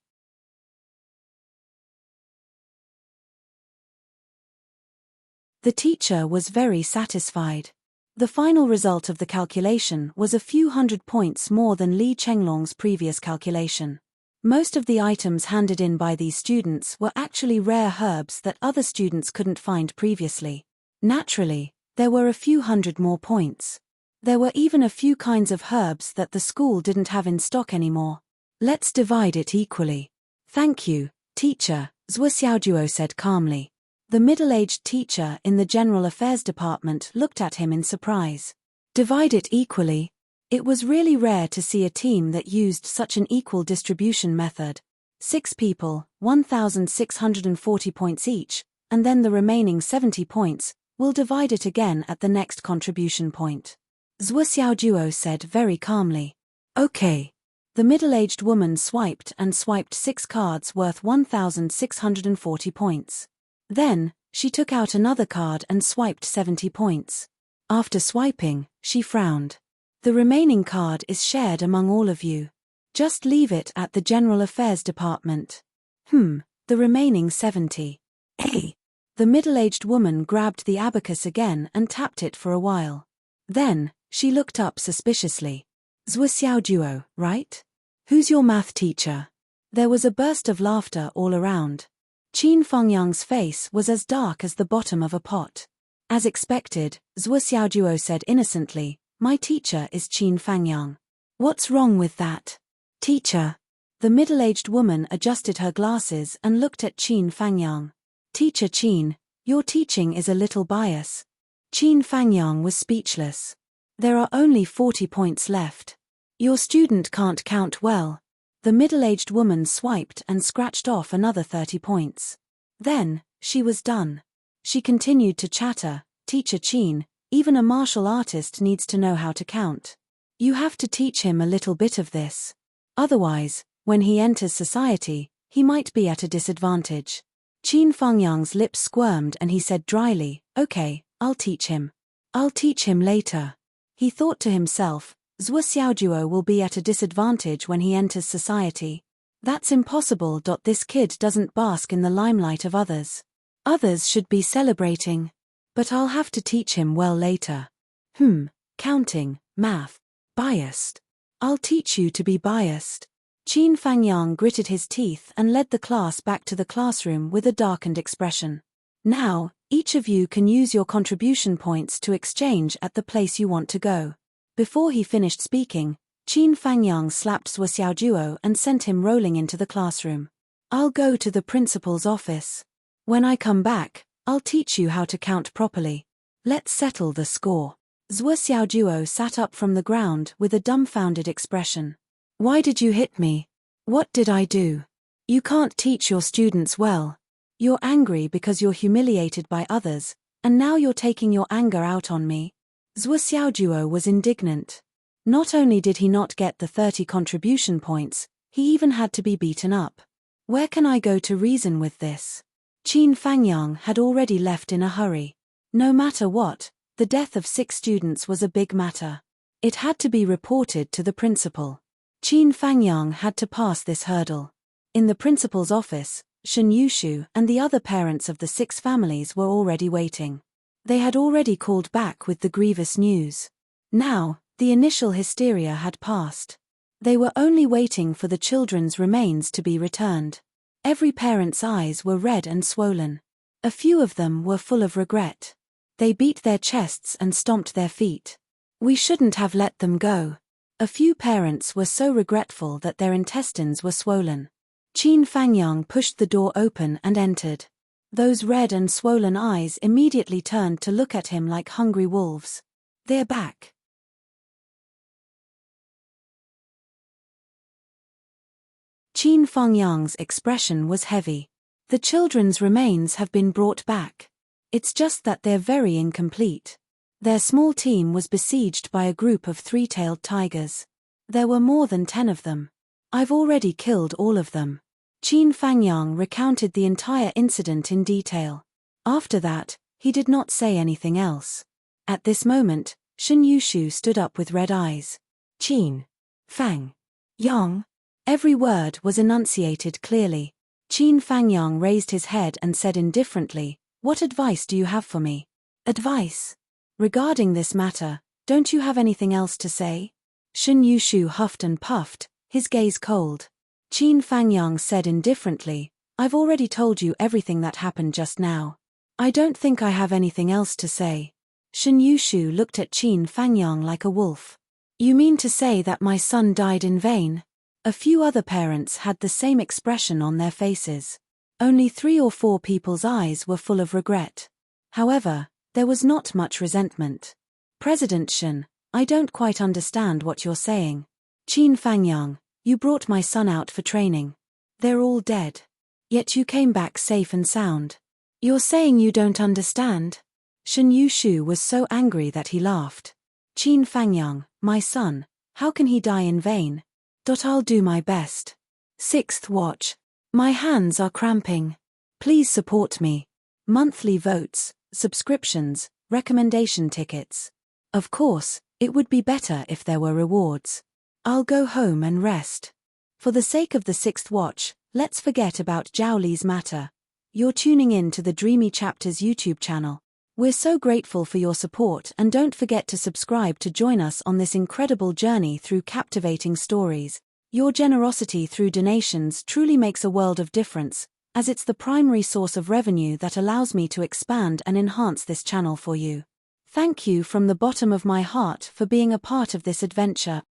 A: The teacher was very satisfied. The final result of the calculation was a few hundred points more than Li Chenglong's previous calculation. Most of the items handed in by these students were actually rare herbs that other students couldn't find previously. Naturally, there were a few hundred more points. There were even a few kinds of herbs that the school didn't have in stock anymore. Let's divide it equally. Thank you, teacher, Zhuo Xiaojuo said calmly. The middle-aged teacher in the General Affairs Department looked at him in surprise. Divide it equally? It was really rare to see a team that used such an equal distribution method. 6 people, 1,640 points each, and then the remaining 70 points, we'll divide it again at the next contribution point. Zhuo Xiaojuo said very calmly. Okay. The middle-aged woman swiped 6 cards worth 1,640 points. Then, she took out another card and swiped 70 points. After swiping, she frowned. The remaining card is shared among all of you. Just leave it at the General Affairs Department. The remaining 70. Hey! The middle-aged woman grabbed the abacus again and tapped it for a while. Then, she looked up suspiciously. Zhuo, right? Who's your math teacher? There was a burst of laughter all around. Qin Fengyang's face was as dark as the bottom of a pot. As expected, Zhuo said innocently, "My teacher is Qin Fengyang." "What's wrong with that?" "Teacher." The middle-aged woman adjusted her glasses and looked at Qin Fengyang. "Teacher Qin, your teaching is a little biased." Qin Fengyang was speechless. "There are only 40 points left. Your student can't count well." The middle-aged woman swiped and scratched off another 30 points. Then, she was done. She continued to chatter, "Teacher Qin, even a martial artist needs to know how to count. You have to teach him a little bit of this. Otherwise, when he enters society, he might be at a disadvantage." Qin Fengyang's lips squirmed and he said dryly, "Okay, I'll teach him. I'll teach him later." He thought to himself, Zhuo will be at a disadvantage when he enters society. That's impossible. This kid doesn't bask in the limelight of others. Others should be celebrating. But I'll have to teach him well later. Counting, math, biased. I'll teach you to be biased. Qin Fengyang gritted his teeth and led the class back to the classroom with a darkened expression. "Now, each of you can use your contribution points to exchange at the place you want to go." Before he finished speaking, Qin Fengyang slapped Zhuo and sent him rolling into the classroom. "I'll go to the principal's office. When I come back, I'll teach you how to count properly. Let's settle the score." Zhuo sat up from the ground with a dumbfounded expression. "Why did you hit me? What did I do? You can't teach your students well. You're angry because you're humiliated by others, and now you're taking your anger out on me." Zhuo was indignant. Not only did he not get the 30 contribution points, he even had to be beaten up. "Where can I go to reason with this?" Qin Fengyang had already left in a hurry. No matter what, the death of 6 students was a big matter. It had to be reported to the principal. Qin Fengyang had to pass this hurdle. In the principal's office, Shen Yushu and the other parents of the 6 families were already waiting. They had already called back with the grievous news. Now, the initial hysteria had passed. They were only waiting for the children's remains to be returned. Every parent's eyes were red and swollen. A few of them were full of regret. They beat their chests and stomped their feet. "We shouldn't have let them go." A few parents were so regretful that their intestines were swollen. Qin Fengyang pushed the door open and entered. Those red and swollen eyes immediately turned to look at him like hungry wolves. "They're back." Qin Fengyang's expression was heavy. "The children's remains have been brought back. It's just that they're very incomplete. Their small team was besieged by a group of 3-tailed tigers. There were more than 10 of them. I've already killed all of them." Qin Fengyang recounted the entire incident in detail. After that, he did not say anything else. At this moment, Shen Yushu stood up with red eyes. "Qin Fengyang." Every word was enunciated clearly. Qin Fengyang raised his head and said indifferently, "What advice do you have for me?" "Advice? Regarding this matter, don't you have anything else to say?" Shen Yushu huffed and puffed, his gaze cold. Qin Fengyang said indifferently, "I've already told you everything that happened just now. I don't think I have anything else to say." Shen Yushu looked at Qin Fengyang like a wolf. "You mean to say that my son died in vain?" A few other parents had the same expression on their faces. Only 3 or 4 people's eyes were full of regret. However, there was not much resentment. "President Shen, I don't quite understand what you're saying. Qin Fengyang, you brought my son out for training. They're all dead. Yet you came back safe and sound. You're saying you don't understand?" Shen Yushu was so angry that he laughed. "Qin Fengyang, my son, how can he die in vain? I'll do my best. 6th watch. My hands are cramping. Please support me. Monthly votes, subscriptions, recommendation tickets. Of course, It would be better if there were rewards. I'll go home and rest. For the sake of the sixth watch, let's forget about Zhao Li's matter. You're tuning in to the Dreamy Chapters YouTube channel. We're so grateful for your support, and don't forget to subscribe to join us on this incredible journey through captivating stories. Your generosity through donations truly makes a world of difference, as it's the primary source of revenue that allows me to expand and enhance this channel for you. Thank you from the bottom of my heart for being a part of this adventure.